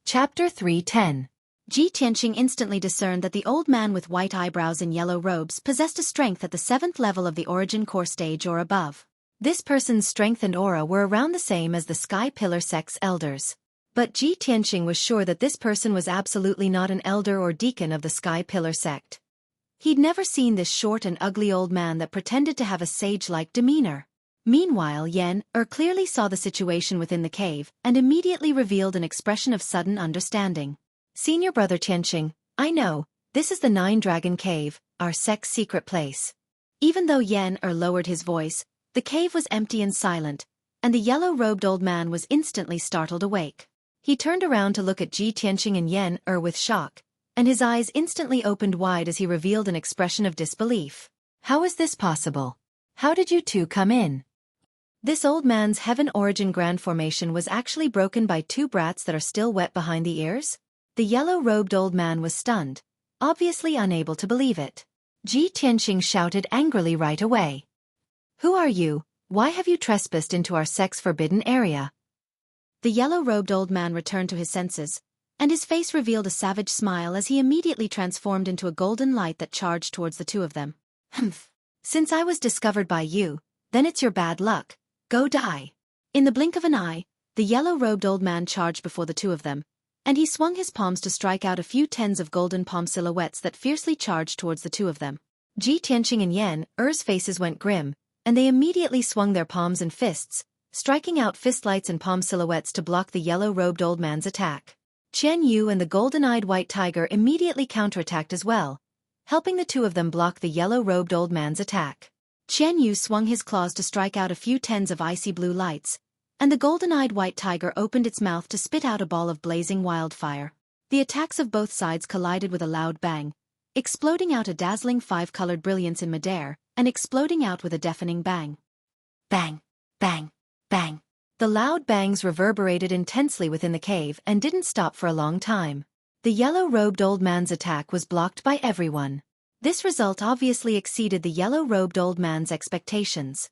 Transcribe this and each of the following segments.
Chapter 310. Ji Tianqing instantly discerned that the old man with white eyebrows and yellow robes possessed a strength at the 7th level of the origin core stage or above. This person's strength and aura were around the same as the Sky Pillar sect's elders. But Ji Tianqing was sure that this person was absolutely not an elder or deacon of the Sky Pillar sect. He'd never seen this short and ugly old man that pretended to have a sage-like demeanor. Meanwhile, Yen clearly saw the situation within the cave and immediately revealed an expression of sudden understanding. Senior brother Tianqing, I know, this is the Nine Dragon Cave, our sect's secret place. Even though Yen lowered his voice, the cave was empty and silent, and the yellow-robed old man was instantly startled awake. He turned around to look at Ji Tianqing and Yen with shock, and his eyes instantly opened wide as he revealed an expression of disbelief. How is this possible? How did you two come in? This old man's heaven origin grand formation was actually broken by two brats that are still wet behind the ears? The yellow-robed old man was stunned, obviously unable to believe it. Ji Tianqing shouted angrily right away. Who are you? Why have you trespassed into our sect's forbidden area? The yellow-robed old man returned to his senses, and his face revealed a savage smile as he immediately transformed into a golden light that charged towards the two of them. Humph. Since I was discovered by you, then it's your bad luck. Go die. In the blink of an eye, the yellow-robed old man charged before the two of them, and he swung his palms to strike out a few tens of golden palm silhouettes that fiercely charged towards the two of them. Ji Tianqing and Yen's faces went grim, and they immediately swung their palms and fists, striking out fistlights and palm silhouettes to block the yellow-robed old man's attack. Qian Yu and the golden-eyed white tiger immediately counterattacked as well, helping the two of them block the yellow-robed old man's attack. Qian Yu swung his claws to strike out a few tens of icy blue lights, and the golden-eyed white tiger opened its mouth to spit out a ball of blazing wildfire. The attacks of both sides collided with a loud bang, exploding out a dazzling five-colored brilliance in midair, and exploding out with a deafening bang. Bang, bang, bang. The loud bangs reverberated intensely within the cave and didn't stop for a long time. The yellow-robed old man's attack was blocked by everyone. This result obviously exceeded the yellow-robed old man's expectations.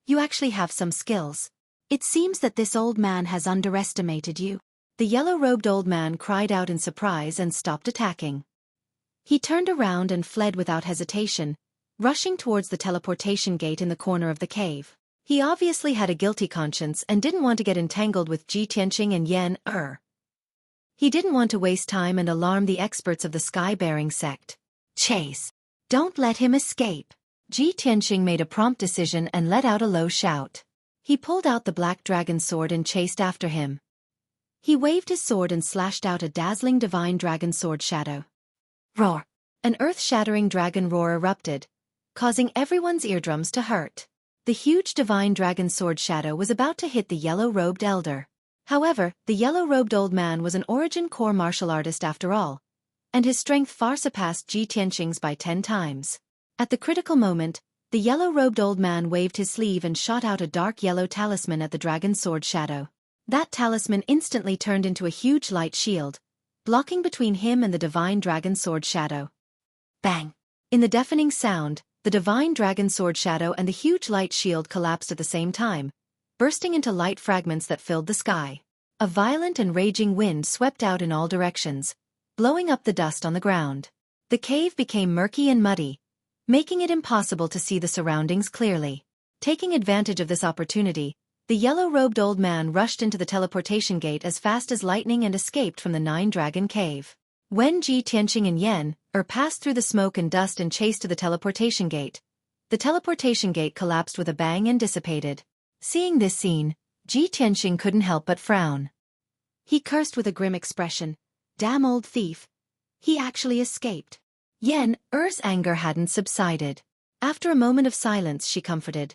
You actually have some skills. It seems that this old man has underestimated you. The yellow-robed old man cried out in surprise and stopped attacking. He turned around and fled without hesitation, rushing towards the teleportation gate in the corner of the cave. He obviously had a guilty conscience and didn't want to get entangled with Ji Tianqing and Yen. He didn't want to waste time and alarm the experts of the sky-bearing sect. Chase. Don't let him escape. Ji Tianqing made a prompt decision and let out a low shout. He pulled out the black dragon sword and chased after him. He waved his sword and slashed out a dazzling divine dragon sword shadow. Roar! An earth-shattering dragon roar erupted, causing everyone's eardrums to hurt. The huge divine dragon sword shadow was about to hit the yellow-robed elder. However, the yellow-robed old man was an origin core martial artist after all, and his strength far surpassed Ji Tianqing's by 10 times. At the critical moment, the yellow-robed old man waved his sleeve and shot out a dark yellow talisman at the dragon sword shadow. That talisman instantly turned into a huge light shield, blocking between him and the divine dragon sword shadow. Bang! In the deafening sound, the divine dragon sword shadow and the huge light shield collapsed at the same time, bursting into light fragments that filled the sky. A violent and raging wind swept out in all directions, blowing up the dust on the ground. The cave became murky and muddy, making it impossible to see the surroundings clearly. Taking advantage of this opportunity, the yellow-robed old man rushed into the teleportation gate as fast as lightning and escaped from the Nine Dragon Cave. When Ji Tianqing and Yen passed through the smoke and dust and chased to the teleportation gate collapsed with a bang and dissipated. Seeing this scene, Ji Tianqing couldn't help but frown. He cursed with a grim expression. Damn old thief. He actually escaped. Yen's anger hadn't subsided. After a moment of silence, she comforted.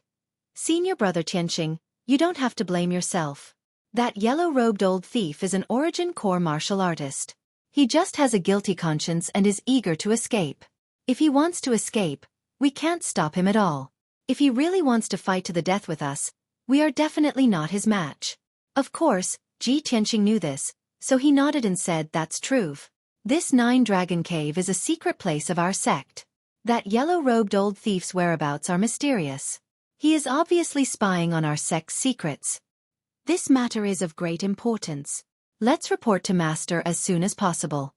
Senior brother Tianqing, you don't have to blame yourself. That yellow-robed old thief is an origin core martial artist. He just has a guilty conscience and is eager to escape. If he wants to escape, we can't stop him at all. If he really wants to fight to the death with us, we are definitely not his match. Of course, Ji Tianqing knew this, so he nodded and said that's true. This Nine Dragon Cave is a secret place of our sect. That yellow-robed old thief's whereabouts are mysterious. He is obviously spying on our sect's secrets. This matter is of great importance. Let's report to Master as soon as possible.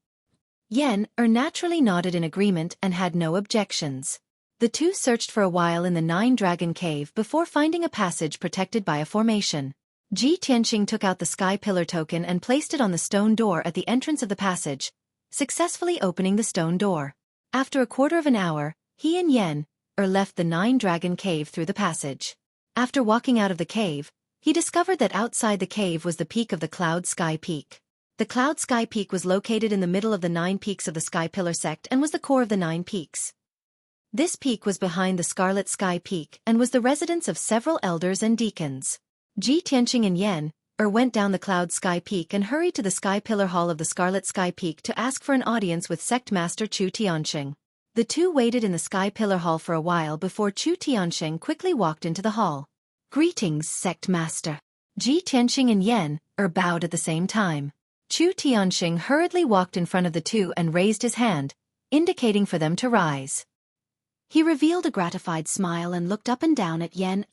Yen naturally nodded in agreement and had no objections. The two searched for a while in the Nine-Dragon Cave before finding a passage protected by a formation. Ji Tianqing took out the Sky Pillar token and placed it on the stone door at the entrance of the passage, successfully opening the stone door. After a quarter of an hour, he and Yen left the Nine-Dragon Cave through the passage. After walking out of the cave, he discovered that outside the cave was the peak of the Cloud Sky Peak. The Cloud Sky Peak was located in the middle of the 9 peaks of the Sky Pillar sect and was the core of the 9 peaks. This peak was behind the Scarlet Sky Peak and was the residence of several elders and deacons. Ji Tianqing and Yen went down the Cloud Sky Peak and hurried to the Sky Pillar Hall of the Scarlet Sky Peak to ask for an audience with Sect Master Chu Tianqing. The two waited in the Sky Pillar Hall for a while before Chu Tianqing quickly walked into the hall. "Greetings, Sect Master." Ji Tianqing and Yen bowed at the same time. Chu Tianqing hurriedly walked in front of the two and raised his hand, indicating for them to rise. He revealed a gratified smile and looked up and down at Yen.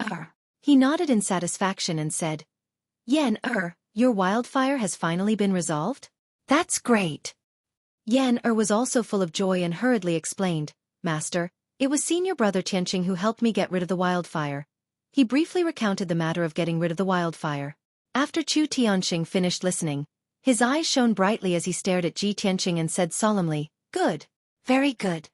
He nodded in satisfaction and said, "Yen, your wildfire has finally been resolved? That's great." Yen was also full of joy and hurriedly explained, "Master, it was senior brother Tianqing who helped me get rid of the wildfire." He briefly recounted the matter of getting rid of the wildfire. After Chu Tianqing finished listening, his eyes shone brightly as he stared at Ji Tianqing and said solemnly, "Good. Very good.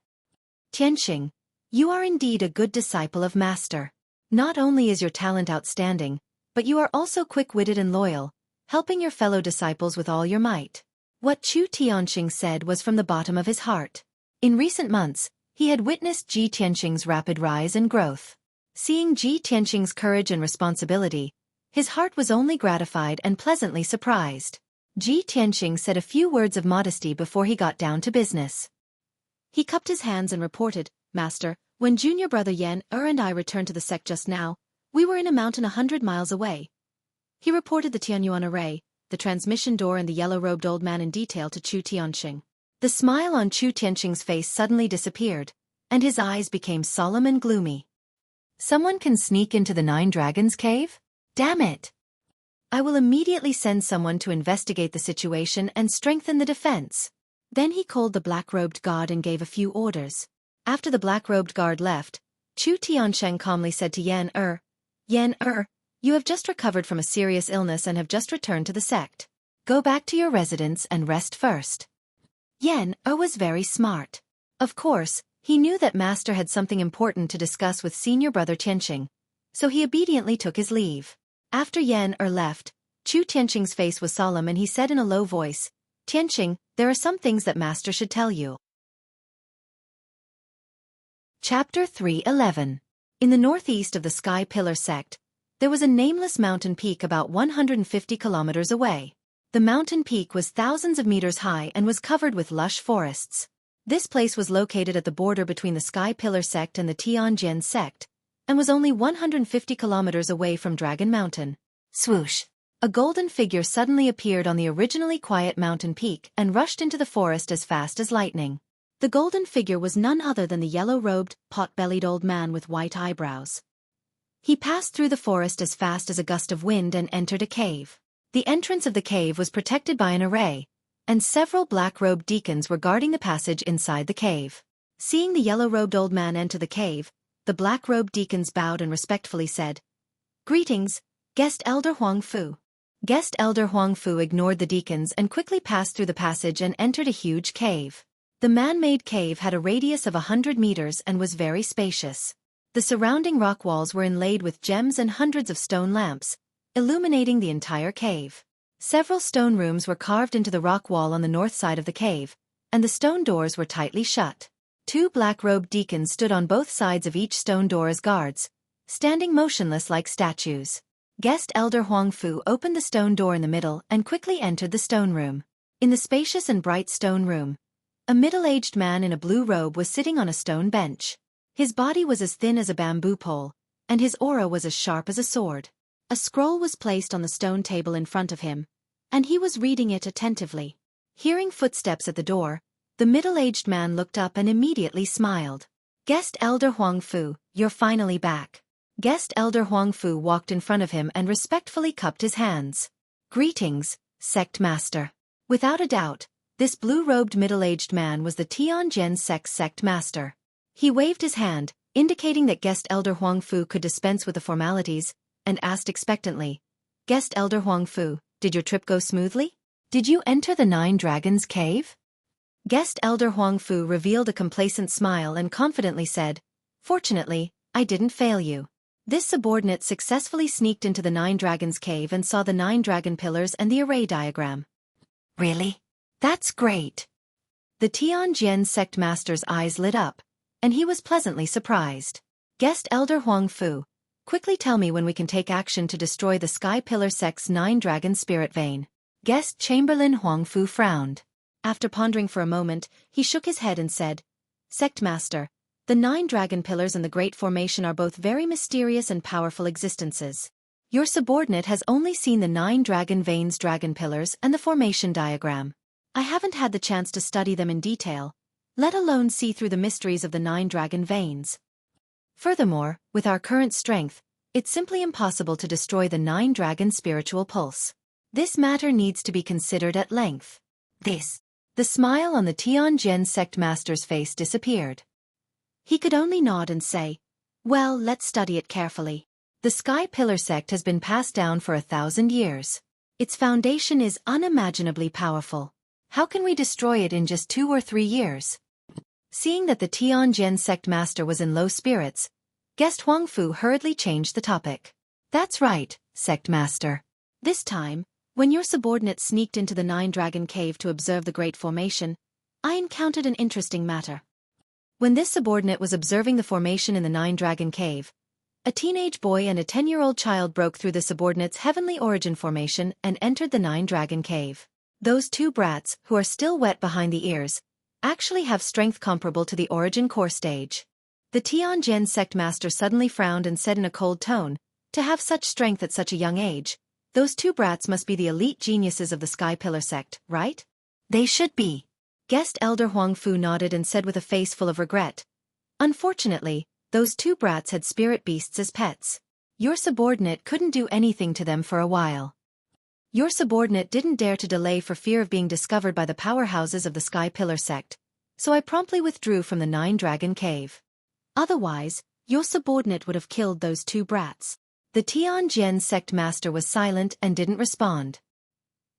Tianqing, you are indeed a good disciple of Master. Not only is your talent outstanding, but you are also quick-witted and loyal, helping your fellow disciples with all your might." What Chu Tianqing said was from the bottom of his heart. In recent months, he had witnessed Ji Tianqing's rapid rise and growth. Seeing Ji Tianqing's courage and responsibility, his heart was only gratified and pleasantly surprised. Ji Tianqing said a few words of modesty before he got down to business. He cupped his hands and reported, "Master, when junior brother Yen and I returned to the sect just now, we were in a mountain 100 miles away." He reported the Tianyuan array, the transmission door and the yellow-robed old man in detail to Chu Tianqing. The smile on Chu Tianqing's face suddenly disappeared, and his eyes became solemn and gloomy. "Someone can sneak into the Nine Dragons cave? Damn it! I will immediately send someone to investigate the situation and strengthen the defense." Then he called the black-robed guard and gave a few orders. After the black-robed guard left, Chu Tianqing calmly said to Yen, "Yen, you have just recovered from a serious illness and have just returned to the sect. Go back to your residence and rest first." Yen was very smart. Of course, he knew that Master had something important to discuss with senior brother Tianqing, so he obediently took his leave. After Yen left, Chu Tianqing's face was solemn and he said in a low voice, "Tianqing, there are some things that Master should tell you." Chapter 3:11. In the northeast of the Sky Pillar sect, there was a nameless mountain peak about 150 kilometers away. The mountain peak was thousands of meters high and was covered with lush forests. This place was located at the border between the Sky Pillar sect and the Tianjin sect, and was only 150 kilometers away from Dragon Mountain. Swoosh! A golden figure suddenly appeared on the originally quiet mountain peak and rushed into the forest as fast as lightning. The golden figure was none other than the yellow-robed, pot-bellied old man with white eyebrows. He passed through the forest as fast as a gust of wind and entered a cave. The entrance of the cave was protected by an array, and several black-robed deacons were guarding the passage inside the cave. Seeing the yellow-robed old man enter the cave, the black-robed deacons bowed and respectfully said, "Greetings, Guest Elder Huang Fu." Guest Elder Huang Fu ignored the deacons and quickly passed through the passage and entered a huge cave. The man-made cave had a radius of 100 meters and was very spacious. The surrounding rock walls were inlaid with gems and hundreds of stone lamps, illuminating the entire cave. Several stone rooms were carved into the rock wall on the north side of the cave, and the stone doors were tightly shut. Two black-robed deacons stood on both sides of each stone door as guards, standing motionless like statues. Guest Elder Huang Fu opened the stone door in the middle and quickly entered the stone room. In the spacious and bright stone room, a middle-aged man in a blue robe was sitting on a stone bench. His body was as thin as a bamboo pole, and his aura was as sharp as a sword. A scroll was placed on the stone table in front of him, and he was reading it attentively. Hearing footsteps at the door, the middle-aged man looked up and immediately smiled. "Guest Elder Huang Fu, you're finally back." Guest Elder Huang Fu walked in front of him and respectfully cupped his hands. "Greetings, Sect Master. Without a doubt, this blue-robed middle-aged man was the Tianjin Sect Master. He waved his hand, indicating that Guest Elder Huang Fu could dispense with the formalities, and asked expectantly, "Guest Elder Huang Fu, did your trip go smoothly? Did you enter the Nine Dragons Cave?" Guest Elder Huang Fu revealed a complacent smile and confidently said, "Fortunately, I didn't fail you." This subordinate successfully sneaked into the Nine Dragons Cave and saw the 9 dragon pillars and the array diagram. "Really? That's great." The Tianjin Sect Master's eyes lit up, and he was pleasantly surprised. "Guest Elder Huang Fu, quickly tell me when we can take action to destroy the Sky Pillar Sect's 9 dragon spirit vein." Guest Chamberlain Huang Fu frowned. After pondering for a moment, he shook his head and said, "Sect Master, the 9 dragon pillars and the Great Formation are both very mysterious and powerful existences. Your subordinate has only seen the 9 dragon veins dragon pillars and the formation diagram. I haven't had the chance to study them in detail, let alone see through the mysteries of the 9 dragon veins. Furthermore, with our current strength, it's simply impossible to destroy the 9 dragon spiritual pulse. This matter needs to be considered at length." The smile on the Tianjin Sect Master's face disappeared. He could only nod and say, "Well, let's study it carefully. The Sky Pillar Sect has been passed down for 1,000 years. Its foundation is unimaginably powerful. How can we destroy it in just 2 or 3 years?" Seeing that the Tianjin Sect Master was in low spirits, Guest Huang Fu hurriedly changed the topic. "That's right, Sect Master. This time, when your subordinate sneaked into the 9 dragon cave to observe the Great Formation, I encountered an interesting matter." When this subordinate was observing the formation in the 9 dragon cave, a teenage boy and a 10-year-old child broke through the subordinate's heavenly origin formation and entered the 9 dragon cave. Those 2 brats, who are still wet behind the ears, actually have strength comparable to the origin core stage. The Tianjin Sect Master suddenly frowned and said in a cold tone, "To have such strength at such a young age, those 2 brats must be the elite geniuses of the Sky Pillar Sect, right?" "They should be." Guest Elder Huang Fu nodded and said with a face full of regret, "Unfortunately, those 2 brats had spirit beasts as pets. Your subordinate couldn't do anything to them for a while. Your subordinate didn't dare to delay for fear of being discovered by the powerhouses of the Sky Pillar Sect, so I promptly withdrew from the 9 dragon cave. Otherwise, your subordinate would have killed those 2 brats." The Tianjin Sect Master was silent and didn't respond.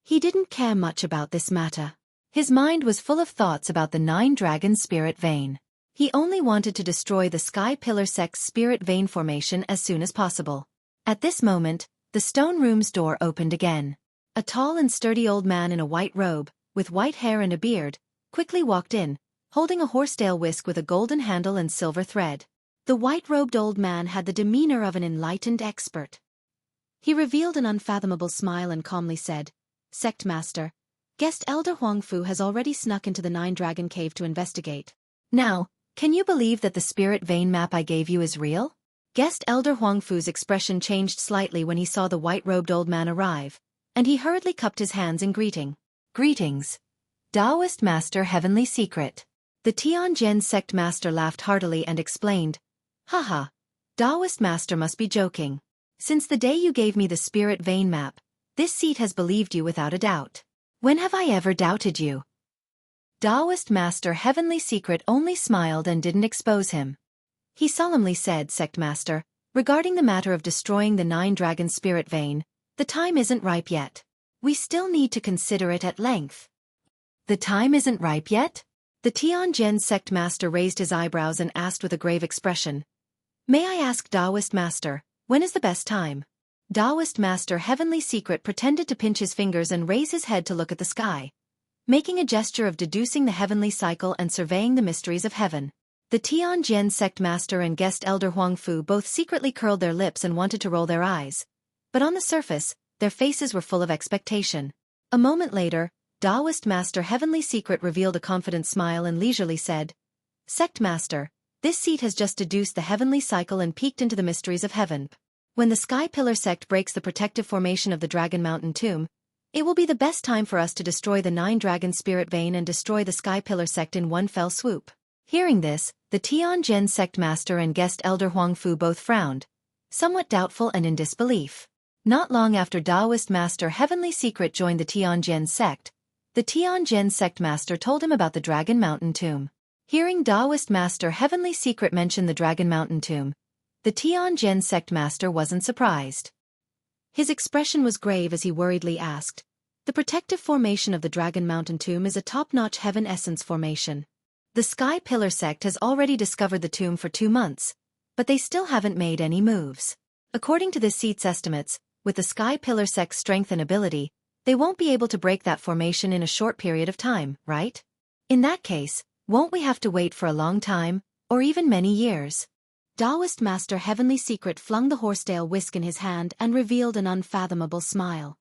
He didn't care much about this matter. His mind was full of thoughts about the 9 dragon spirit vein. He only wanted to destroy the Sky Pillar Sect's spirit vein formation as soon as possible. At this moment, the stone room's door opened again. A tall and sturdy old man in a white robe, with white hair and a beard, quickly walked in, holding a horsetail whisk with a golden handle and silver thread. The white-robed old man had the demeanor of an enlightened expert. He revealed an unfathomable smile and calmly said, "Sect Master, Guest Elder Huang Fu has already snuck into the 9 dragon cave to investigate. Now, can you believe that the spirit vein map I gave you is real?" Guest Elder Huang Fu's expression changed slightly when he saw the white-robed old man arrive, and he hurriedly cupped his hands in greeting. "Greetings, Taoist Master Heavenly Secret." The Tianjin Sect Master laughed heartily and explained, "Haha, Taoist Master must be joking. Since the day you gave me the spirit vein map, this seat has believed you without a doubt. When have I ever doubted you?" Taoist Master Heavenly Secret only smiled and didn't expose him. He solemnly said, "Sect Master, regarding the matter of destroying the 9 dragon spirit vein, the time isn't ripe yet. We still need to consider it at length." "The time isn't ripe yet?" The Tianjin Sect Master raised his eyebrows and asked with a grave expression, "May I ask Taoist Master, when is the best time?" Taoist Master Heavenly Secret pretended to pinch his fingers and raise his head to look at the sky, making a gesture of deducing the heavenly cycle and surveying the mysteries of heaven. The Tianjin Sect Master and Guest Elder Huang Fu both secretly curled their lips and wanted to roll their eyes, but on the surface, their faces were full of expectation. A moment later, Taoist Master Heavenly Secret revealed a confident smile and leisurely said, "Sect Master, this seat has just deduced the heavenly cycle and peeked into the mysteries of heaven. When the Sky Pillar Sect breaks the protective formation of the Dragon Mountain Tomb, it will be the best time for us to destroy the 9 dragon spirit vein and destroy the Sky Pillar Sect in one fell swoop." Hearing this, the Tianjin Sect Master and Guest Elder Huang Fu both frowned, somewhat doubtful and in disbelief. Not long after Taoist master Heavenly Secret joined the Tianjin sect, the Tianjin sect master told him about the Dragon Mountain tomb. Hearing Taoist master Heavenly Secret mention the Dragon Mountain tomb, the Tianjin sect master wasn't surprised. His expression was grave as he worriedly asked, "The protective formation of the Dragon Mountain tomb is a top-notch heaven essence formation. The Sky Pillar sect has already discovered the tomb for 2 months, but they still haven't made any moves. According to this seat's estimates, with the Sky Pillar sect's strength and ability, they won't be able to break that formation in a short period of time, right? In that case, won't we have to wait for a long time, or even many years?" Taoist master Heavenly Secret flung the horsetail whisk in his hand and revealed an unfathomable smile.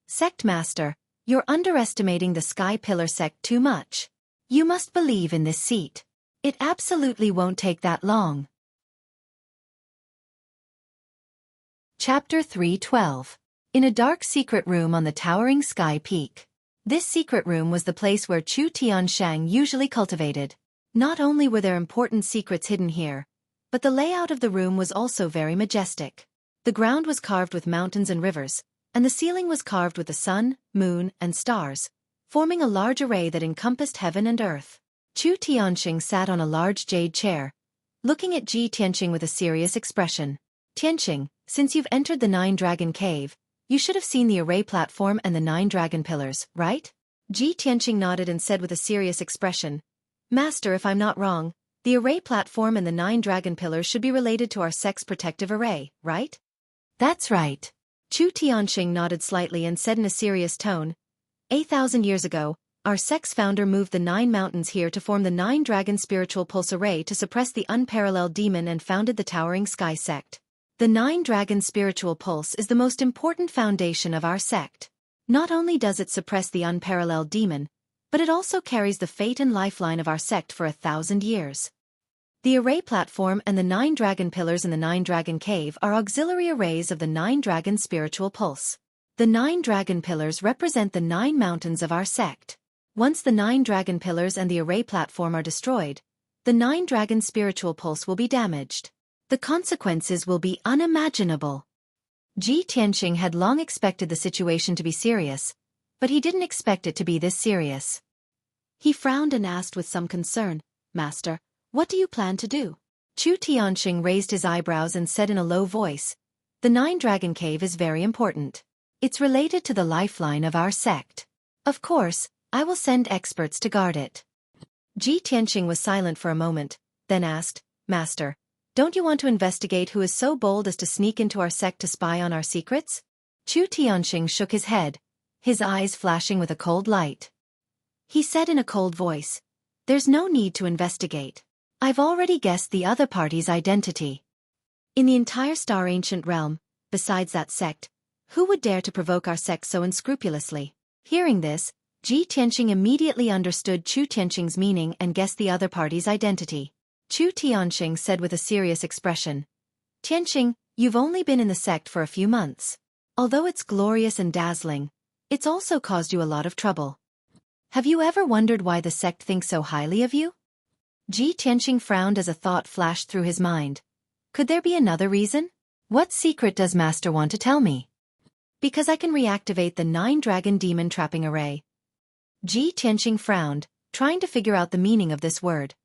"Sect master, you're underestimating the Sky Pillar sect too much. You must believe in this seat. It absolutely won't take that long." Chapter 3:12. In a dark secret room on the towering sky peak. This secret room was the place where Chu Tianshang usually cultivated. Not only were there important secrets hidden here, but the layout of the room was also very majestic. The ground was carved with mountains and rivers, and the ceiling was carved with the sun, moon, and stars, forming a large array that encompassed heaven and earth. Chu Tianxing sat on a large jade chair, looking at Ji Tianxing with a serious expression. "Tianxing, since you've entered the 9-Dragon Cave, you should have seen the array platform and the 9 dragon pillars, right?" Ji Tianxing nodded and said with a serious expression, "Master, if I'm not wrong, the array platform and the 9 dragon pillars should be related to our sect's protective array, right?" "That's right." Chu Tianxing nodded slightly and said in a serious tone, 8,000 years ago, our sect's founder moved the 9 mountains here to form the 9 dragon spiritual pulse array to suppress the unparalleled demon and founded the Towering Sky sect. The 9 dragon spiritual pulse is the most important foundation of our sect. Not only does it suppress the unparalleled demon, but it also carries the fate and lifeline of our sect for 1,000 years. The array platform and the 9 dragon pillars in the 9 dragon cave are auxiliary arrays of the 9 dragon spiritual pulse. The 9 dragon pillars represent the 9 mountains of our sect. Once the 9 dragon pillars and the array platform are destroyed, the 9 dragon spiritual pulse will be damaged. The consequences will be unimaginable. Ji Tianxing had long expected the situation to be serious, but he didn't expect it to be this serious. He frowned and asked with some concern, "Master, what do you plan to do?" Chu Tianxing raised his eyebrows and said in a low voice, "The 9 dragon cave is very important. It's related to the lifeline of our sect. Of course, I will send experts to guard it." Ji Tianxing was silent for a moment, then asked, "Master, don't you want to investigate who is so bold as to sneak into our sect to spy on our secrets?" Chu Tianxing shook his head, his eyes flashing with a cold light. He said in a cold voice, "There's no need to investigate. I've already guessed the other party's identity. In the entire Star Ancient Realm, besides that sect, who would dare to provoke our sect so unscrupulously?" Hearing this, Ji Tianxing immediately understood Chu Tianxing's meaning and guessed the other party's identity. Chu Tianxing said with a serious expression, "Tianxing, you've only been in the sect for a few months. Although it's glorious and dazzling, it's also caused you a lot of trouble. Have you ever wondered why the sect thinks so highly of you?" Ji Tianxing frowned as a thought flashed through his mind. Could there be another reason? "What secret does Master want to tell me?" "Because I can reactivate the 9 dragon demon trapping array." Ji Tianxing frowned, trying to figure out the meaning of this word.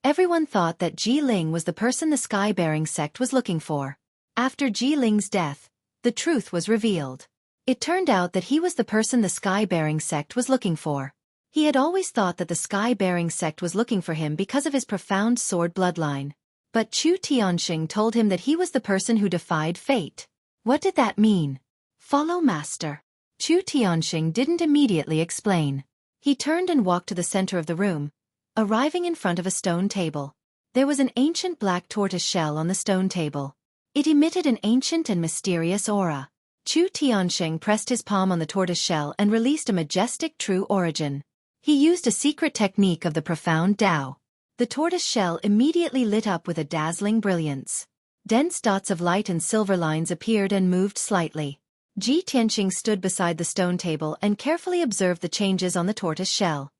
Everyone thought that Ji Ling was the person the Sky-bearing sect was looking for. After Ji Ling's death, the truth was revealed. It turned out that he was the person the Sky-bearing sect was looking for. He had always thought that the Sky-bearing sect was looking for him because of his profound sword bloodline. But Chu Tianxing told him that he was the person who defied fate. What did that mean? "Follow Master." Chu Tianxing didn't immediately explain. He turned and walked to the center of the room, arriving in front of a stone table. There was an ancient black tortoise shell on the stone table. It emitted an ancient and mysterious aura. Chu Tianxing pressed his palm on the tortoise shell and released a majestic true origin. He used a secret technique of the profound Tao. The tortoise shell immediately lit up with a dazzling brilliance. Dense dots of light and silver lines appeared and moved slightly. Ji Tianxing stood beside the stone table and carefully observed the changes on the tortoise shell.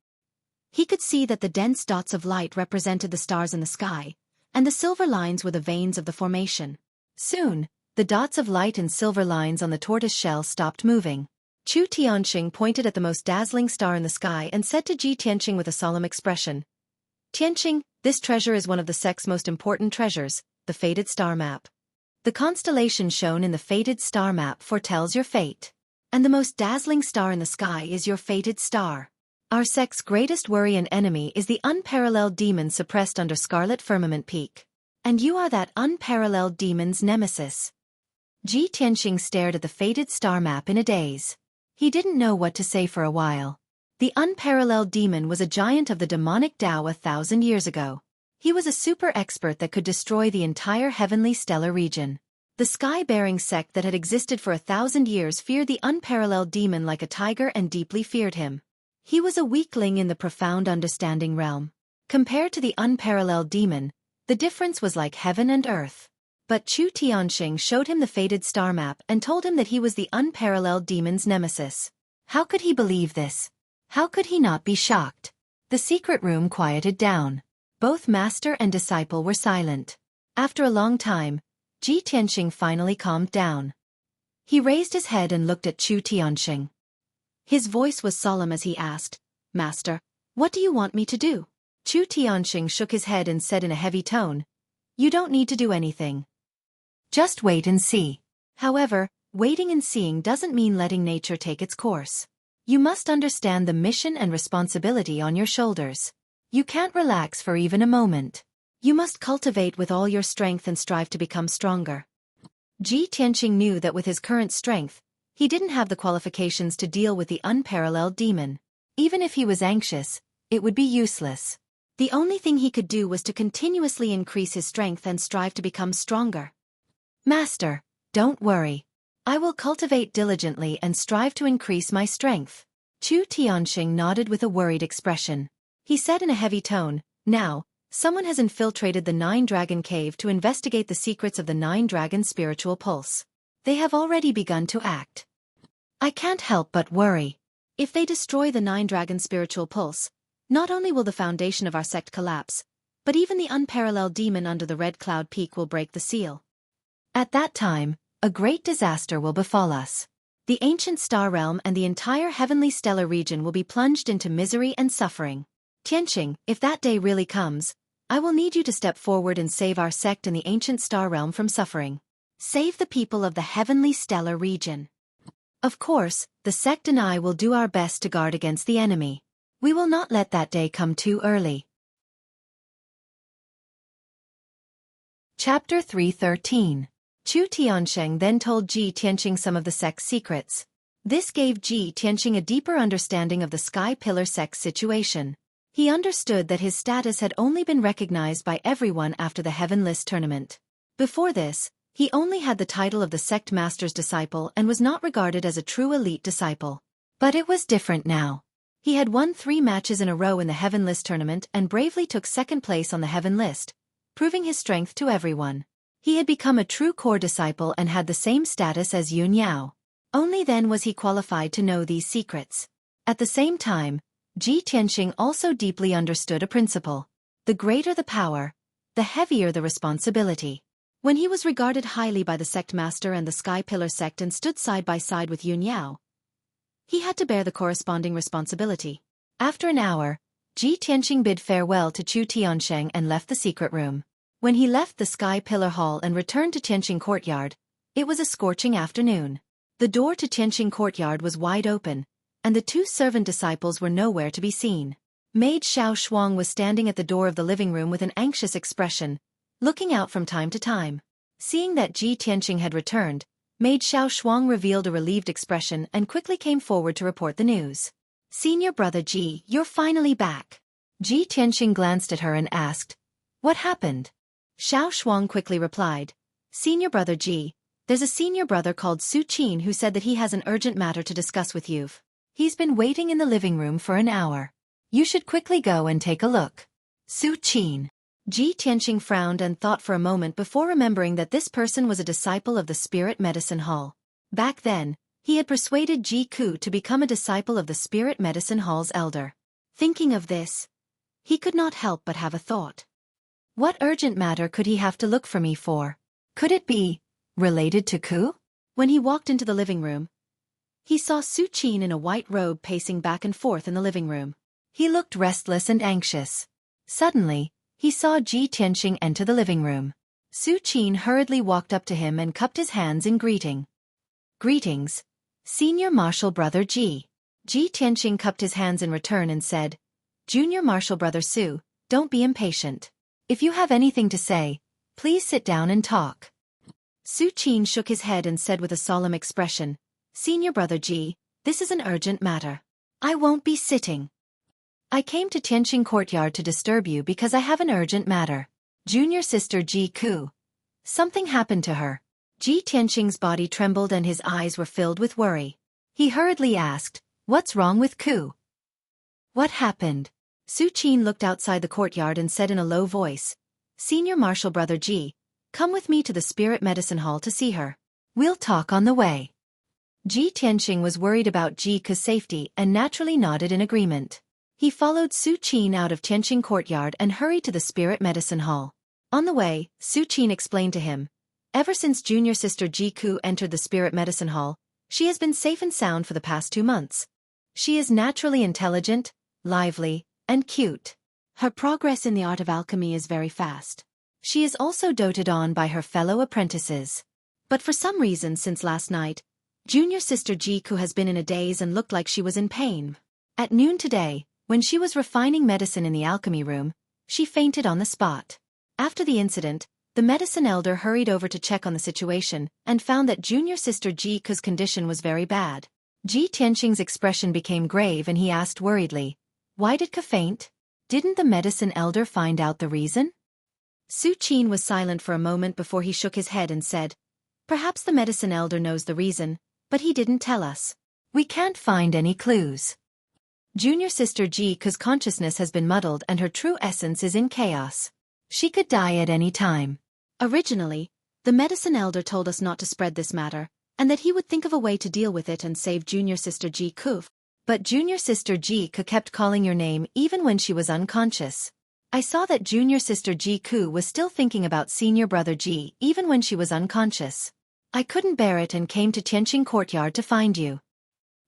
He could see that the dense dots of light represented the stars in the sky, and the silver lines were the veins of the formation. Soon, The dots of light and silver lines on the tortoise shell stopped moving. Chu Tianxing pointed at the most dazzling star in the sky and said to Ji Tianxing with a solemn expression, "Tianxing, this treasure is one of the sect's most important treasures, the fated star map. The constellation shown in the fated star map foretells your fate. And the most dazzling star in the sky is your fated star. Our sect's greatest worry and enemy is the unparalleled demon suppressed under Scarlet Firmament Peak. And you are that unparalleled demon's nemesis." Ji Tianxing stared at the fated star map in a daze. He didn't know what to say for a while. The unparalleled demon was a giant of the demonic Tao 1,000 years ago. He was a super expert that could destroy the entire heavenly stellar region. The sky-bearing sect that had existed for 1,000 years feared the unparalleled demon like a tiger and deeply feared him. He was a weakling in the profound understanding realm. Compared to the unparalleled demon, the difference was like heaven and earth. But Chu Tianxing showed him the fated star map and told him that he was the unparalleled demon's nemesis. How could he believe this? How could he not be shocked? The secret room quieted down. Both master and disciple were silent. After a long time, Ji Tianxing finally calmed down. He raised his head and looked at Chu Tianxing. His voice was solemn as he asked, "Master, what do you want me to do?" Chu Tianxing shook his head and said in a heavy tone, "You don't need to do anything. Just wait and see." However, waiting and seeing doesn't mean letting nature take its course. You must understand the mission and responsibility on your shoulders. You can't relax for even a moment. You must cultivate with all your strength and strive to become stronger. Ji Tianxing knew that with his current strength, he didn't have the qualifications to deal with the unparalleled demon. Even if he was anxious, it would be useless. The only thing he could do was to continuously increase his strength and strive to become stronger. "Master, don't worry. I will cultivate diligently and strive to increase my strength." Chu Tianxing nodded with a worried expression. He said in a heavy tone, "Now, someone has infiltrated the Nine-Dragon Cave to investigate the secrets of the Nine-Dragon Spiritual Pulse. They have already begun to act. I can't help but worry. If they destroy the Nine-Dragon Spiritual Pulse, not only will the foundation of our sect collapse, but even the unparalleled demon under the Red Cloud Peak will break the seal. At that time, a great disaster will befall us. The ancient star realm and the entire heavenly stellar region will be plunged into misery and suffering. Tianxing, if that day really comes, I will need you to step forward and save our sect and the ancient star realm from suffering. Save the people of the heavenly stellar region. Of course, the sect and I will do our best to guard against the enemy. We will not let that day come too early." Chapter 313. Chu Tianxing then told Ji Tianxing some of the sect's secrets. This gave Ji Tianxing a deeper understanding of the Sky Pillar sect's situation. He understood that his status had only been recognized by everyone after the Heaven List tournament. Before this, he only had the title of the sect master's disciple and was not regarded as a true elite disciple. But it was different now. He had won 3 matches in a row in the Heaven List tournament and bravely took second place on the Heaven List, proving his strength to everyone. He had become a true core disciple and had the same status as Yun Yao. Only then was he qualified to know these secrets. At the same time, Ji Tianxing also deeply understood a principle. The greater the power, the heavier the responsibility. When he was regarded highly by the sect master and the Sky Pillar sect and stood side by side with Yun Yao, he had to bear the corresponding responsibility. After an hour, Ji Tianxing bid farewell to Chu Tianxing and left the secret room. When he left the Sky Pillar Hall and returned to Tianxing Courtyard, it was a scorching afternoon. The door to Tianxing Courtyard was wide open, and the 2 servant disciples were nowhere to be seen. Maid Xiao Shuang was standing at the door of the living room with an anxious expression, looking out from time to time. Seeing that Ji Tianxing had returned, Maid Xiao Shuang revealed a relieved expression and quickly came forward to report the news. "Senior brother Ji, you're finally back." Ji Tianxing glanced at her and asked, "What happened?" Xiao Shuang quickly replied, "Senior brother Ji, there's a senior brother called Xueqi who said that he has an urgent matter to discuss with you. He's been waiting in the living room for an hour. You should quickly go and take a look." Xueqi. Ji Tianxing frowned and thought for a moment before remembering that this person was a disciple of the Spirit Medicine Hall. Back then, he had persuaded Ji Ku to become a disciple of the Spirit Medicine Hall's elder. Thinking of this, he could not help but have a thought. What urgent matter could he have to look for me for? Could it be Related to Ku? When he walked into the living room, he saw Xueqi in a white robe pacing back and forth in the living room. He looked restless and anxious. Suddenly, he saw Ji Tianqing enter the living room. Xueqi hurriedly walked up to him and cupped his hands in greeting. Greetings, Senior Martial Brother Ji. Ji Tianqing cupped his hands in return and said, Junior Martial Brother Su, don't be impatient. If you have anything to say, please sit down and talk. Xueqi shook his head and said with a solemn expression, Senior Brother Ji, this is an urgent matter. I won't be sitting. I came to Tianqing Courtyard to disturb you because I have an urgent matter. Junior sister Ji Ku. Something happened to her. Ji Tianqing's body trembled and his eyes were filled with worry. He hurriedly asked, What's wrong with Ku? What happened? Xueqi looked outside the courtyard and said in a low voice, Senior Martial Brother Ji, come with me to the Spirit Medicine Hall to see her. We'll talk on the way. Ji Tianqing was worried about Ji Ku's safety and naturally nodded in agreement. He followed Xueqi out of Tianqing Courtyard and hurried to the Spirit Medicine Hall. On the way, Xueqi explained to him, ever since junior sister Ji Ku entered the Spirit Medicine Hall, she has been safe and sound for the past 2 months. She is naturally intelligent, lively, and cute. Her progress in the art of alchemy is very fast. She is also doted on by her fellow apprentices. But for some reason since last night, junior sister Ji Ku has been in a daze and looked like she was in pain. At noon today, when she was refining medicine in the alchemy room, she fainted on the spot. After the incident, the medicine elder hurried over to check on the situation and found that junior sister Ji Ku's condition was very bad. Ji Tianqing's expression became grave and he asked worriedly, Why did Ku faint? Didn't the medicine elder find out the reason? Xueqi was silent for a moment before he shook his head and said, Perhaps the medicine elder knows the reason, but he didn't tell us. We can't find any clues. Junior sister Ji Ku's consciousness has been muddled and her true essence is in chaos. She could die at any time. Originally, the medicine elder told us not to spread this matter, and that he would think of a way to deal with it and save junior sister Ji Ku. But junior sister Ji Ku kept calling your name even when she was unconscious. I saw that junior sister Ji Ku was still thinking about senior brother Ji even when she was unconscious. I couldn't bear it and came to Tianqing Courtyard to find you.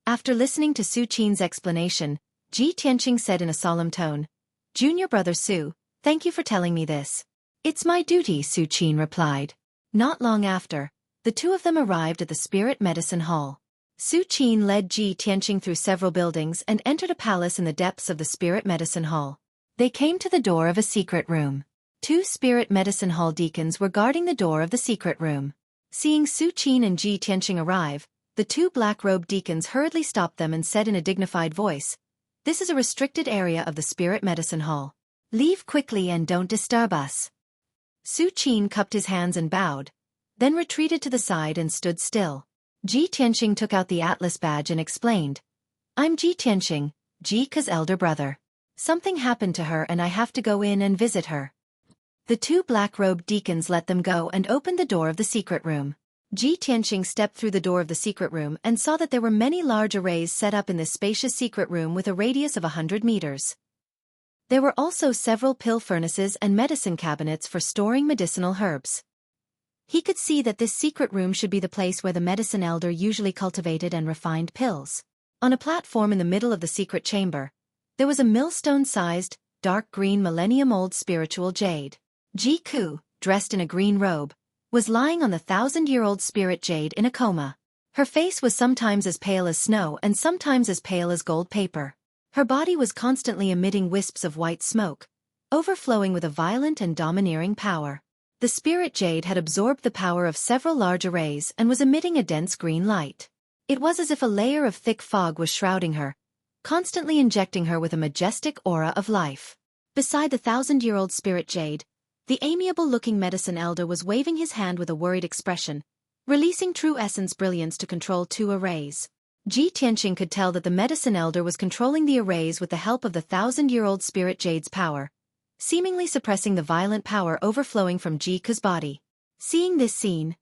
After listening to Xueqi's explanation, Ji Tianqing said in a solemn tone, Junior brother Su, thank you for telling me this. It's my duty, Xueqi replied. Not long after, the two of them arrived at the Spirit Medicine Hall. Xueqi led Ji Tianqing through several buildings and entered a palace in the depths of the Spirit Medicine Hall. They came to the door of a secret room. 2 Spirit Medicine Hall deacons were guarding the door of the secret room. Seeing Xueqi and Ji Tianqing arrive, the 2 black-robed deacons hurriedly stopped them and said in a dignified voice, This is a restricted area of the Spirit Medicine Hall. Leave quickly and don't disturb us. Xueqi cupped his hands and bowed, then retreated to the side and stood still. Ji Tianqing took out the Atlas badge and explained, I'm Ji Tianqing, Ji Ku's elder brother. Something happened to her and I have to go in and visit her. The 2 black-robed deacons let them go and opened the door of the secret room. Ji Tianqing stepped through the door of the secret room and saw that there were many large arrays set up in this spacious secret room with a radius of 100 meters. There were also several pill furnaces and medicine cabinets for storing medicinal herbs. He could see that this secret room should be the place where the medicine elder usually cultivated and refined pills. On a platform in the middle of the secret chamber, there was a millstone-sized, dark green millennium-old spiritual jade. Ji Ku, dressed in a green robe, was lying on the 1,000-year-old spirit jade in a coma. Her face was sometimes as pale as snow and sometimes as pale as gold paper. Her body was constantly emitting wisps of white smoke, overflowing with a violent and domineering power. The spirit jade had absorbed the power of several large arrays and was emitting a dense green light. It was as if a layer of thick fog was shrouding her, constantly injecting her with a majestic aura of life. Beside the 1,000-year-old spirit jade, the amiable-looking medicine elder was waving his hand with a worried expression, releasing true essence brilliance to control 2 arrays. Ji Tianqing could tell that the medicine elder was controlling the arrays with the help of the 1,000-year-old spirit jade's power, seemingly suppressing the violent power overflowing from Ji Ku's body. Seeing this scene,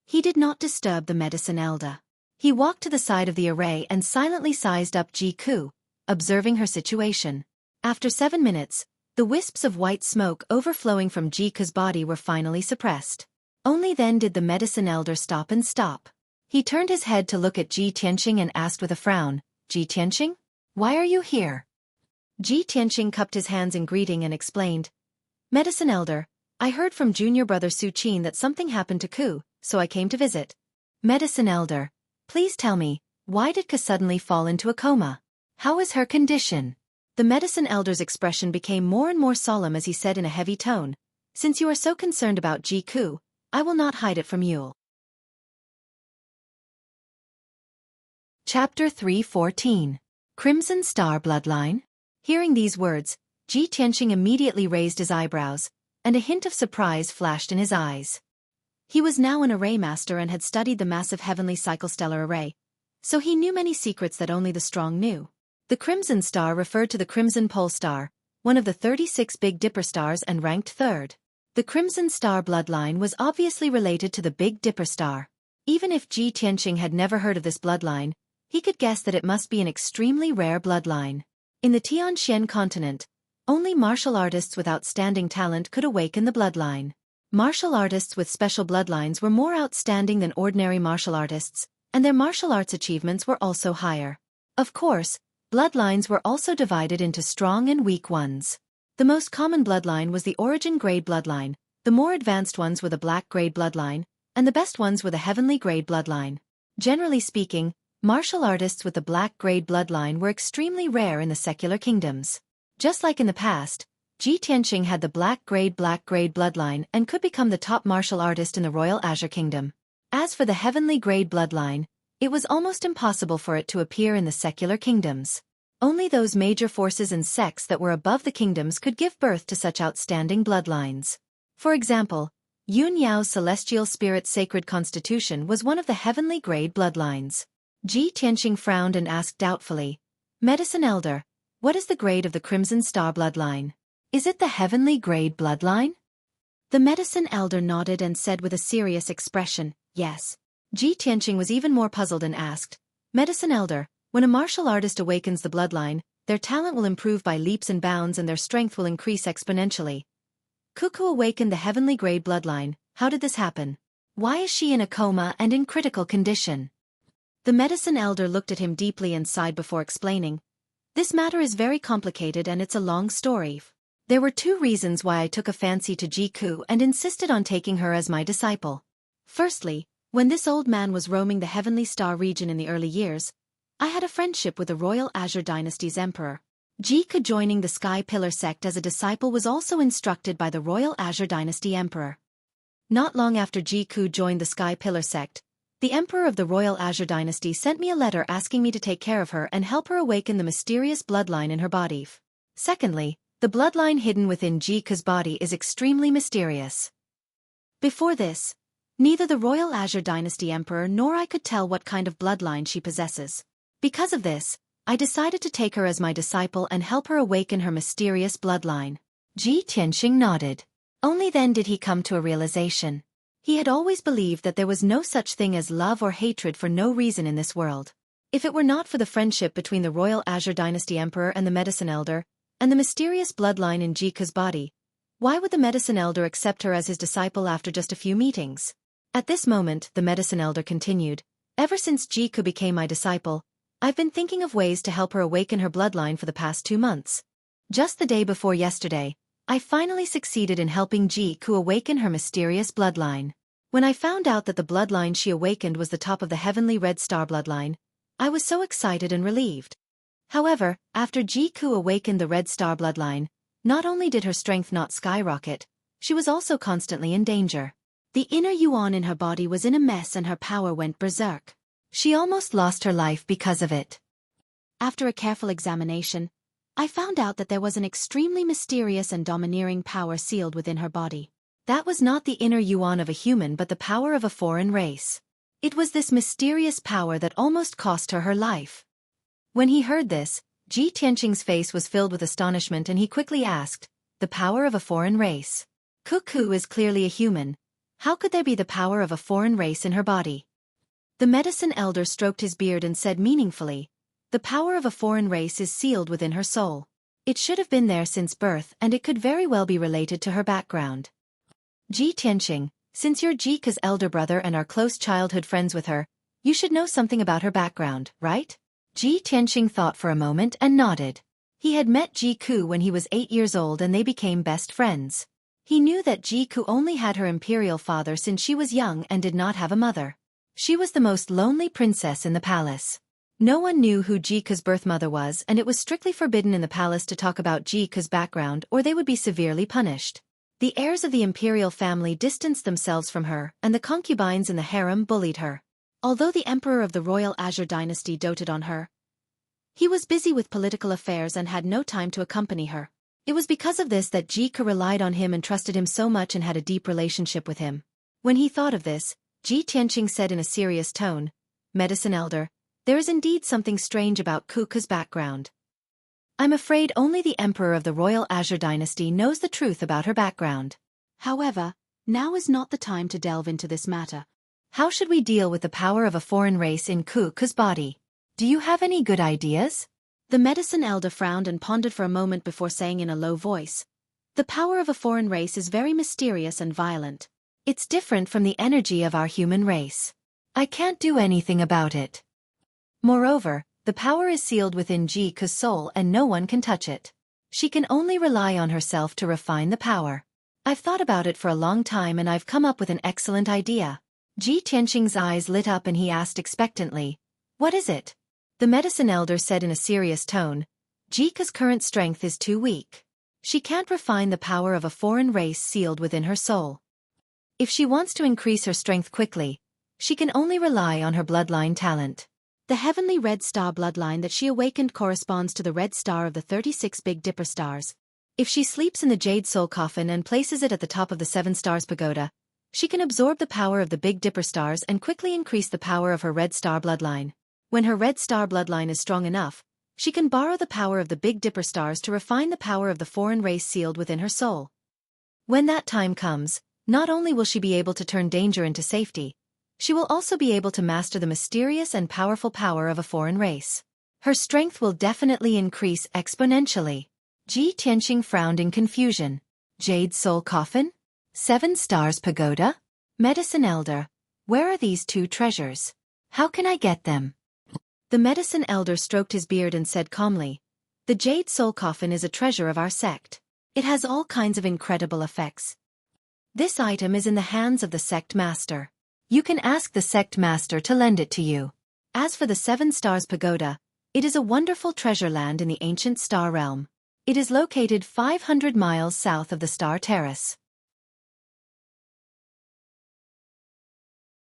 he did not disturb the medicine elder. He walked to the side of the array and silently sized up Ji Ku, observing her situation. After 7 minutes, the wisps of white smoke overflowing from Ji Ku's body were finally suppressed. Only then did the medicine elder stop. He turned his head to look at Ji Tianqing and asked with a frown, "Ji Tianqing? Why are you here?" Ji Tianqing cupped his hands in greeting and explained, "Medicine elder, I heard from junior brother Xueqi that something happened to Ku, so I came to visit." "Medicine elder, please tell me, why did Ku suddenly fall into a coma? How is her condition?" The medicine elder's expression became more and more solemn as he said in a heavy tone, "Since you are so concerned about Ji Ku, I will not hide it from you." Chapter 3:14. Crimson Star Bloodline. Hearing these words, Ji Tianqing immediately raised his eyebrows, and a hint of surprise flashed in his eyes. He was now an array master and had studied the massive heavenly cyclestellar array, so he knew many secrets that only the strong knew. The Crimson Star referred to the Crimson Pole Star, one of the 36 Big Dipper stars and ranked third. The Crimson Star bloodline was obviously related to the Big Dipper star. Even if Ji Tianqing had never heard of this bloodline, he could guess that it must be an extremely rare bloodline. In the Tianxian continent, only martial artists with outstanding talent could awaken the bloodline. Martial artists with special bloodlines were more outstanding than ordinary martial artists, and their martial arts achievements were also higher. Of course, bloodlines were also divided into strong and weak ones. The most common bloodline was the origin grade bloodline, the more advanced ones were the black grade bloodline, and the best ones were the heavenly grade bloodline. Generally speaking, martial artists with the black grade bloodline were extremely rare in the secular kingdoms. Just like in the past, Ji Tianqing had the black grade bloodline and could become the top martial artist in the Royal Azure Kingdom. As for the heavenly grade bloodline, it was almost impossible for it to appear in the secular kingdoms. Only those major forces and sects that were above the kingdoms could give birth to such outstanding bloodlines. For example, Yun Yao's celestial spirit sacred constitution was one of the heavenly grade bloodlines. Ji Tianqing frowned and asked doubtfully, "Medicine elder, what is the grade of the Crimson Star bloodline? Is it the heavenly grade bloodline?" The medicine elder nodded and said with a serious expression, "Yes." Ji Tianqing was even more puzzled and asked, "Medicine elder, when a martial artist awakens the bloodline, their talent will improve by leaps and bounds and their strength will increase exponentially. Cuckoo awakened the heavenly grade bloodline. How did this happen? Why is she in a coma and in critical condition?" The medicine elder looked at him deeply and sighed before explaining, "This matter is very complicated and it's a long story. There were two reasons why I took a fancy to Ji Ku and insisted on taking her as my disciple. Firstly, when this old man was roaming the Heavenly Star region in the early years, I had a friendship with the Royal Azure Dynasty's emperor. Ji Ku joining the Sky Pillar sect as a disciple was also instructed by the Royal Azure Dynasty emperor. Not long after Ji Ku joined the Sky Pillar sect, the emperor of the Royal Azure Dynasty sent me a letter asking me to take care of her and help her awaken the mysterious bloodline in her body. Secondly, the bloodline hidden within Ji Ku's body is extremely mysterious. Before this, neither the Royal Azure Dynasty emperor nor I could tell what kind of bloodline she possesses. Because of this, I decided to take her as my disciple and help her awaken her mysterious bloodline." Ji Tianqing nodded. Only then did he come to a realization. He had always believed that there was no such thing as love or hatred for no reason in this world. If it were not for the friendship between the Royal Azure Dynasty emperor and the medicine elder, and the mysterious bloodline in Ji Ku's body, why would the medicine elder accept her as his disciple after just a few meetings? At this moment, the medicine elder continued, "Ever since Ji Ku became my disciple, I've been thinking of ways to help her awaken her bloodline for the past 2 months. Just the day before yesterday, I finally succeeded in helping Ji Ku awaken her mysterious bloodline. When I found out that the bloodline she awakened was the top of the heavenly red star bloodline, I was so excited and relieved. However, after Ji Ku awakened the red star bloodline, not only did her strength not skyrocket, she was also constantly in danger. The inner yuan in her body was in a mess and her power went berserk. She almost lost her life because of it. After a careful examination, I found out that there was an extremely mysterious and domineering power sealed within her body. That was not the inner yuan of a human but the power of a foreign race. It was this mysterious power that almost cost her her life." When he heard this, Ji Tianqing's face was filled with astonishment and he quickly asked, "The power of a foreign race? Cuckoo is clearly a human. How could there be the power of a foreign race in her body?" The medicine elder stroked his beard and said meaningfully, "The power of a foreign race is sealed within her soul. It should have been there since birth and it could very well be related to her background." Ji Tianqing, Since you're Jika's elder brother and are close childhood friends with her, you should know something about her background, right? Ji Tianqing thought for a moment and nodded. He had met Jiku when he was 8 years old and they became best friends. He knew that Jiku only had her imperial father since she was young and did not have a mother. She was the most lonely princess in the palace. No one knew who Jika's birth mother was, and it was strictly forbidden in the palace to talk about Jika's background or they would be severely punished. The heirs of the imperial family distanced themselves from her, and the concubines in the harem bullied her. Although the emperor of the royal Azure dynasty doted on her, he was busy with political affairs and had no time to accompany her. It was because of this that Jika relied on him and trusted him so much and had a deep relationship with him. When he thought of this, Ji Tianqing said in a serious tone, "Medicine Elder, there is indeed something strange about Kuka's background. I'm afraid only the emperor of the royal Azure dynasty knows the truth about her background. However, now is not the time to delve into this matter. How should we deal with the power of a foreign race in Kuka's body? Do you have any good ideas?" The medicine elder frowned and pondered for a moment before saying in a low voice, "The power of a foreign race is very mysterious and violent. It's different from the energy of our human race. I can't do anything about it. Moreover, the power is sealed within Jika's soul and no one can touch it. She can only rely on herself to refine the power. I've thought about it for a long time and I've come up with an excellent idea." Ji Tianqing's eyes lit up and he asked expectantly, "What is it?" The medicine elder said in a serious tone, "Jika's current strength is too weak. She can't refine the power of a foreign race sealed within her soul. If she wants to increase her strength quickly, she can only rely on her bloodline talent. The heavenly red star bloodline that she awakened corresponds to the red star of the 36 Big Dipper stars. If she sleeps in the jade soul coffin and places it at the top of the 7 stars pagoda, she can absorb the power of the Big Dipper stars and quickly increase the power of her red star bloodline. When her red star bloodline is strong enough, she can borrow the power of the Big Dipper stars to refine the power of the foreign race sealed within her soul. When that time comes, not only will she be able to turn danger into safety, she will also be able to master the mysterious and powerful power of a foreign race. Her strength will definitely increase exponentially." Ji Tianqing frowned in confusion. "Jade soul coffin? 7 stars pagoda? Medicine elder, where are these 2 treasures? How can I get them?" The medicine elder stroked his beard and said calmly, "The jade soul coffin is a treasure of our sect. It has all kinds of incredible effects. This item is in the hands of the sect master. You can ask the sect master to lend it to you. As for the 7 stars pagoda, it is a wonderful treasure land in the ancient star realm. It is located 500 miles south of the Star Terrace."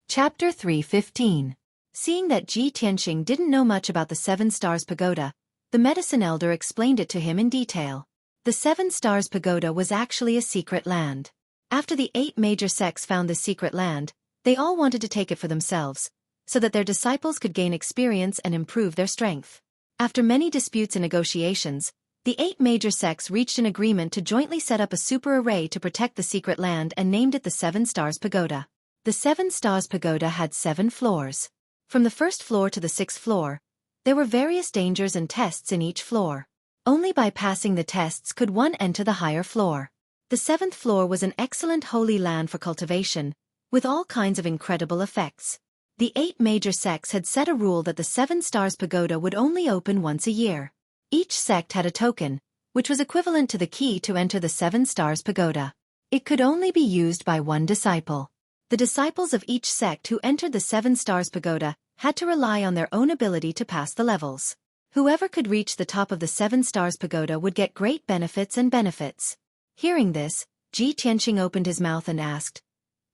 Chapter 3:15. Seeing that Ji Tianqing didn't know much about the 7 stars pagoda, the medicine elder explained it to him in detail. The 7 stars pagoda was actually a secret land. After the 8 major sects found this secret land, they all wanted to take it for themselves, so that their disciples could gain experience and improve their strength. After many disputes and negotiations, the 8 major sects reached an agreement to jointly set up a super array to protect the secret land and named it the 7 stars pagoda. The 7 stars pagoda had 7 floors. From the first floor to the 6th floor, there were various dangers and tests in each floor. Only by passing the tests could one enter the higher floor. The 7th floor was an excellent holy land for cultivation, with all kinds of incredible effects. The 8 major sects had set a rule that the 7 stars pagoda would only open once a year. Each sect had a token, which was equivalent to the key to enter the 7 stars pagoda. It could only be used by one disciple. The disciples of each sect who entered the 7 stars pagoda had to rely on their own ability to pass the levels. Whoever could reach the top of the 7 stars pagoda would get great benefits and benefits. Hearing this, Ji Tianqing opened his mouth and asked,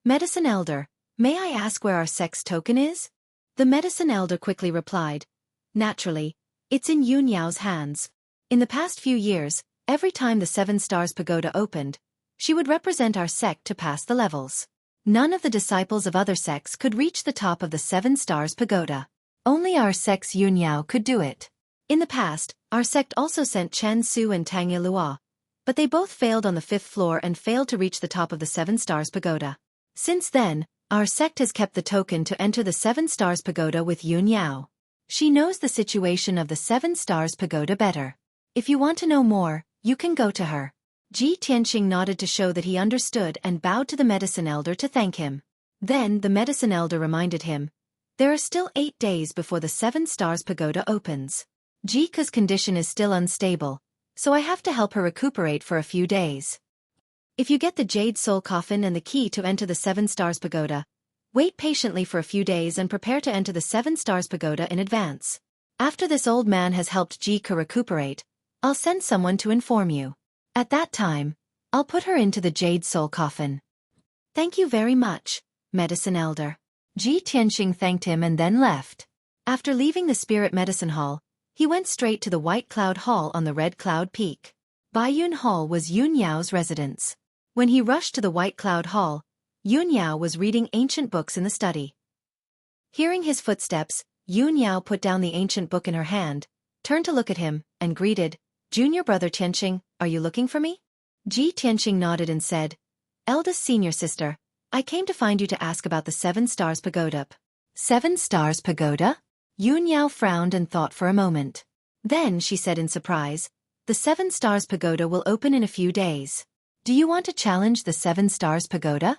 "Medicine elder, may I ask where our sect's token is?" The medicine elder quickly replied, "Naturally, it's in Yun Yao's hands. In the past few years, every time the 7 stars pagoda opened, she would represent our sect to pass the levels. None of the disciples of other sects could reach the top of the 7 stars pagoda. Only our sect's Yun Yao could do it. In the past, our sect also sent Chen Su and Tang Yilua, but they both failed on the 5th floor and failed to reach the top of the 7 stars pagoda. Since then, our sect has kept the token to enter the 7 stars pagoda with Yun Yao. She knows the situation of the 7 stars pagoda better. If you want to know more, you can go to her." Ji Tianqing nodded to show that he understood and bowed to the medicine elder to thank him. Then the medicine elder reminded him, there are still 8 days before the 7 Stars Pagoda opens. Jika's condition is still unstable, so I have to help her recuperate for a few days. If you get the Jade Soul Coffin and the key to enter the 7 Stars Pagoda, wait patiently for a few days and prepare to enter the 7 Stars Pagoda in advance. After this old man has helped Jika recuperate, I'll send someone to inform you. At that time, I'll put her into the Jade Soul Coffin. Thank you very much, Medicine Elder. Ji Tianqing thanked him and then left. After leaving the Spirit Medicine Hall, he went straight to the White Cloud Hall on the Red Cloud Peak. Baiyun Hall was Yun Yao's residence. When he rushed to the White Cloud Hall, Yun Yao was reading ancient books in the study. Hearing his footsteps, Yun Yao put down the ancient book in her hand, turned to look at him, and greeted, Junior Brother Tianqing, are you looking for me? Ji Tianqing nodded and said, Eldest senior sister, I came to find you to ask about the 7 Stars Pagoda. 7 Stars Pagoda? Yun Yao frowned and thought for a moment. Then she said in surprise, the 7 Stars Pagoda will open in a few days. Do you want to challenge the 7 Stars Pagoda?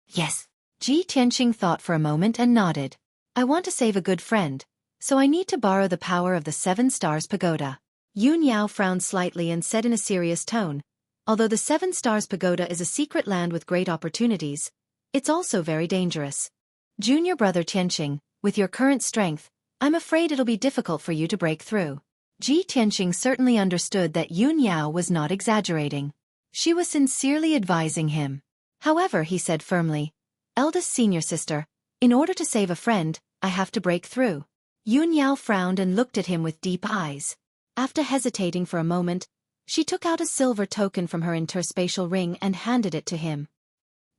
Yes. Ji Tianqing thought for a moment and nodded. I want to save a good friend, so I need to borrow the power of the 7 Stars Pagoda. Yun Yao frowned slightly and said in a serious tone, although the 7 Stars Pagoda is a secret land with great opportunities, it's also very dangerous. Junior Brother Tianqing, with your current strength, I'm afraid it'll be difficult for you to break through. Ji Tianqing certainly understood that Yun Yao was not exaggerating. She was sincerely advising him. However, he said firmly, Eldest senior sister, in order to save a friend, I have to break through. Yun Yao frowned and looked at him with deep eyes. After hesitating for a moment, she took out a silver token from her interspatial ring and handed it to him.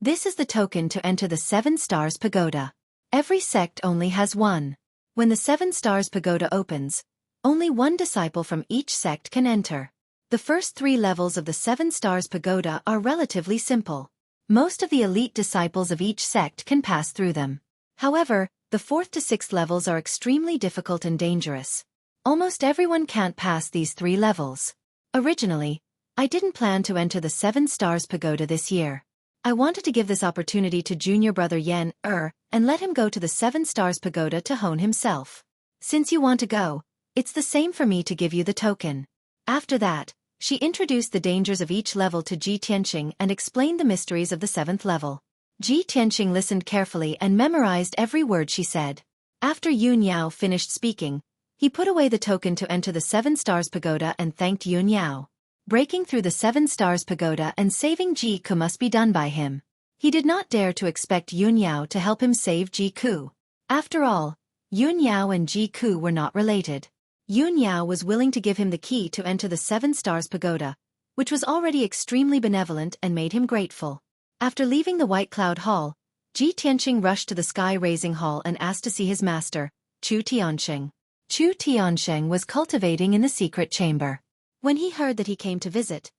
This is the token to enter the 7 Stars Pagoda. Every sect only has one. When the 7 Stars Pagoda opens, only one disciple from each sect can enter. The first 3 levels of the 7 Stars Pagoda are relatively simple. Most of the elite disciples of each sect can pass through them. However, the 4th to 6th levels are extremely difficult and dangerous. Almost everyone can't pass these 3 levels. Originally, I didn't plan to enter the 7 Stars Pagoda this year. I wanted to give this opportunity to Junior Brother Yan and let him go to the 7 Stars Pagoda to hone himself. Since you want to go, it's the same for me to give you the token. After that, she introduced the dangers of each level to Ji Tianqing and explained the mysteries of the 7th level. Ji Tianqing listened carefully and memorized every word she said. After Yun Yao finished speaking, he put away the token to enter the 7 Stars Pagoda and thanked Yun Yao. Breaking through the 7 Stars Pagoda and saving Jiku must be done by him. He did not dare to expect Yun Yao to help him save Jiku. After all, Yun Yao and Jiku were not related. Yun Yao was willing to give him the key to enter the 7 Stars Pagoda, which was already extremely benevolent and made him grateful. After leaving the White Cloud Hall, Ji Tianqing rushed to the Sky Raising Hall and asked to see his master, Chu Tiansheng. Chu Tiansheng was cultivating in the secret chamber. When he heard that he came to visit,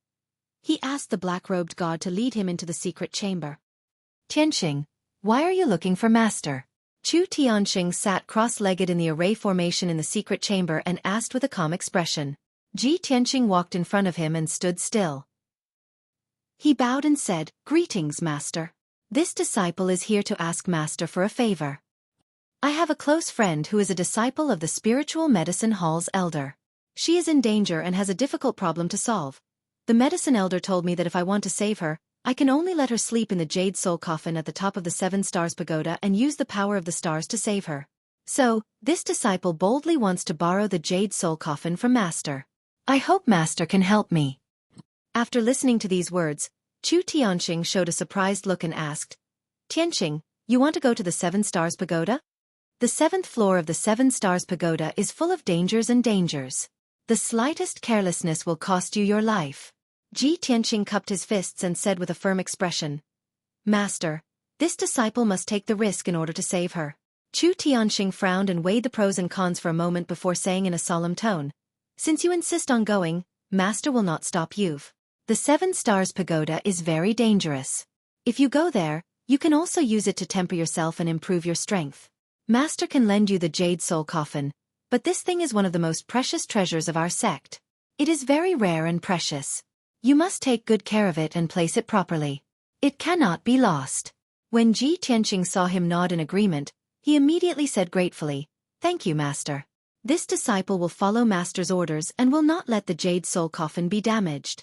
he asked the black-robed god to lead him into the secret chamber. Tiansheng, why are you looking for master? Chu Tiansheng sat cross-legged in the array formation in the secret chamber and asked with a calm expression. Ji Tiansheng walked in front of him and stood still. He bowed and said, Greetings, master. This disciple is here to ask master for a favor. I have a close friend who is a disciple of the Spiritual Medicine Hall's elder. She is in danger and has a difficult problem to solve. The medicine elder told me that if I want to save her, I can only let her sleep in the Jade Soul Coffin at the top of the 7 Stars Pagoda and use the power of the stars to save her. So, this disciple boldly wants to borrow the Jade Soul Coffin from master. I hope master can help me. After listening to these words, Chu Tiansheng showed a surprised look and asked, Tiansheng, you want to go to the 7 Stars Pagoda? The 7th floor of the 7 Stars Pagoda is full of dangers and dangers. The slightest carelessness will cost you your life. Ji Tianqing cupped his fists and said with a firm expression, Master, this disciple must take the risk in order to save her. Chu Tianqing frowned and weighed the pros and cons for a moment before saying in a solemn tone, Since you insist on going, master will not stop you. The 7 Stars Pagoda is very dangerous. If you go there, you can also use it to temper yourself and improve your strength. Master can lend you the Jade Soul Coffin, but this thing is one of the most precious treasures of our sect. It is very rare and precious. You must take good care of it and place it properly. It cannot be lost. When Ji Tianqing saw him nod in agreement, he immediately said gratefully, "Thank you, master. This disciple will follow master's orders and will not let the jade soul coffin be damaged."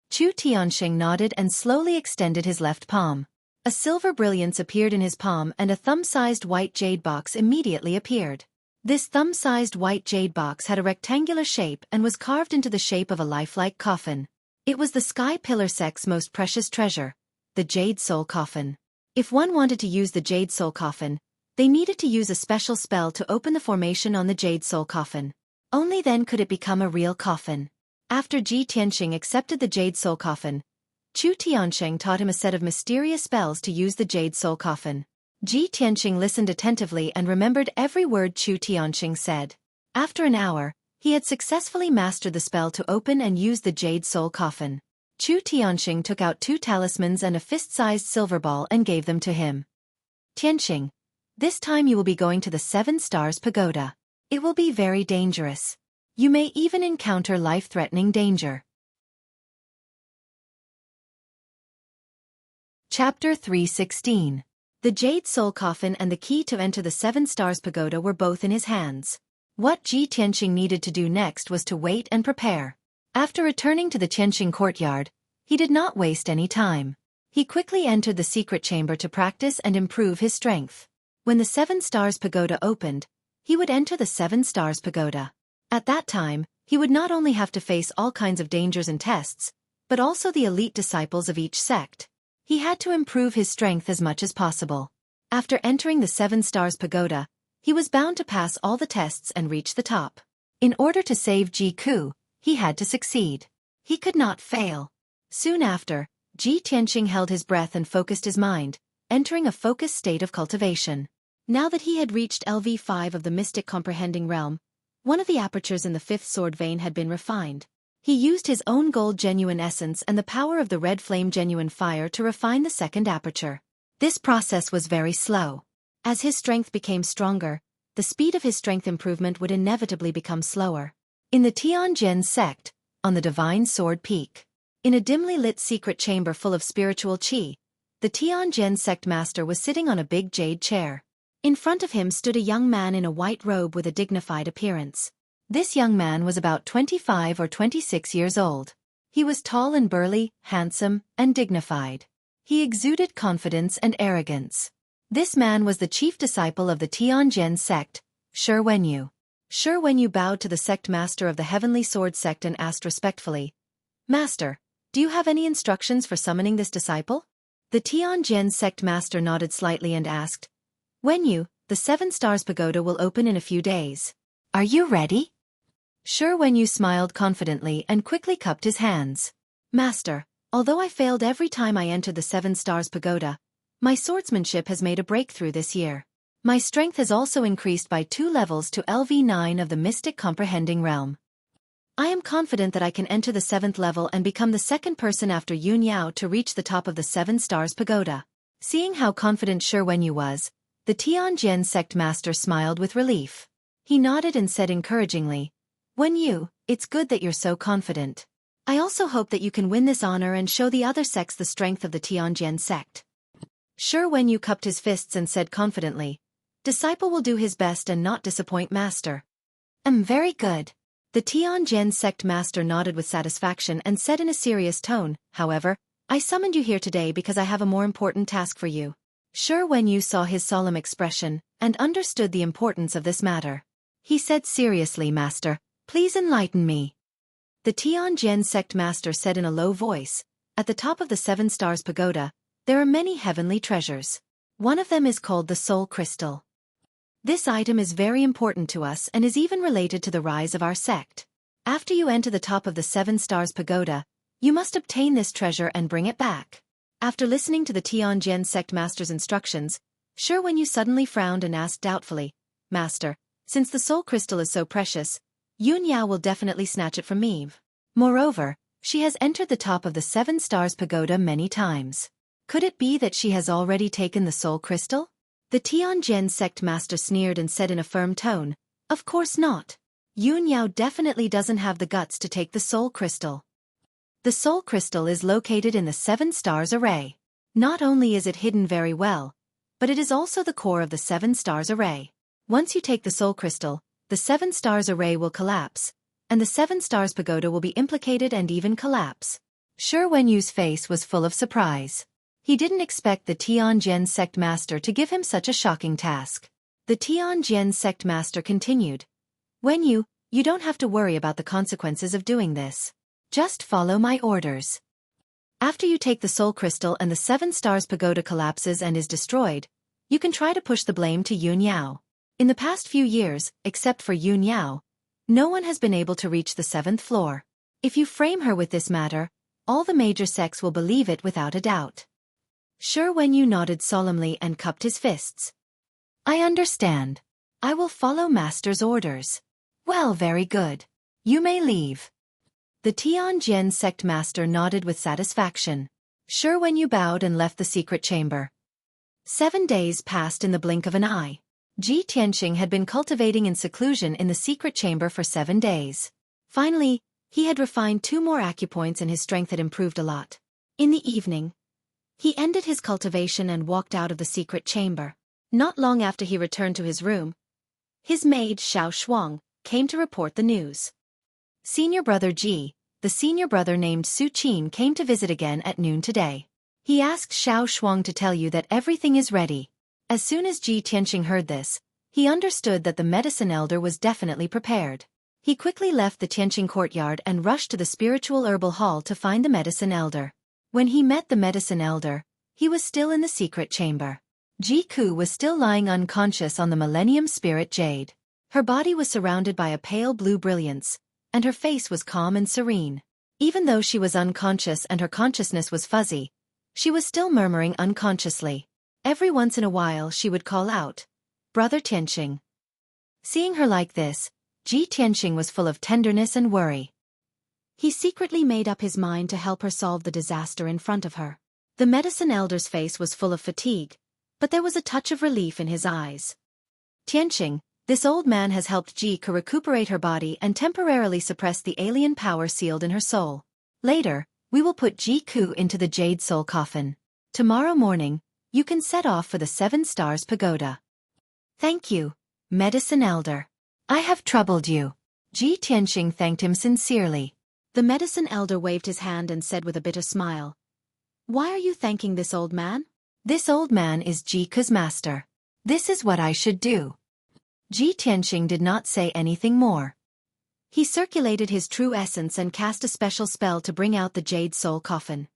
Chu Tianqing nodded and slowly extended his left palm. A silver brilliance appeared in his palm and a thumb-sized white jade box immediately appeared. This thumb-sized white jade box had a rectangular shape and was carved into the shape of a lifelike coffin. It was the Sky Pillar sect's most precious treasure, the Jade Soul Coffin. If one wanted to use the Jade Soul Coffin, they needed to use a special spell to open the formation on the Jade Soul Coffin. Only then could it become a real coffin. After Ji Tianqing accepted the Jade Soul Coffin, Chu Tianqing taught him a set of mysterious spells to use the Jade Soul Coffin. Ji Tianqing listened attentively and remembered every word Chu Tianqing said. After an hour, he had successfully mastered the spell to open and use the Jade Soul Coffin. Chu Tianqing took out 2 talismans and a fist-sized silver ball and gave them to him. "Tianqing, this time you will be going to the 7 Stars Pagoda. It will be very dangerous. You may even encounter life-threatening danger." Chapter 316. The Jade Soul Coffin and the key to enter the 7 Stars Pagoda were both in his hands. What Ji Tianqing needed to do next was to wait and prepare. After returning to the Tianqing courtyard, he did not waste any time. He quickly entered the secret chamber to practice and improve his strength. When the 7 Stars Pagoda opened, he would enter the 7 Stars Pagoda. At that time, he would not only have to face all kinds of dangers and tests, but also the elite disciples of each sect. He had to improve his strength as much as possible. After entering the 7 Stars Pagoda, he was bound to pass all the tests and reach the top. In order to save Ji Ku, he had to succeed. He could not fail. Soon after, Ji Tianqing held his breath and focused his mind, entering a focused state of cultivation. Now that he had reached LV5 of the mystic comprehending realm, one of the apertures in the 5th sword vein had been refined. He used his own gold genuine essence and the power of the red flame genuine fire to refine the 2nd aperture. This process was very slow. As his strength became stronger, the speed of his strength improvement would inevitably become slower. In the Tianjin sect, on the Divine Sword Peak, in a dimly lit secret chamber full of spiritual qi, the Tianjin sect master was sitting on a big jade chair. In front of him stood a young man in a white robe with a dignified appearance. This young man was about 25 or 26 years old. He was tall and burly, handsome, and dignified. He exuded confidence and arrogance. This man was the chief disciple of the Tianjin sect, Shi Wenyu. Shi Wenyu bowed to the sect master of the Heavenly Sword sect and asked respectfully, "Master, do you have any instructions for summoning this disciple?" The Tianjin sect master nodded slightly and asked, "Wenyu, the 7 Stars Pagoda will open in a few days. Are you ready?" Shi Wenyu smiled confidently and quickly cupped his hands. "Master, although I failed every time I entered the 7 Stars Pagoda, my swordsmanship has made a breakthrough this year. My strength has also increased by 2 levels to LV9 of the mystic comprehending realm. I am confident that I can enter the 7th level and become the 2nd person after Yun Yao to reach the top of the 7 Stars Pagoda." Seeing how confident Shi Wenyu was, the Tianjin sect master smiled with relief. He nodded and said encouragingly, "Wenyu, it's good that you're so confident. I also hope that you can win this honor and show the other sects the strength of the Tianjin sect." Shi Wenyu cupped his fists and said confidently, "Disciple will do his best and not disappoint master." Very good." The Tianjin sect master nodded with satisfaction and said in a serious tone, "However, I summoned you here today because I have a more important task for you." Shi Wenyu saw his solemn expression and understood the importance of this matter. He said seriously, "Master, please enlighten me." The Tianjin sect master said in a low voice, "At the top of the 7 Stars Pagoda, there are many heavenly treasures. One of them is called the Soul Crystal. This item is very important to us and is even related to the rise of our sect. After you enter the top of the 7 Stars Pagoda, you must obtain this treasure and bring it back." After listening to the Tianjin sect master's instructions, Shi Wenyu suddenly frowned and asked doubtfully, "Master, since the Soul Crystal is so precious, Yun Yao will definitely snatch it from me. Moreover, she has entered the top of the 7 Stars Pagoda many times. Could it be that she has already taken the Soul Crystal?" The Tianjin sect master sneered and said in a firm tone, "Of course not. Yun Yao definitely doesn't have the guts to take the Soul Crystal." The soul crystal is located in the 7 stars array. Not only is it hidden very well, but it is also the core of the 7 stars array. Once you take the soul crystal, the 7 stars array will collapse, and the 7 stars pagoda will be implicated and even collapse. Xueqi's face was full of surprise. He didn't expect the Tianjin sect master to give him such a shocking task. The Tianjin sect master continued. You don't have to worry about the consequences of doing this. Just follow my orders. After you take the soul crystal and the 7 stars pagoda collapses and is destroyed, you can try to push the blame to Yun Yao. In the past few years, except for Yun Yao, no one has been able to reach the 7th floor. If you frame her with this matter, all the major sects will believe it without a doubt. Xueqi nodded solemnly and cupped his fists. I understand. I will follow master's orders. Well, very good. You may leave. The Tianjin sect master nodded with satisfaction. Xueqi bowed and left the secret chamber. 7 days passed in the blink of an eye. Ji Tianqing had been cultivating in seclusion in the secret chamber for 7 days. Finally, he had refined 2 more acupoints and his strength had improved a lot. In the evening, he ended his cultivation and walked out of the secret chamber. Not long after he returned to his room, his maid Xiao Shuang came to report the news. Senior brother Ji, the senior brother named Su Qin, came to visit again at noon today. He asked Xiao Shuang to tell you that everything is ready. As soon as Ji Tianqing heard this, he understood that the medicine elder was definitely prepared. He quickly left the Tianqing courtyard and rushed to the spiritual herbal hall to find the medicine elder. When he met the medicine elder, he was still in the secret chamber. Ji Ku was still lying unconscious on the Millennium Spirit Jade. Her body was surrounded by a pale blue brilliance, and her face was calm and serene. Even though she was unconscious and her consciousness was fuzzy, she was still murmuring unconsciously. Every once in a while she would call out, "Brother Tianqing." Seeing her like this, Ji Tianqing was full of tenderness and worry. He secretly made up his mind to help her solve the disaster in front of her. The medicine elder's face was full of fatigue, but there was a touch of relief in his eyes. Tianqing, this old man has helped Ji Ku recuperate her body and temporarily suppress the alien power sealed in her soul. Later, we will put Ji Ku into the jade soul coffin. Tomorrow morning, you can set off for the 7 stars pagoda. Thank you, medicine elder. I have troubled you. Ji Tianqing thanked him sincerely. The medicine elder waved his hand and said with a bitter smile, "Why are you thanking this old man?" "This old man is Ji Ku's master. This is what I should do." Ji Tianqing did not say anything more. He circulated his true essence and cast a special spell to bring out the jade soul coffin.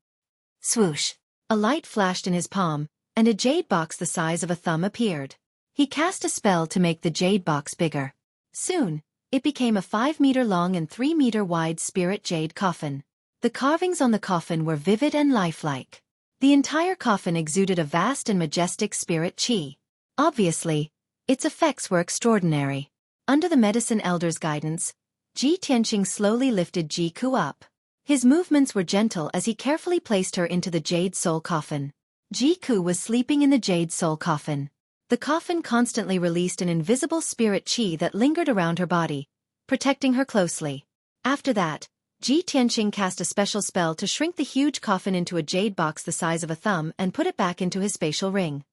Swoosh! A light flashed in his palm, and a jade box the size of a thumb appeared. He cast a spell to make the jade box bigger. Soon, it became a 5-meter long and 3-meter wide spirit jade coffin. The carvings on the coffin were vivid and lifelike. The entire coffin exuded a vast and majestic spirit qi. Obviously, its effects were extraordinary. Under the medicine elder's guidance, Ji Tianqing slowly lifted Ji Ku up. His movements were gentle as he carefully placed her into the jade soul coffin. Ji Ku was sleeping in the jade soul coffin. The coffin constantly released an invisible spirit qi that lingered around her body, protecting her closely. After that, Ji Tianqing cast a special spell to shrink the huge coffin into a jade box the size of a thumb and put it back into his spatial ring.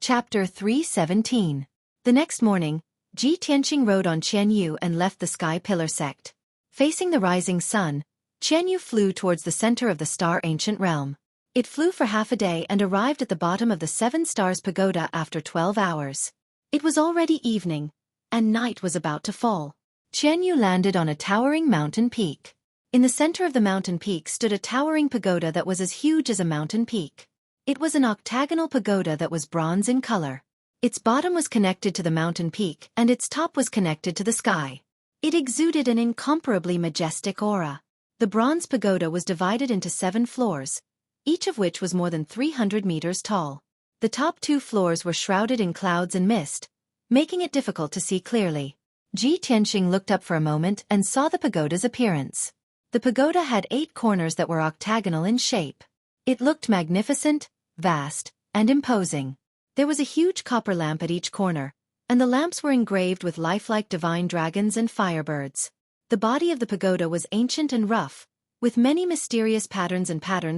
Chapter 317. The next morning, Ji Tianqing rode on Qianyu and left the Sky Pillar sect. Facing the rising sun, Qianyu flew towards the center of the Star Ancient Realm. It flew for half a day and arrived at the bottom of the 7 Stars Pagoda after 12 hours. It was already evening, and night was about to fall. Qianyu landed on a towering mountain peak. In the center of the mountain peak stood a towering pagoda that was as huge as a mountain peak. It was an octagonal pagoda that was bronze in color. Its bottom was connected to the mountain peak and its top was connected to the sky. It exuded an incomparably majestic aura. The bronze pagoda was divided into 7 floors, each of which was more than 300 meters tall. The top 2 floors were shrouded in clouds and mist, making it difficult to see clearly. Ji Tianqing looked up for a moment and saw the pagoda's appearance. The pagoda had 8 corners that were octagonal in shape. It looked magnificent, vast, and imposing. There was a huge copper lamp at each corner, and the lamps were engraved with lifelike divine dragons and firebirds. The body of the pagoda was ancient and rough, with many mysterious patterns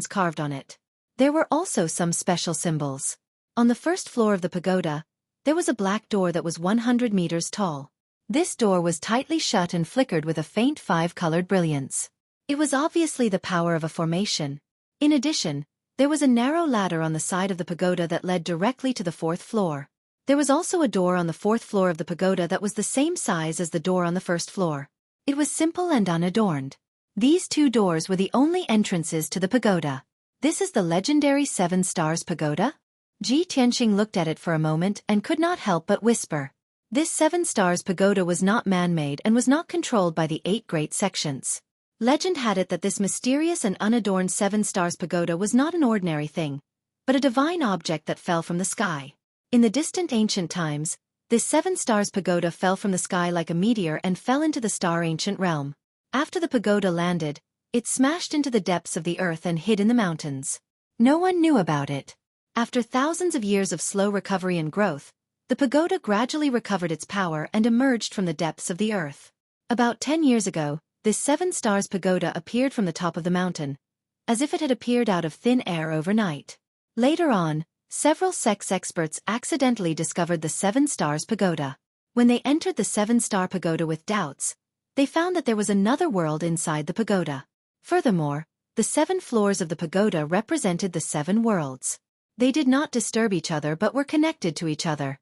carved on it. There were also some special symbols. On the first floor of the pagoda, there was a black door that was 100 meters tall. This door was tightly shut and flickered with a faint 5-colored brilliance. It was obviously the power of a formation. In addition, there was a narrow ladder on the side of the pagoda that led directly to the 4th floor. There was also a door on the 4th floor of the pagoda that was the same size as the door on the 1st floor. It was simple and unadorned. These 2 doors were the only entrances to the pagoda. This is the legendary 7 Stars Pagoda? Ji Tianxing looked at it for a moment and could not help but whisper. This 7 Stars Pagoda was not man-made and was not controlled by the 8 great sections. Legend had it that this mysterious and unadorned 7 Stars Pagoda was not an ordinary thing, but a divine object that fell from the sky. In the distant ancient times, this 7 Stars Pagoda fell from the sky like a meteor and fell into the star ancient realm. After the pagoda landed, it smashed into the depths of the earth and hid in the mountains. No one knew about it. After thousands of years of slow recovery and growth, the pagoda gradually recovered its power and emerged from the depths of the earth. About 10 years ago, this 7 Stars Pagoda appeared from the top of the mountain, as if it had appeared out of thin air overnight. Later on, several sex experts accidentally discovered the 7 Stars Pagoda. When they entered the 7-star pagoda with doubts, they found that there was another world inside the pagoda. Furthermore, the 7 floors of the pagoda represented the 7 worlds. They did not disturb each other but were connected to each other.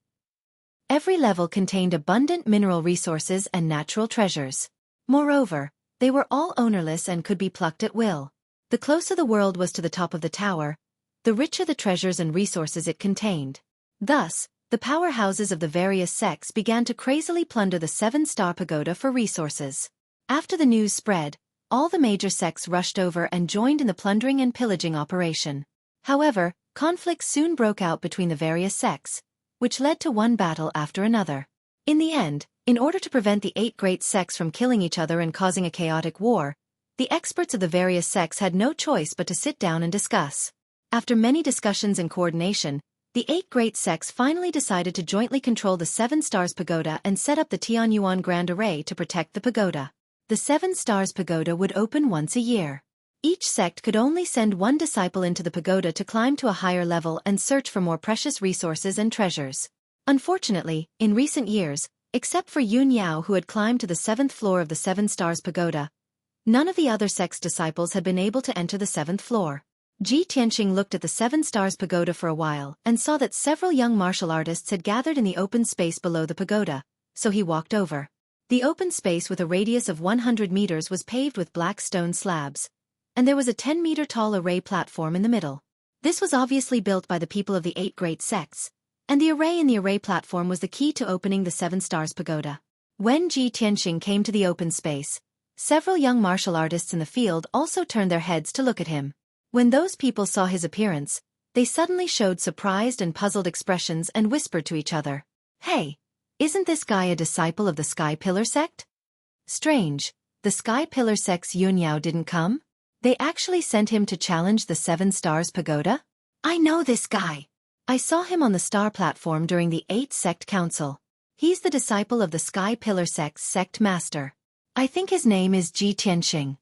Every level contained abundant mineral resources and natural treasures. Moreover, they were all ownerless and could be plucked at will. The closer the world was to the top of the tower, the richer the treasures and resources it contained. Thus, the powerhouses of the various sects began to crazily plunder the 7-star pagoda for resources. After the news spread, all the major sects rushed over and joined in the plundering and pillaging operation. However, conflicts soon broke out between the various sects, which led to one battle after another. In the end, in order to prevent the 8 great sects from killing each other and causing a chaotic war, the experts of the various sects had no choice but to sit down and discuss. After many discussions and coordination, the 8 great sects finally decided to jointly control the 7 Stars Pagoda and set up the Tianyuan Grand Array to protect the pagoda. The 7 Stars Pagoda would open once a year. Each sect could only send one disciple into the pagoda to climb to a higher level and search for more precious resources and treasures. Unfortunately, in recent years, except for Yun Yao who had climbed to the 7th floor of the 7 Stars Pagoda, none of the other sect's disciples had been able to enter the 7th floor. Ji Tianxing looked at the 7 Stars Pagoda for a while and saw that several young martial artists had gathered in the open space below the pagoda, so he walked over. The open space with a radius of 100 meters was paved with black stone slabs, and there was a 10-meter-tall array platform in the middle. This was obviously built by the people of the 8 great sects, and the array in the array platform was the key to opening the 7 Stars Pagoda. When Ji Tianxing came to the open space, several young martial artists in the field also turned their heads to look at him. When those people saw his appearance, they suddenly showed surprised and puzzled expressions and whispered to each other, "Hey! Isn't this guy a disciple of the Sky Pillar sect? Strange, the Sky Pillar sect's Yun Yao didn't come? They actually sent him to challenge the 7 Stars Pagoda? I know this guy. I saw him on the star platform during the 8th Sect Council. He's the disciple of the Sky Pillar sect's sect master. I think his name is Ji Tianxing.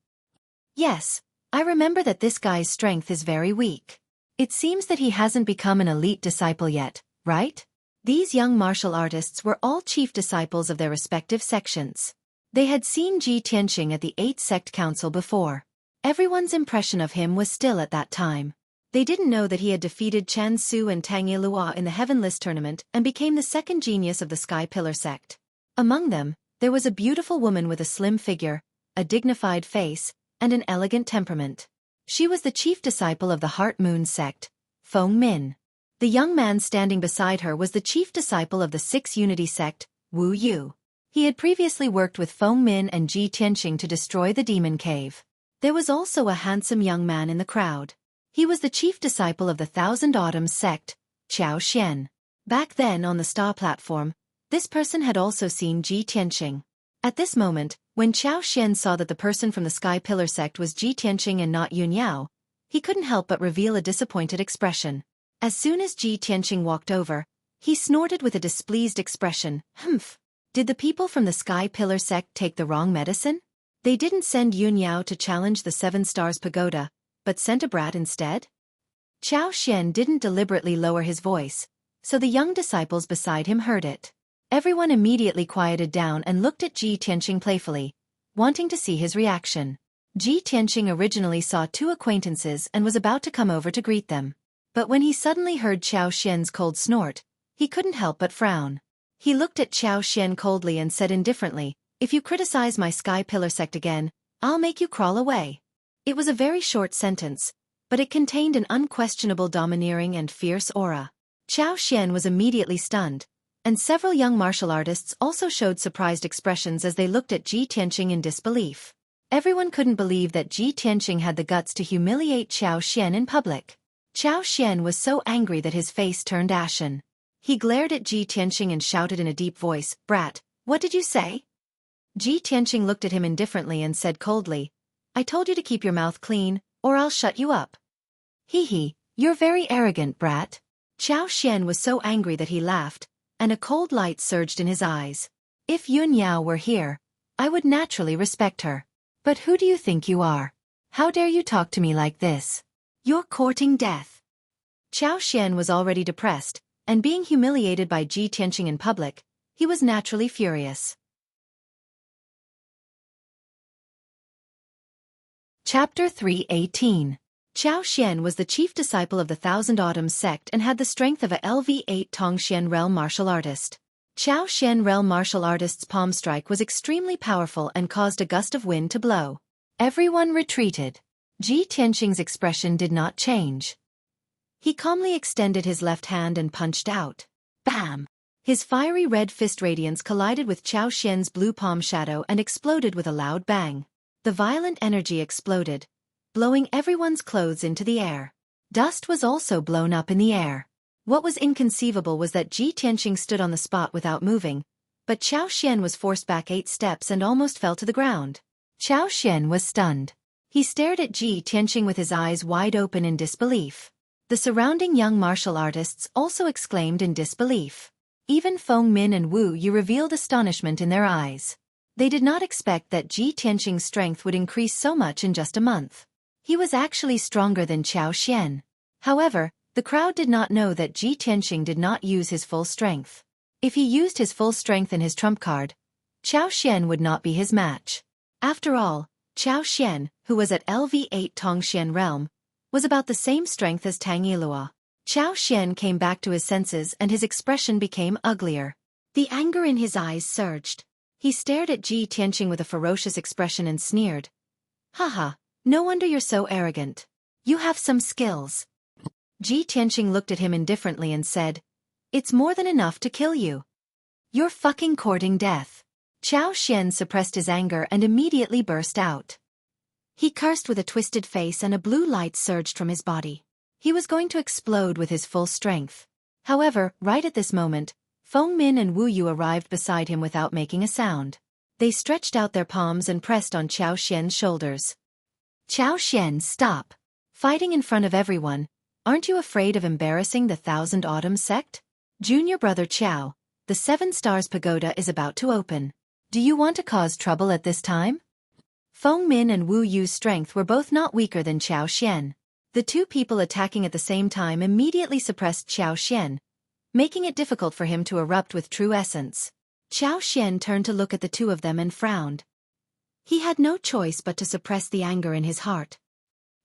Yes, I remember that this guy's strength is very weak. It seems that he hasn't become an elite disciple yet, right?" These young martial artists were all chief disciples of their respective sections. They had seen Ji Tianxing at the 8th Sect Council before. Everyone's impression of him was still at that time. They didn't know that he had defeated Chan Su and Tang Yilua in the Heavenless tournament and became the second genius of the Sky Pillar sect. Among them, there was a beautiful woman with a slim figure, a dignified face, and an elegant temperament. She was the chief disciple of the Heart Moon sect, Feng Min. The young man standing beside her was the chief disciple of the 6 Unity sect, Wu Yu. He had previously worked with Feng Min and Ji Tianxing to destroy the Demon Cave. There was also a handsome young man in the crowd. He was the chief disciple of the Thousand Autumns sect, Qiao Xian. Back then on the star platform, this person had also seen Ji Tianxing. At this moment, when Qiao Xian saw that the person from the Sky Pillar sect was Ji Tianxing and not Yun Yao, he couldn't help but reveal a disappointed expression. As soon as Ji Tianxing walked over, He snorted with a displeased expression. Humph. Did the people from the Sky Pillar sect take the wrong medicine? They didn't send Yun Yao to challenge the 7 Stars Pagoda, but sent a brat instead? Chao Xian didn't deliberately lower his voice, so the young disciples beside him heard it. Everyone immediately quieted down and looked at Ji Tianqing playfully, wanting to see his reaction. Ji Tianqing originally saw 2 acquaintances and was about to come over to greet them. But when he suddenly heard Chao Xian's cold snort, he couldn't help but frown. He looked at Chao Xian coldly and said indifferently, "If you criticize my Sky Pillar sect again, I'll make you crawl away." It was a very short sentence, but it contained an unquestionable domineering and fierce aura. Chao Xian was immediately stunned, and several young martial artists also showed surprised expressions as they looked at Ji Tianqing in disbelief. Everyone couldn't believe that Ji Tianqing had the guts to humiliate Chao Xian in public. Chao Xian was so angry that his face turned ashen. He glared at Ji Tianqing and shouted in a deep voice, "Brat, what did you say?" Ji Tianqing looked at him indifferently and said coldly, "I told you to keep your mouth clean, or I'll shut you up." "Hee, you're very arrogant, brat." Chao Xian was so angry that he laughed, and a cold light surged in his eyes. "If Yun Yao were here, I would naturally respect her. But who do you think you are? How dare you talk to me like this? You're courting death." Chao Xian was already depressed, and being humiliated by Ji Tianqing in public, he was naturally furious. Chapter 318. Chao Xian was the chief disciple of the Thousand Autumns sect and had the strength of a LV8 Tongxian realm martial artist. Chao Xian realm martial artist's palm strike was extremely powerful and caused a gust of wind to blow. Everyone retreated. Ji Tianqing's expression did not change. He calmly extended his left hand and punched out. Bam! His fiery red fist radiance collided with Chao Xian's blue palm shadow and exploded with a loud bang. The violent energy exploded, blowing everyone's clothes into the air. Dust was also blown up in the air. What was inconceivable was that Ji Tianqing stood on the spot without moving, but Chao Xian was forced back 8 steps and almost fell to the ground. Chao Xian was stunned. He stared at Ji Tianqing with his eyes wide open in disbelief. The surrounding young martial artists also exclaimed in disbelief. Even Feng Min and Wu Yu revealed astonishment in their eyes. They did not expect that Ji Tianqing's strength would increase so much in just a month. He was actually stronger than Chao Xian. However, the crowd did not know that Ji Tianqing did not use his full strength. If he used his full strength in his trump card, Chao Xian would not be his match. After all, Chao Xian, who was at LV8 Tongxian realm, was about the same strength as Tang Yilua. Chao Xian came back to his senses and his expression became uglier. The anger in his eyes surged. He stared at Ji Tianqing with a ferocious expression and sneered. "Haha, no wonder you're so arrogant. You have some skills." Ji Tianqing looked at him indifferently and said, "It's more than enough to kill you. You're fucking courting death." Chao Xian suppressed his anger and immediately burst out. He cursed with a twisted face and a blue light surged from his body. He was going to explode with his full strength. However, right at this moment, Feng Min and Wu Yu arrived beside him without making a sound. They stretched out their palms and pressed on Chao Xian's shoulders. "Chao Xian, stop. Fighting in front of everyone. Aren't you afraid of embarrassing the Thousand Autumns sect? Junior brother Chao, the 7 Stars Pagoda is about to open. Do you want to cause trouble at this time?" Feng Min and Wu Yu's strength were both not weaker than Chao Xian. The 2 people attacking at the same time immediately suppressed Chao Xian, making it difficult for him to erupt with true essence. Chao Xian turned to look at the 2 of them and frowned. He had no choice but to suppress the anger in his heart.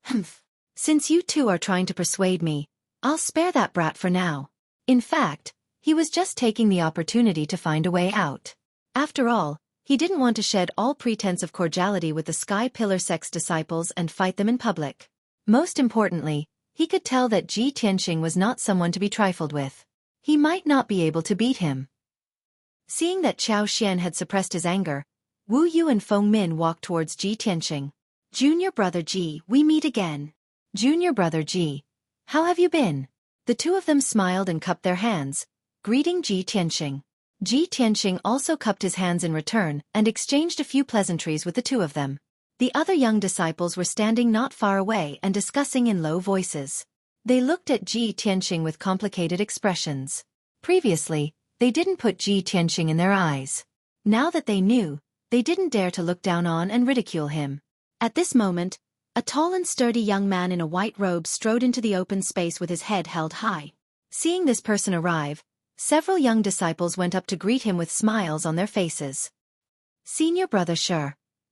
"Humph. Since you 2 are trying to persuade me, I'll spare that brat for now." In fact, he was just taking the opportunity to find a way out. After all, he didn't want to shed all pretense of cordiality with the Sky Pillar sect's disciples and fight them in public. Most importantly, he could tell that Ji Tianqing was not someone to be trifled with. He might not be able to beat him. Seeing that Chao Xian had suppressed his anger, Wu Yu and Feng Min walked towards Ji Tianqing. "Junior brother Ji, we meet again." "Junior brother Ji, how have you been?" The 2 of them smiled and cupped their hands, greeting Ji Tianqing. Ji Tianqing also cupped his hands in return and exchanged a few pleasantries with the 2 of them. The other young disciples were standing not far away and discussing in low voices. They looked at Ji Tianqing with complicated expressions. Previously, they didn't put Ji Tianqing in their eyes. Now that they knew, they didn't dare to look down on and ridicule him. At this moment, a tall and sturdy young man in a white robe strode into the open space with his head held high. Seeing this person arrive, several young disciples went up to greet him with smiles on their faces. Senior brother Shi,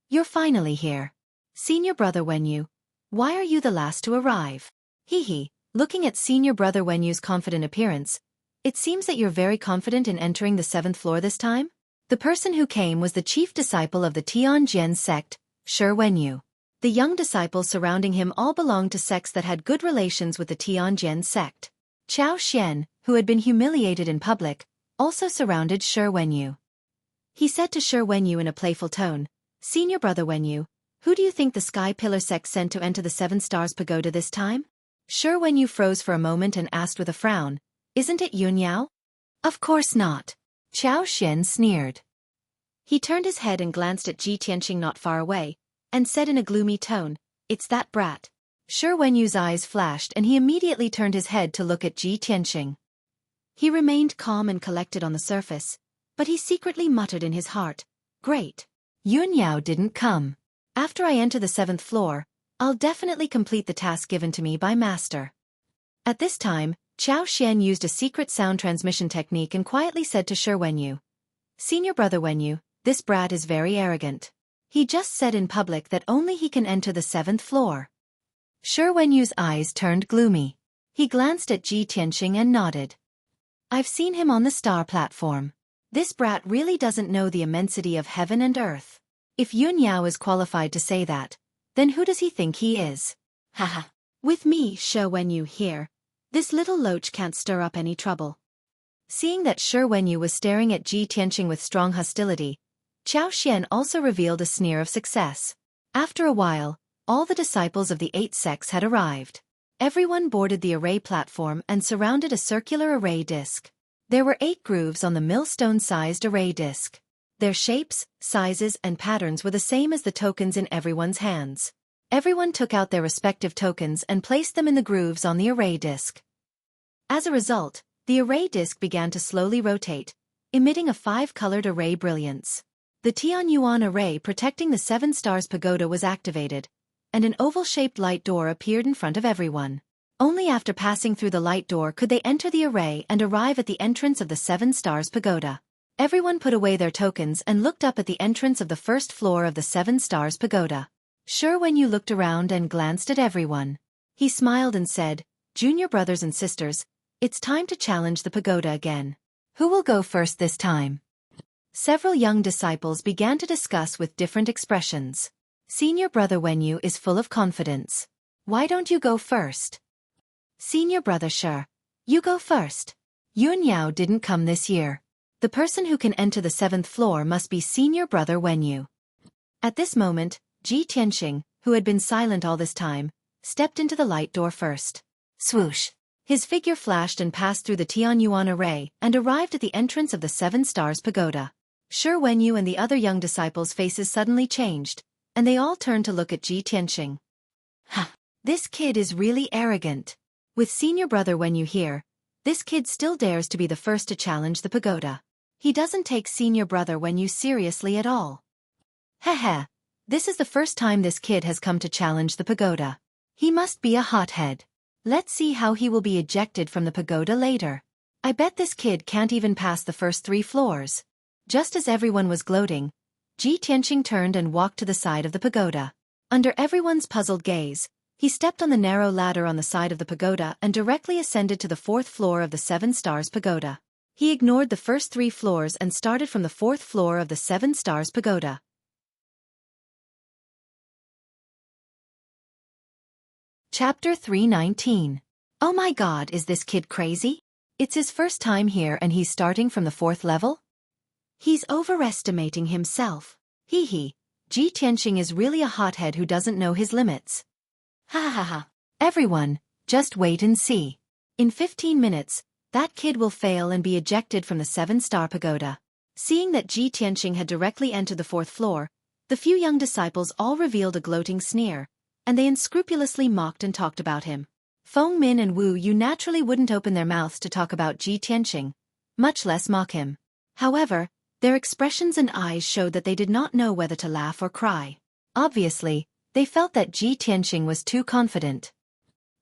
you're finally here. Senior brother Wenyu, why are you the last to arrive? Hee. Looking at senior brother Wenyu's confident appearance, it seems that you're very confident in entering the 7th floor this time? The person who came was the chief disciple of the Tianjian sect, Shi Wenyu. The young disciples surrounding him all belonged to sects that had good relations with the Tianjian sect. Chao Xian, who had been humiliated in public, also surrounded Shi Wenyu. He said to Shi Wenyu in a playful tone, Senior brother Wenyu, who do you think the Sky Pillar sect sent to enter the 7 Stars Pagoda this time? Shi Wenyu froze for a moment and asked with a frown, Isn't it Yun Yao? Of course not. Chao Xian sneered. He turned his head and glanced at Ji Tianqing not far away, and said in a gloomy tone, It's that brat. Shi Wenyu's eyes flashed and he immediately turned his head to look at Ji Tianqing. He remained calm and collected on the surface, but he secretly muttered in his heart, Great. Yun Yao didn't come. After I enter the 7th floor, I'll definitely complete the task given to me by Master. At this time, Chao Xian used a secret sound transmission technique and quietly said to Shi Wenyu, Senior brother Wenyu, this brat is very arrogant. He just said in public that only he can enter the 7th floor. Shi Wenyu's eyes turned gloomy. He glanced at Ji Tianqing and nodded. I've seen him on the star platform. This brat really doesn't know the immensity of heaven and earth. If Yun Yao is qualified to say that, then who does he think he is? Haha. With me, Shi Wenyu here, this little loach can't stir up any trouble. Seeing that Shi Wenyu was staring at Ji Tianqing with strong hostility, Chao Xian also revealed a sneer of success. After a while, all the disciples of the 8 sects had arrived. Everyone boarded the array platform and surrounded a circular array disc. There were 8 grooves on the millstone-sized array disc. Their shapes, sizes, and patterns were the same as the tokens in everyone's hands. Everyone took out their respective tokens and placed them in the grooves on the array disc. As a result, the array disc began to slowly rotate, emitting a 5-colored array brilliance. The Tianyuan array protecting the 7 Stars Pagoda was activated, and an oval-shaped light door appeared in front of everyone. Only after passing through the light door could they enter the array and arrive at the entrance of the 7 Stars Pagoda. Everyone put away their tokens and looked up at the entrance of the 1st floor of the 7 Stars Pagoda. Shi Wenyu looked around and glanced at everyone. He smiled and said, Junior brothers and sisters, it's time to challenge the pagoda again. Who will go first this time? Several young disciples began to discuss with different expressions. Senior brother Wenyu is full of confidence. Why don't you go first? Senior brother Shi, you go first. Yun Yao didn't come this year. The person who can enter the 7th floor must be senior brother Wenyu. At this moment, Ji Tianqing, who had been silent all this time, stepped into the light door first. Swoosh! His figure flashed and passed through the Tianyuan array and arrived at the entrance of the 7 Stars Pagoda. Shi Wenyu and the other young disciples' faces suddenly changed, and they all turned to look at Ji Tianqing. Ha! This kid is really arrogant. With senior brother Wenyu here, this kid still dares to be the first to challenge the pagoda. He doesn't take senior brother Wenyu seriously at all. Heh. This is the first time this kid has come to challenge the pagoda. He must be a hothead. Let's see how he will be ejected from the pagoda later. I bet this kid can't even pass the first 3 floors. Just as everyone was gloating, Ji Tianqing turned and walked to the side of the pagoda. Under everyone's puzzled gaze, he stepped on the narrow ladder on the side of the pagoda and directly ascended to the 4th floor of the 7 Stars Pagoda. He ignored the first 3 floors and started from the 4th floor of the 7 Stars Pagoda. Chapter 319. Oh my god, is this kid crazy? It's his first time here and he's starting from the 4th level? He's overestimating himself. Hee. Ji Tianqing is really a hothead who doesn't know his limits. Ha. Everyone, just wait and see. In 15 minutes, that kid will fail and be ejected from the 7-Star Pagoda. Seeing that Ji Tianqing had directly entered the 4th floor, the few young disciples all revealed a gloating sneer, and they unscrupulously mocked and talked about him. Feng Min and Wu Yu naturally wouldn't open their mouths to talk about Ji Tianqing, much less mock him. However, their expressions and eyes showed that they did not know whether to laugh or cry. Obviously, they felt that Ji Tianqing was too confident.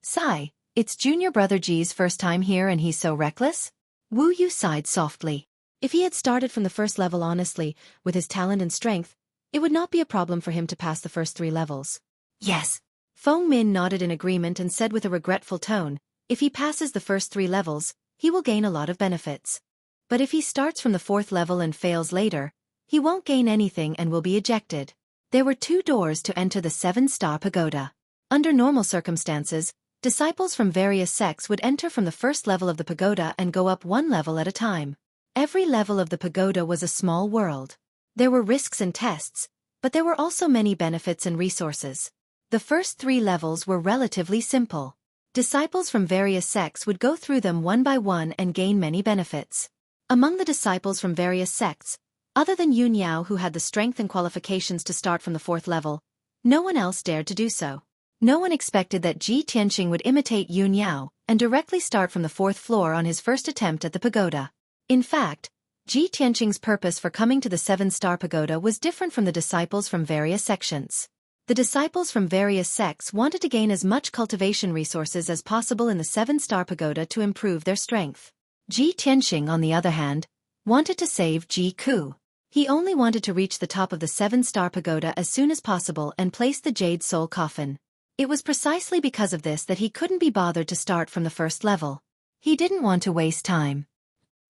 Sigh, it's junior brother Ji's first time here and he's so reckless? Wu Yu sighed softly. If he had started from the first level honestly, with his talent and strength, it would not be a problem for him to pass the first 3 levels. Yes. Feng Min nodded in agreement and said with a regretful tone, if he passes the first 3 levels, he will gain a lot of benefits. But if he starts from the 4th level and fails later, he won't gain anything and will be ejected. There were 2 doors to enter the 7-star pagoda. Under normal circumstances, disciples from various sects would enter from the first level of the pagoda and go up 1 level at a time. Every level of the pagoda was a small world. There were risks and tests, but there were also many benefits and resources. The first 3 levels were relatively simple. Disciples from various sects would go through them one by one and gain many benefits. Among the disciples from various sects, other than Yun Yao who had the strength and qualifications to start from the 4th level, no one else dared to do so. No one expected that Ji Tianqing would imitate Yun Yao and directly start from the 4th floor on his first attempt at the pagoda. In fact, Ji Tianqing's purpose for coming to the 7-star pagoda was different from the disciples from various sections. The disciples from various sects wanted to gain as much cultivation resources as possible in the 7-star pagoda to improve their strength. Ji Tianqing, on the other hand, wanted to save Ji Ku. He only wanted to reach the top of the 7-star pagoda as soon as possible and place the Jade Soul coffin. It was precisely because of this that he couldn't be bothered to start from the 1st level. He didn't want to waste time.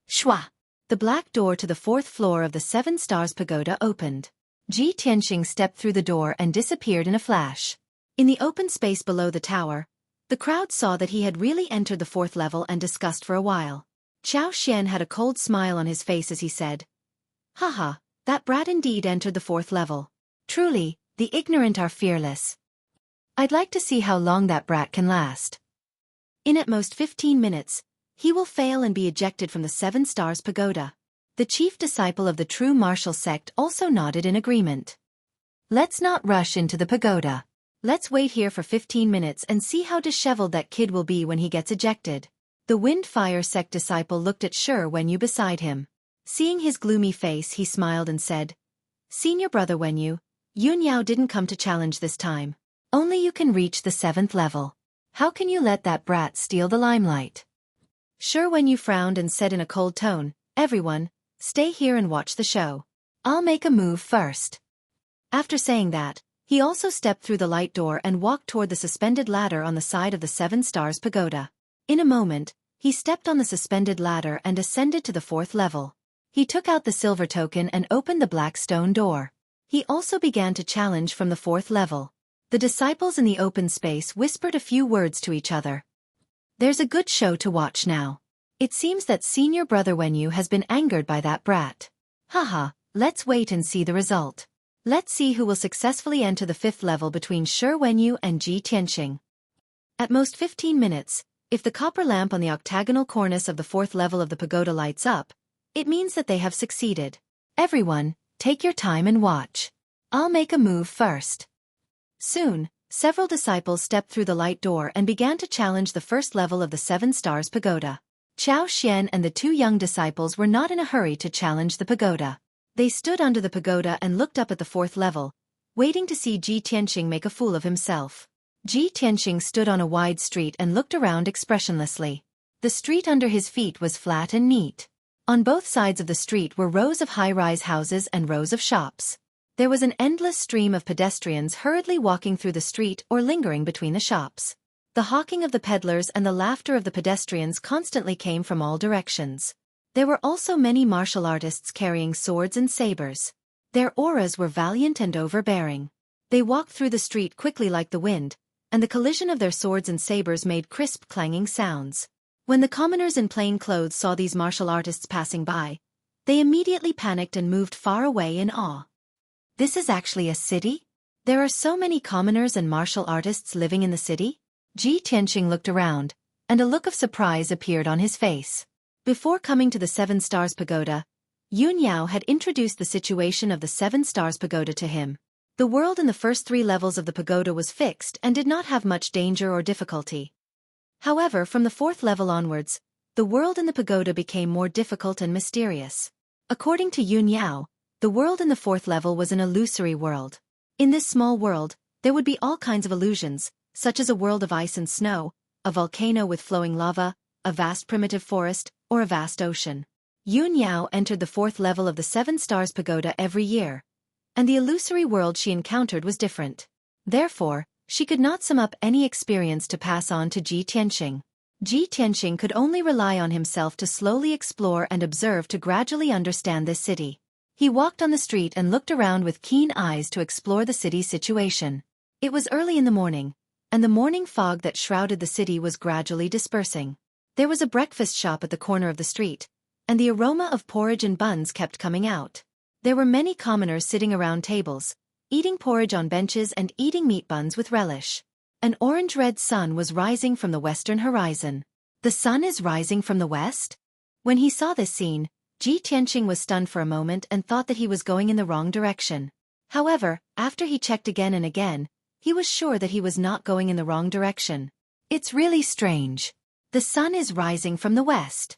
Shwa! The black door to the 4th floor of the 7 Stars Pagoda opened. Ji Tianqing stepped through the door and disappeared in a flash. In the open space below the tower, the crowd saw that he had really entered the 4th level and discussed for a while. Qiao Xian had a cold smile on his face as he said, "Haha, that brat indeed entered the 4th level. Truly, the ignorant are fearless. I'd like to see how long that brat can last. In at most 15 minutes, he will fail and be ejected from the 7 Stars Pagoda." The chief disciple of the true martial sect also nodded in agreement. "Let's not rush into the pagoda. Let's wait here for 15 minutes and see how disheveled that kid will be when he gets ejected." The Wind Fire sect disciple looked at Xueqi beside him. Seeing his gloomy face, he smiled and said, "Senior brother Wenyu, Yun Yao didn't come to challenge this time. Only you can reach the 7th level. How can you let that brat steal the limelight?" Xueqi frowned and said in a cold tone, "Everyone, stay here and watch the show. I'll make a move first." After saying that, he also stepped through the light door and walked toward the suspended ladder on the side of the 7 Stars Pagoda. In a moment, he stepped on the suspended ladder and ascended to the 4th level. He took out the silver token and opened the black stone door. He also began to challenge from the 4th level. The disciples in the open space whispered a few words to each other. "There's a good show to watch now. It seems that senior brother Wenyu has been angered by that brat. Haha, let's wait and see the result. Let's see who will successfully enter the 5th level between Wenyu and Ji Tianqing." At most 15 minutes, if the copper lamp on the octagonal cornice of the 4th level of the pagoda lights up, it means that they have succeeded. Everyone, take your time and watch. I'll make a move first. Soon, several disciples stepped through the light door and began to challenge the 1st level of the 7 Stars Pagoda. Qiao Xian and the 2 young disciples were not in a hurry to challenge the pagoda. They stood under the pagoda and looked up at the 4th level, waiting to see Ji Tianqing make a fool of himself. Ji Tianqing stood on a wide street and looked around expressionlessly. The street under his feet was flat and neat. On both sides of the street were rows of high-rise houses and rows of shops. There was an endless stream of pedestrians hurriedly walking through the street or lingering between the shops. The hawking of the peddlers and the laughter of the pedestrians constantly came from all directions. There were also many martial artists carrying swords and sabers. Their auras were valiant and overbearing. They walked through the street quickly like the wind, and the collision of their swords and sabers made crisp clanging sounds. When the commoners in plain clothes saw these martial artists passing by, they immediately panicked and moved far away in awe. This is actually a city? There are so many commoners and martial artists living in the city? Ji Tianqing looked around, and a look of surprise appeared on his face. Before coming to the 7 Stars Pagoda, Yun Yao had introduced the situation of the 7 Stars Pagoda to him. The world in the first 3 levels of the pagoda was fixed and did not have much danger or difficulty. However, from the 4th level onwards, the world in the pagoda became more difficult and mysterious. According to Yun Yao, the world in the fourth level was an illusory world. In this small world, there would be all kinds of illusions, such as a world of ice and snow, a volcano with flowing lava, a vast primitive forest, or a vast ocean. Yun Yao entered the fourth level of the Seven Stars Pagoda every year, and the illusory world she encountered was different. Therefore, she could not sum up any experience to pass on to Ji Tianxing. Ji Tianxing could only rely on himself to slowly explore and observe to gradually understand this city. He walked on the street and looked around with keen eyes to explore the city's situation. It was early in the morning, and the morning fog that shrouded the city was gradually dispersing. There was a breakfast shop at the corner of the street, and the aroma of porridge and buns kept coming out. There were many commoners sitting around tables, eating porridge on benches and eating meat buns with relish. An orange-red sun was rising from the western horizon. The sun is rising from the west? When he saw this scene, Ji Tianxing was stunned for a moment and thought that he was going in the wrong direction. However, after he checked again and again, he was sure that he was not going in the wrong direction. It's really strange. The sun is rising from the west.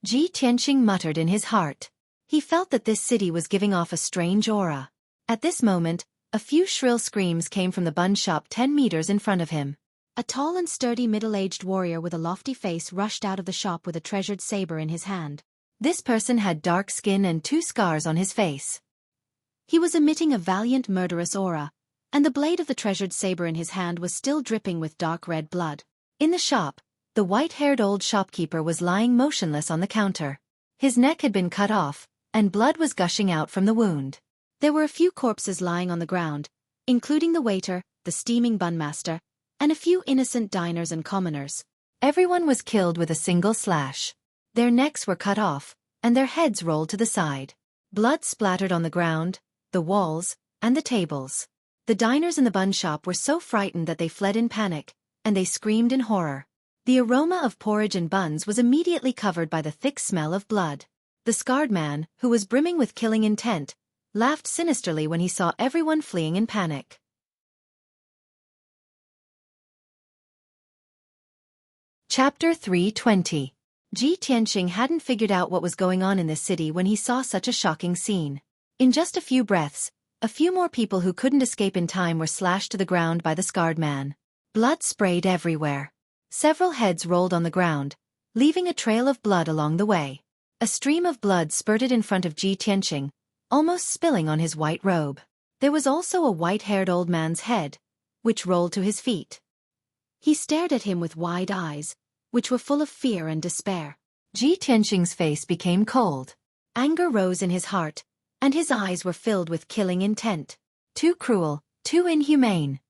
Ji Tianxing muttered in his heart. He felt that this city was giving off a strange aura. At this moment, a few shrill screams came from the bun shop 10 meters in front of him. A tall and sturdy middle-aged warrior with a lofty face rushed out of the shop with a treasured saber in his hand. This person had dark skin and 2 scars on his face. He was emitting a valiant murderous aura, and the blade of the treasured saber in his hand was still dripping with dark red blood. In the shop, the white-haired old shopkeeper was lying motionless on the counter. His neck had been cut off, and blood was gushing out from the wound. There were a few corpses lying on the ground, including the waiter, the steaming bunmaster, and a few innocent diners and commoners. Everyone was killed with a single slash. Their necks were cut off, and their heads rolled to the side. Blood splattered on the ground, the walls, and the tables. The diners in the bun shop were so frightened that they fled in panic, and they screamed in horror. The aroma of porridge and buns was immediately covered by the thick smell of blood. The scarred man, who was brimming with killing intent, laughed sinisterly when he saw everyone fleeing in panic. Chapter 320. Ji Tianxing hadn't figured out what was going on in this city when he saw such a shocking scene. In just a few breaths, a few more people who couldn't escape in time were slashed to the ground by the scarred man. Blood sprayed everywhere. Several heads rolled on the ground, leaving a trail of blood along the way. A stream of blood spurted in front of Ji Tianxing, almost spilling on his white robe. There was also a white-haired old man's head, which rolled to his feet. He stared at him with wide eyes, which were full of fear and despair. Ji Tianxing's face became cold. Anger rose in his heart, and his eyes were filled with killing intent. Too cruel, too inhumane.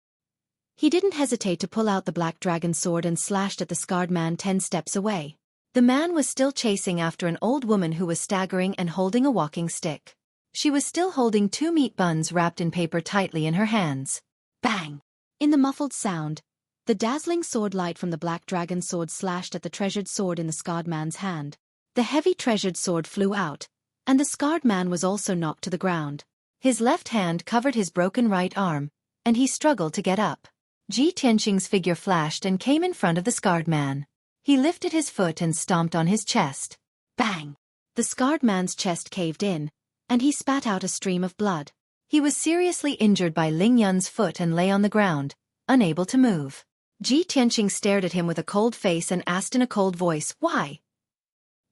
He didn't hesitate to pull out the black dragon sword and slashed at the scarred man 10 steps away. The man was still chasing after an old woman who was staggering and holding a walking stick. She was still holding 2 meat buns wrapped in paper tightly in her hands. Bang! In the muffled sound, the dazzling sword light from the black dragon sword slashed at the treasured sword in the scarred man's hand. The heavy treasured sword flew out, and the scarred man was also knocked to the ground. His left hand covered his broken right arm, and he struggled to get up. Ji Tianxing's figure flashed and came in front of the scarred man. He lifted his foot and stomped on his chest. Bang! The scarred man's chest caved in, and he spat out a stream of blood. He was seriously injured by Ling Yun's foot and lay on the ground, unable to move. Ji Tianxing stared at him with a cold face and asked in a cold voice, "Why?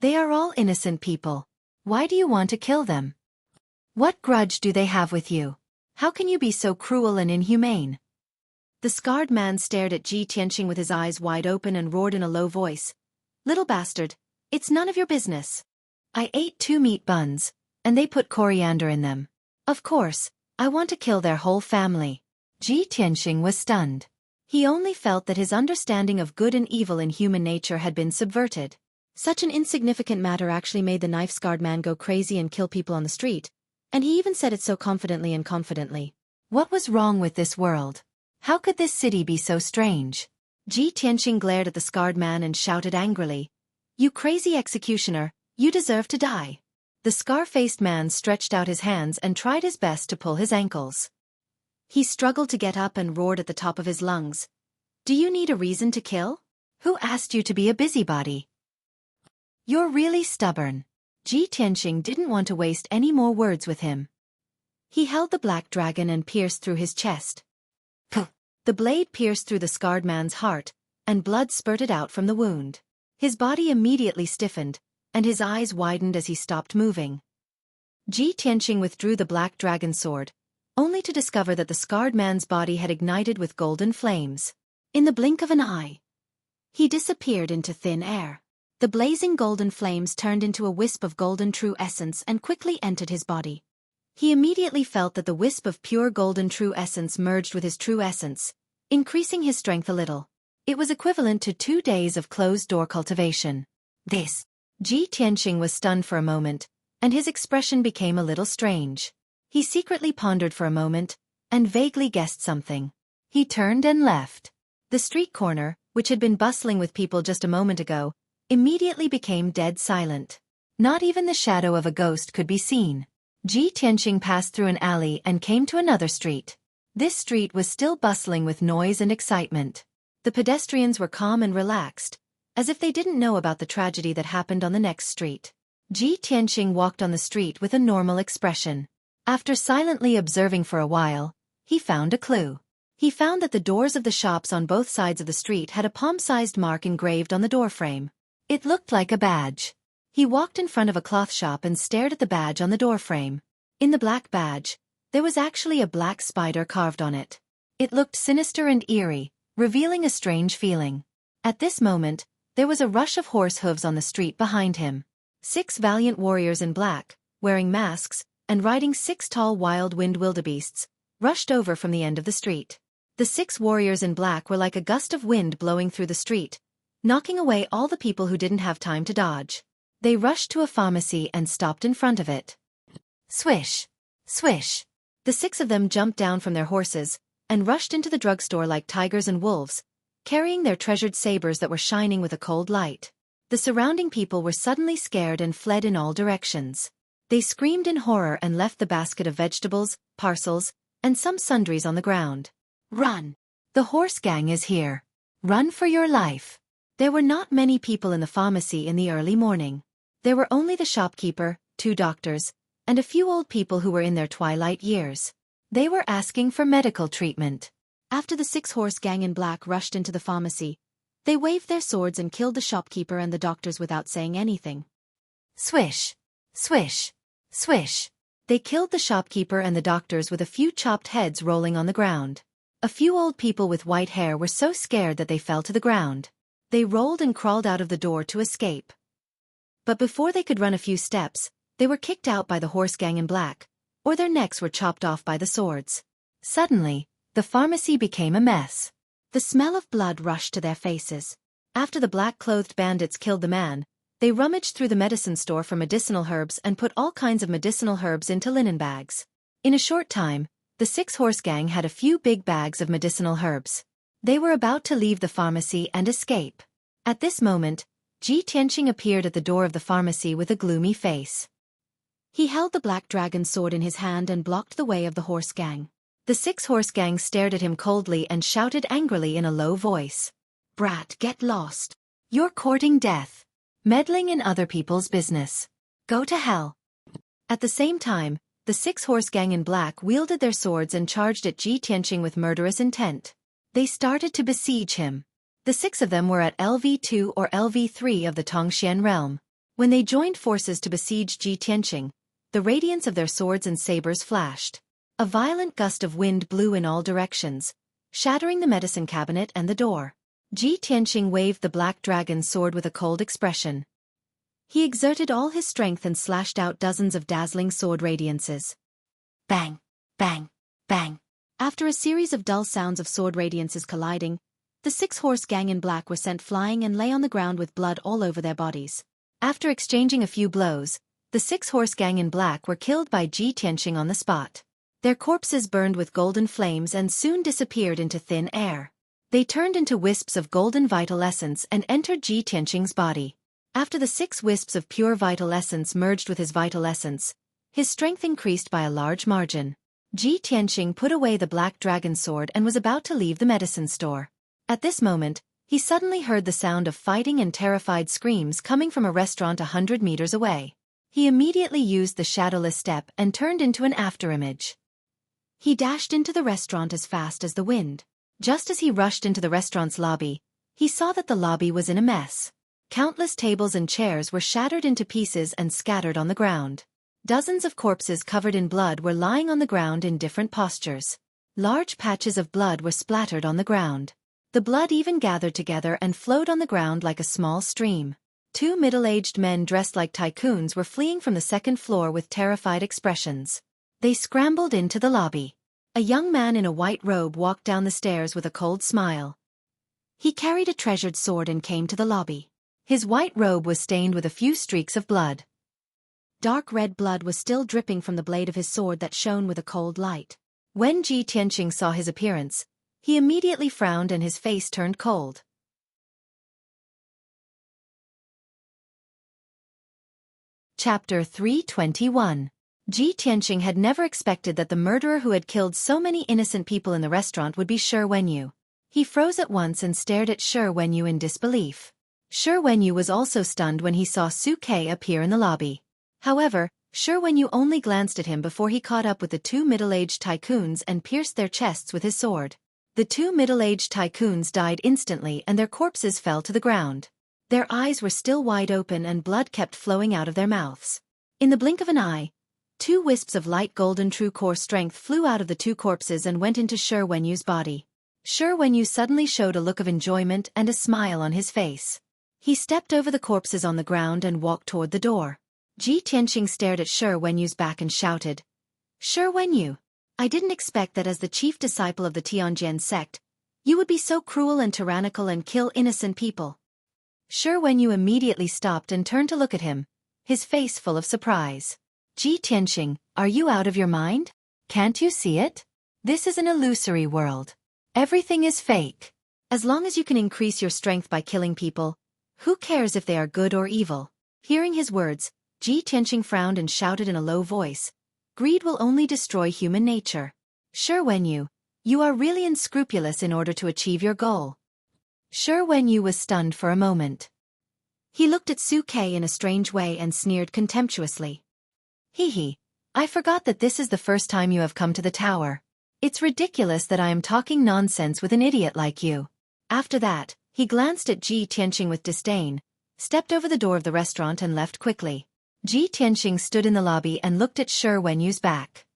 They are all innocent people. Why do you want to kill them? What grudge do they have with you? How can you be so cruel and inhumane?" The scarred man stared at Ji Tianxing with his eyes wide open and roared in a low voice, "Little bastard, it's none of your business. I ate 2 meat buns, and they put coriander in them. Of course, I want to kill their whole family." Ji Tianxing was stunned. He only felt that his understanding of good and evil in human nature had been subverted. Such an insignificant matter actually made the knife-scarred man go crazy and kill people on the street, and he even said it so confidently and confidently. What was wrong with this world? How could this city be so strange? Ji Tianxing glared at the scarred man and shouted angrily, "You crazy executioner, you deserve to die." The scar-faced man stretched out his hands and tried his best to pull his ankles. He struggled to get up and roared at the top of his lungs, "Do you need a reason to kill? Who asked you to be a busybody? You're really stubborn. Ji Tianqing didn't want to waste any more words with him. He held the black dragon and pierced through his chest. Puh! The blade pierced through the scarred man's heart, and blood spurted out from the wound. His body immediately stiffened, and his eyes widened as he stopped moving. Ji Tianqing withdrew the black dragon sword, only to discover that the scarred man's body had ignited with golden flames. In the blink of an eye, he disappeared into thin air. The blazing golden flames turned into a wisp of golden true essence and quickly entered his body. He immediately felt that the wisp of pure golden true essence merged with his true essence, increasing his strength a little. It was equivalent to 2 days of closed-door cultivation. This. Ji Tianqing was stunned for a moment, and his expression became a little strange. He secretly pondered for a moment, and vaguely guessed something. He turned and left. The street corner, which had been bustling with people just a moment ago, immediately became dead silent. Not even the shadow of a ghost could be seen. Ji Tianqing passed through an alley and came to another street. This street was still bustling with noise and excitement. The pedestrians were calm and relaxed, as if they didn't know about the tragedy that happened on the next street. Ji Tianqing walked on the street with a normal expression. After silently observing for a while, he found a clue. He found that the doors of the shops on both sides of the street had a palm-sized mark engraved on the doorframe. It looked like a badge. He walked in front of a cloth shop and stared at the badge on the doorframe. In the black badge, there was actually a black spider carved on it. It looked sinister and eerie, revealing a strange feeling. At this moment, there was a rush of horse hooves on the street behind him. 6 valiant warriors in black, wearing masks, and riding 6 tall wild-wind wildebeests, rushed over from the end of the street. The 6 warriors in black were like a gust of wind blowing through the street, knocking away all the people who didn't have time to dodge. They rushed to a pharmacy and stopped in front of it. Swish! Swish! The 6 of them jumped down from their horses and rushed into the drugstore like tigers and wolves, carrying their treasured sabers that were shining with a cold light. The surrounding people were suddenly scared and fled in all directions. They screamed in horror and left the basket of vegetables, parcels, and some sundries on the ground. Run! The horse gang is here. Run for your life! There were not many people in the pharmacy in the early morning. There were only the shopkeeper, 2 doctors, and a few old people who were in their twilight years. They were asking for medical treatment. After the 6 horse gang in black rushed into the pharmacy, they waved their swords and killed the shopkeeper and the doctors without saying anything. Swish! Swish! Swish! They killed the shopkeeper and the doctors with a few chopped heads rolling on the ground. A few old people with white hair were so scared that they fell to the ground. They rolled and crawled out of the door to escape. But before they could run a few steps, they were kicked out by the horse gang in black, or their necks were chopped off by the swords. Suddenly, the pharmacy became a mess. The smell of blood rushed to their faces. After the black-clothed bandits killed the man, they rummaged through the medicine store for medicinal herbs and put all kinds of medicinal herbs into linen bags. In a short time, the 6 horse gang had a few big bags of medicinal herbs. They were about to leave the pharmacy and escape. At this moment, Ji Tianqing appeared at the door of the pharmacy with a gloomy face. He held the black dragon sword in his hand and blocked the way of the horse gang. The 6 horse gang stared at him coldly and shouted angrily in a low voice. Brat, get lost. You're courting death. Meddling in other people's business. Go to hell. At the same time, the 6 horse gang in black wielded their swords and charged at Ji Tianqing with murderous intent. They started to besiege him. The 6 of them were at LV2 or LV3 of the Tongxian realm. When they joined forces to besiege Ji Tianqing, the radiance of their swords and sabers flashed. A violent gust of wind blew in all directions, shattering the medicine cabinet and the door. Ji Tianqing waved the black dragon's sword with a cold expression. He exerted all his strength and slashed out dozens of dazzling sword radiances. Bang! Bang! Bang! After a series of dull sounds of sword radiances colliding, the 6 horse gang in black were sent flying and lay on the ground with blood all over their bodies. After exchanging a few blows, the 6 horse gang in black were killed by Ji Tianqing on the spot. Their corpses burned with golden flames and soon disappeared into thin air. They turned into wisps of golden vital essence and entered Ji Tianqing's body. After the 6 wisps of pure vital essence merged with his vital essence, his strength increased by a large margin. Ji Tianqing put away the black dragon sword and was about to leave the medicine store. At this moment, he suddenly heard the sound of fighting and terrified screams coming from a restaurant 100 meters away. He immediately used the shadowless step and turned into an afterimage. He dashed into the restaurant as fast as the wind. Just as he rushed into the restaurant's lobby, he saw that the lobby was in a mess. Countless tables and chairs were shattered into pieces and scattered on the ground. Dozens of corpses covered in blood were lying on the ground in different postures. Large patches of blood were splattered on the ground. The blood even gathered together and flowed on the ground like a small stream. Two middle-aged men dressed like tycoons were fleeing from the second floor with terrified expressions. They scrambled into the lobby. A young man in a white robe walked down the stairs with a cold smile. He carried a treasured sword and came to the lobby. His white robe was stained with a few streaks of blood. Dark red blood was still dripping from the blade of his sword that shone with a cold light. When Ji Tianqing saw his appearance, he immediately frowned and his face turned cold. Chapter 321. Ji Tianqing had never expected that the murderer who had killed so many innocent people in the restaurant would be Shi Wenyu. He froze at once and stared at Shi Wenyu in disbelief. Shi Wenyu was also stunned when he saw Xueqi appear in the lobby. However, Shi Wenyu only glanced at him before he caught up with the two middle-aged tycoons and pierced their chests with his sword. The two middle-aged tycoons died instantly and their corpses fell to the ground. Their eyes were still wide open and blood kept flowing out of their mouths. In the blink of an eye, two wisps of light golden true core strength flew out of the two corpses and went into Shi Wenyu's body. Shi Wenyu suddenly showed a look of enjoyment and a smile on his face. He stepped over the corpses on the ground and walked toward the door. Ji Tianqing stared at Shi Wenyu's back and shouted, "Shi Wenyu, I didn't expect that as the chief disciple of the Tianjian sect, you would be so cruel and tyrannical and kill innocent people." Shi Wenyu immediately stopped and turned to look at him, his face full of surprise. "Ji Tianqing, are you out of your mind? Can't you see it? This is an illusory world. Everything is fake. As long as you can increase your strength by killing people, who cares if they are good or evil?" Hearing his words, Ji Tianqing frowned and shouted in a low voice, "Greed will only destroy human nature. Shi Wenyu, you are really unscrupulous in order to achieve your goal." Shi Wenyu was stunned for a moment. He looked at Xueqi in a strange way and sneered contemptuously. "Hee, I forgot that this is the first time you have come to the tower. It's ridiculous that I am talking nonsense with an idiot like you." After that, he glanced at Ji Tianqing with disdain, stepped over the door of the restaurant and left quickly. Ji Tianqing stood in the lobby and looked at Shi Wenyu's back.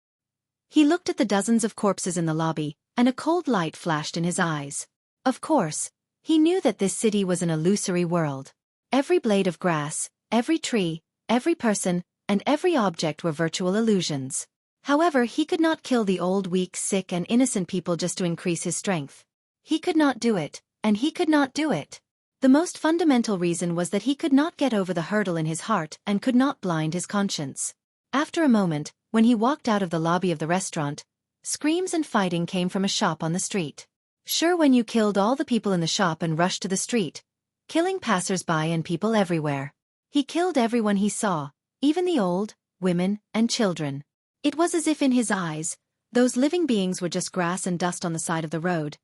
He looked at the dozens of corpses in the lobby, and a cold light flashed in his eyes. Of course, he knew that this city was an illusory world. Every blade of grass, every tree, every person, and every object were virtual illusions. However, he could not kill the old, weak, sick and innocent people just to increase his strength. He could not do it, and he could not do it. The most fundamental reason was that he could not get over the hurdle in his heart and could not blind his conscience. After a moment, when he walked out of the lobby of the restaurant, screams and fighting came from a shop on the street. Shi Wenyu killed all the people in the shop and rushed to the street, killing passers-by and people everywhere. He killed everyone he saw, even the old, women, and children. It was as if in his eyes, those living beings were just grass and dust on the side of the road.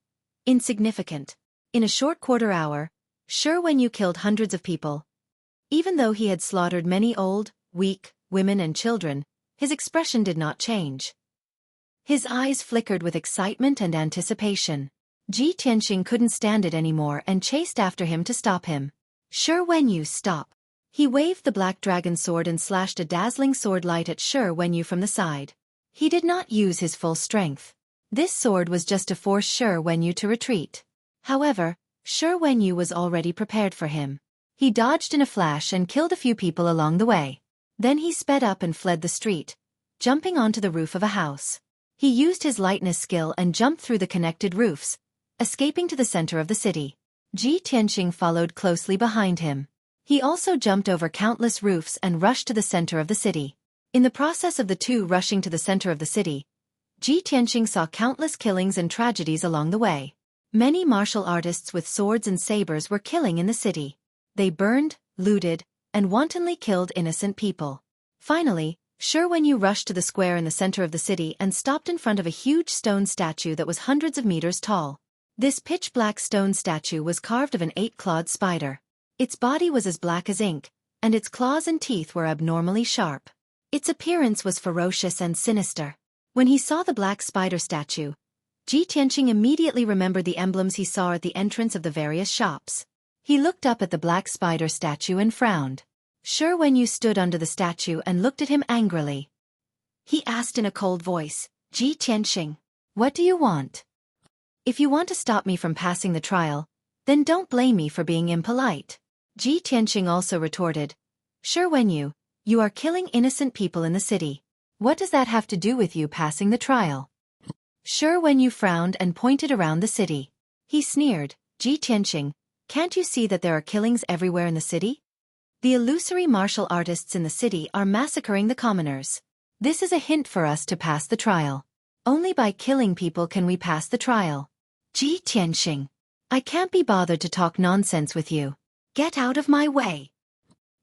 Insignificant. In a short quarter hour, Shi Wenyu killed hundreds of people. Even though he had slaughtered many old, weak, women and children, his expression did not change. His eyes flickered with excitement and anticipation. Ji Tianqing couldn't stand it anymore and chased after him to stop him. "Shi Wenyu, stop." He waved the black dragon sword and slashed a dazzling sword light at Shi Wenyu from the side. He did not use his full strength. This sword was just to force Shi Wenyu to retreat. However, Shi Wenyu was already prepared for him. He dodged in a flash and killed a few people along the way. Then he sped up and fled the street, jumping onto the roof of a house. He used his lightness skill and jumped through the connected roofs, escaping to the center of the city. Ji Tianqing followed closely behind him. He also jumped over countless roofs and rushed to the center of the city. In the process of the two rushing to the center of the city, Ji Tianqing saw countless killings and tragedies along the way. Many martial artists with swords and sabers were killing in the city. They burned, looted, and wantonly killed innocent people. Finally, Shi Wenyu rushed to the square in the center of the city and stopped in front of a huge stone statue that was hundreds of meters tall. This pitch-black stone statue was carved of an 8-clawed spider. Its body was as black as ink, and its claws and teeth were abnormally sharp. Its appearance was ferocious and sinister. When he saw the black spider statue, Ji Tianqing immediately remembered the emblems he saw at the entrance of the various shops. He looked up at the black spider statue and frowned. Shi Wenyu stood under the statue and looked at him angrily. He asked in a cold voice, "Ji Tianqing, what do you want? If you want to stop me from passing the trial, then don't blame me for being impolite." Ji Tianqing also retorted, "Shi Wenyu, you are killing innocent people in the city. What does that have to do with you passing the trial?" Shi Wenyu frowned and pointed around the city. He sneered, "Ji Tianqing, can't you see that there are killings everywhere in the city? The illusory martial artists in the city are massacring the commoners. This is a hint for us to pass the trial. Only by killing people can we pass the trial. Ji Tianqing, I can't be bothered to talk nonsense with you. Get out of my way."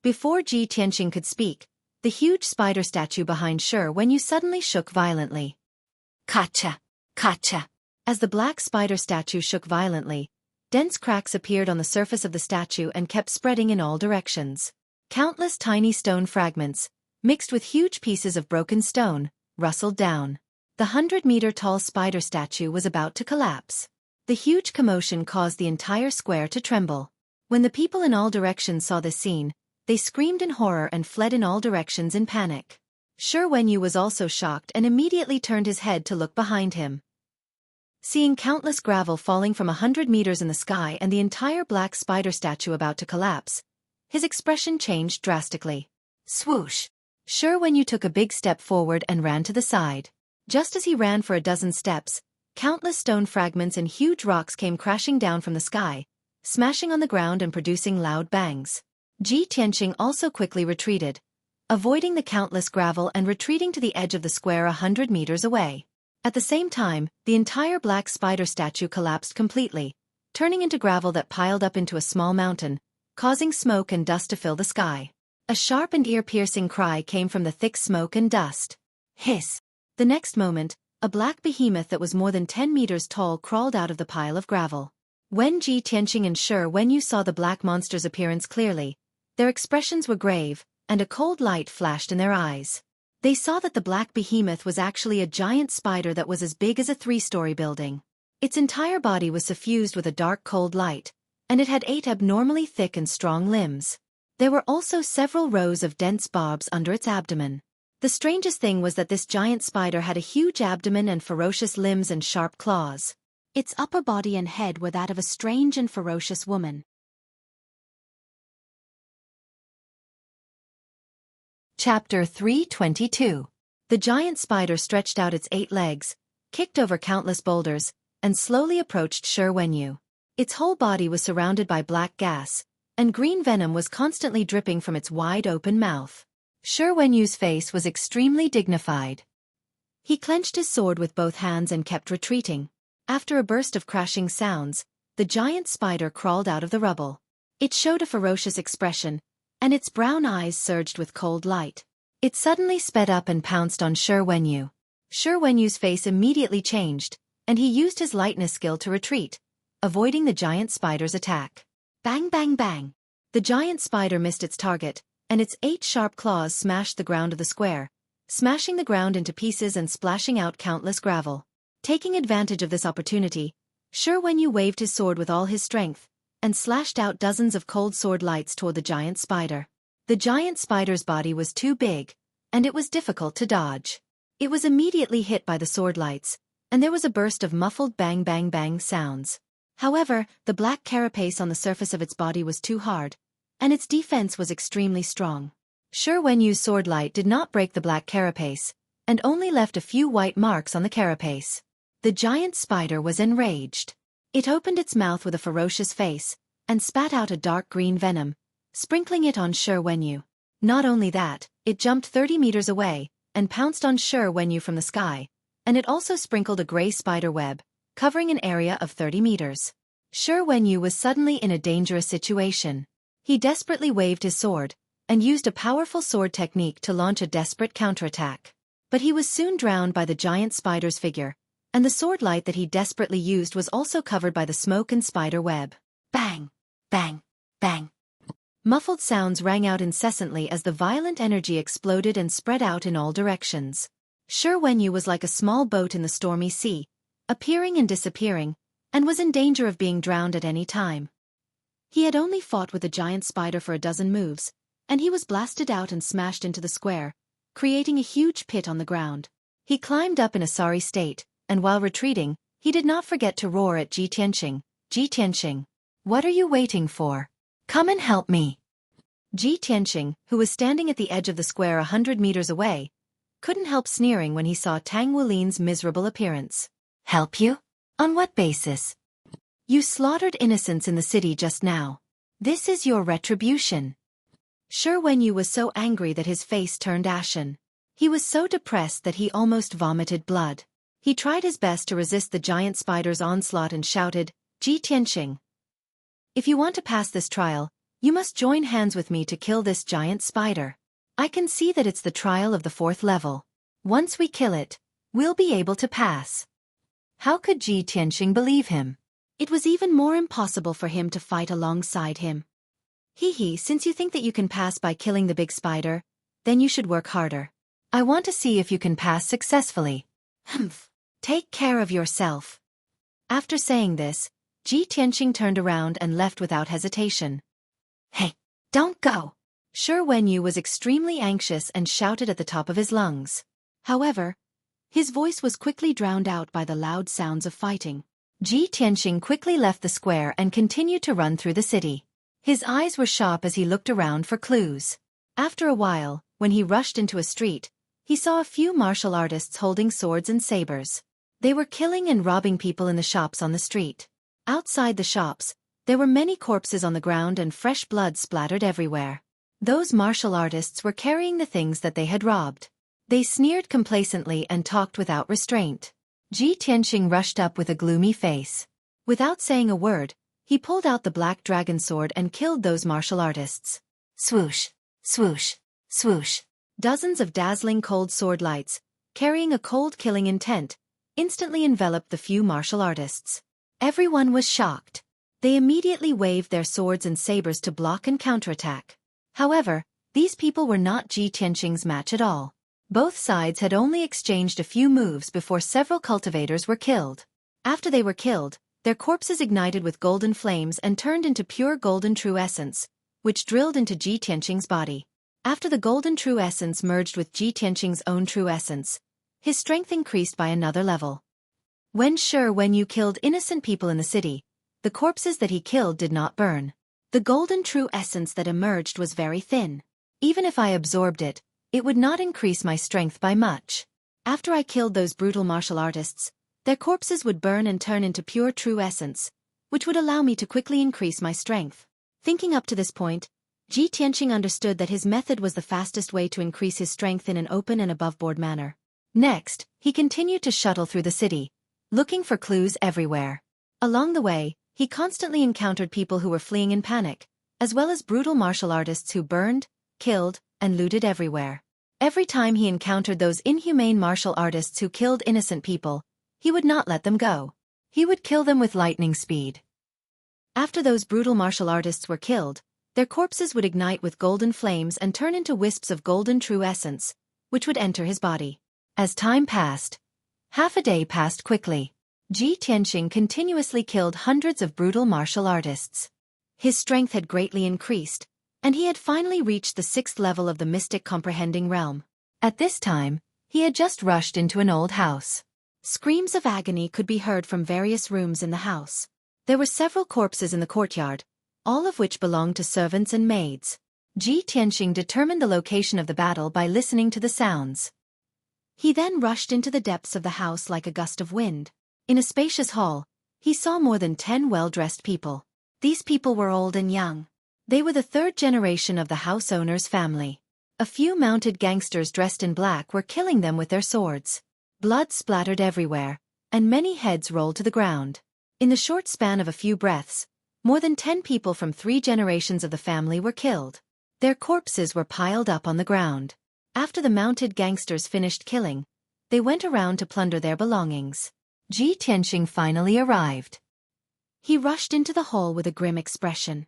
Before Ji Tianqing could speak, the huge spider statue behind Shi Wenyu suddenly shook violently. Kacha! Kacha! As the black spider statue shook violently, dense cracks appeared on the surface of the statue and kept spreading in all directions. Countless tiny stone fragments, mixed with huge pieces of broken stone, rustled down. The 100-meter-tall spider statue was about to collapse. The huge commotion caused the entire square to tremble. When the people in all directions saw this scene, they screamed in horror and fled in all directions in panic. Shi Wenyu was also shocked and immediately turned his head to look behind him. Seeing countless gravel falling from 100 meters in the sky and the entire black spider statue about to collapse, his expression changed drastically. Swoosh! Shi Wenyu took a big step forward and ran to the side. Just as he ran for a dozen steps, countless stone fragments and huge rocks came crashing down from the sky, smashing on the ground and producing loud bangs. Ji Tianqing also quickly retreated, avoiding the countless gravel and retreating to the edge of the square 100 meters away. At the same time, the entire black spider statue collapsed completely, turning into gravel that piled up into a small mountain, causing smoke and dust to fill the sky. A sharp and ear-piercing cry came from the thick smoke and dust. Hiss! The next moment, a black behemoth that was more than 10 meters tall crawled out of the pile of gravel. When Ji Tianqing and Shi Wenyu saw the black monster's appearance clearly, their expressions were grave, and a cold light flashed in their eyes. They saw that the black behemoth was actually a giant spider that was as big as a 3-story building. Its entire body was suffused with a dark cold light, and it had 8 abnormally thick and strong limbs. There were also several rows of dense barbs under its abdomen. The strangest thing was that this giant spider had a huge abdomen and ferocious limbs and sharp claws. Its upper body and head were that of a strange and ferocious woman. Chapter 322. The giant spider stretched out its 8 legs, kicked over countless boulders, and slowly approached Shi Wenyu. Its whole body was surrounded by black gas, and green venom was constantly dripping from its wide-open mouth. Shi Wenyu's face was extremely dignified. He clenched his sword with both hands and kept retreating. After a burst of crashing sounds, the giant spider crawled out of the rubble. It showed a ferocious expression, and its brown eyes surged with cold light. It suddenly sped up and pounced on Shi Wenyu. Shi Wenyu's face immediately changed, and he used his lightness skill to retreat, avoiding the giant spider's attack. Bang bang bang! The giant spider missed its target, and its 8 sharp claws smashed the ground of the square, smashing the ground into pieces and splashing out countless gravel. Taking advantage of this opportunity, Shi Wenyu waved his sword with all his strength, and slashed out dozens of cold sword lights toward the giant spider. The giant spider's body was too big, and it was difficult to dodge. It was immediately hit by the sword lights, and there was a burst of muffled bang bang bang sounds. However, the black carapace on the surface of its body was too hard, and its defense was extremely strong. Shi Wenyu's sword light did not break the black carapace, and only left a few white marks on the carapace. The giant spider was enraged. It opened its mouth with a ferocious face, and spat out a dark green venom, sprinkling it on Shi Wenyu. Not only that, it jumped 30 meters away, and pounced on Shi Wenyu from the sky, and it also sprinkled a gray spider web, covering an area of 30 meters. Shi Wenyu was suddenly in a dangerous situation. He desperately waved his sword, and used a powerful sword technique to launch a desperate counterattack. But he was soon drowned by the giant spider's figure, and the sword light that he desperately used was also covered by the smoke and spider web. Bang! Bang! Bang! Muffled sounds rang out incessantly as the violent energy exploded and spread out in all directions. Xueqi was like a small boat in the stormy sea, appearing and disappearing, and was in danger of being drowned at any time. He had only fought with the giant spider for a dozen moves, and he was blasted out and smashed into the square, creating a huge pit on the ground. He climbed up in a sorry state, and while retreating, he did not forget to roar at Ji Tianqing. Ji Tianqing, what are you waiting for? Come and help me. Ji Tianqing, who was standing at the edge of the square 100 meters away, couldn't help sneering when he saw Tang Wulin's miserable appearance. Help you? On what basis? You slaughtered innocents in the city just now. This is your retribution. Xueqi was so angry that his face turned ashen. He was so depressed that he almost vomited blood. He tried his best to resist the giant spider's onslaught and shouted, Ji Tianqing, if you want to pass this trial, you must join hands with me to kill this giant spider. I can see that it's the trial of the 4th level. Once we kill it, we'll be able to pass. How could Ji Tianqing believe him? It was even more impossible for him to fight alongside him. Since you think that you can pass by killing the big spider, then you should work harder. I want to see if you can pass successfully. Humph. Take care of yourself. After saying this, Ji Tianqing turned around and left without hesitation. Hey, don't go! Xueqi was extremely anxious and shouted at the top of his lungs. However, his voice was quickly drowned out by the loud sounds of fighting. Ji Tianqing quickly left the square and continued to run through the city. His eyes were sharp as he looked around for clues. After a while, when he rushed into a street, he saw a few martial artists holding swords and sabers. They were killing and robbing people in the shops on the street. Outside the shops, there were many corpses on the ground and fresh blood splattered everywhere. Those martial artists were carrying the things that they had robbed. They sneered complacently and talked without restraint. Ji Tianqing rushed up with a gloomy face. Without saying a word, he pulled out the black dragon sword and killed those martial artists. Swoosh, swoosh, swoosh. Dozens of dazzling cold sword lights, carrying a cold killing intent, instantly enveloped the few martial artists. Everyone was shocked. They immediately waved their swords and sabers to block and counterattack. However, these people were not Ji Tianqing's match at all. Both sides had only exchanged a few moves before several cultivators were killed. After they were killed, their corpses ignited with golden flames and turned into pure golden true essence, which drilled into Ji Tianqing's body. After the golden true essence merged with Ji Tianqing's own true essence, his strength increased by another level. When Xueqi killed innocent people in the city, the corpses that he killed did not burn. The golden true essence that emerged was very thin. Even if I absorbed it, it would not increase my strength by much. After I killed those brutal martial artists, their corpses would burn and turn into pure true essence, which would allow me to quickly increase my strength. Thinking up to this point, Ji Tianqing understood that his method was the fastest way to increase his strength in an open and above-board manner. Next, he continued to shuttle through the city, looking for clues everywhere. Along the way, he constantly encountered people who were fleeing in panic, as well as brutal martial artists who burned, killed, and looted everywhere. Every time he encountered those inhumane martial artists who killed innocent people, he would not let them go. He would kill them with lightning speed. After those brutal martial artists were killed, their corpses would ignite with golden flames and turn into wisps of golden true essence, which would enter his body. As time passed, half a day passed quickly. Ji Tianqing continuously killed hundreds of brutal martial artists. His strength had greatly increased, and he had finally reached the 6th level of the mystic comprehending realm. At this time, he had just rushed into an old house. Screams of agony could be heard from various rooms in the house. There were several corpses in the courtyard, all of which belonged to servants and maids. Ji Tianqing determined the location of the battle by listening to the sounds. He then rushed into the depths of the house like a gust of wind. In a spacious hall, he saw more than 10 well-dressed people. These people were old and young. They were the 3rd generation of the house owner's family. A few mounted gangsters dressed in black were killing them with their swords. Blood splattered everywhere, and many heads rolled to the ground. In the short span of a few breaths, more than 10 people from 3 generations of the family were killed. Their corpses were piled up on the ground. After the mounted gangsters finished killing, they went around to plunder their belongings. Ji Tianxing finally arrived. He rushed into the hall with a grim expression.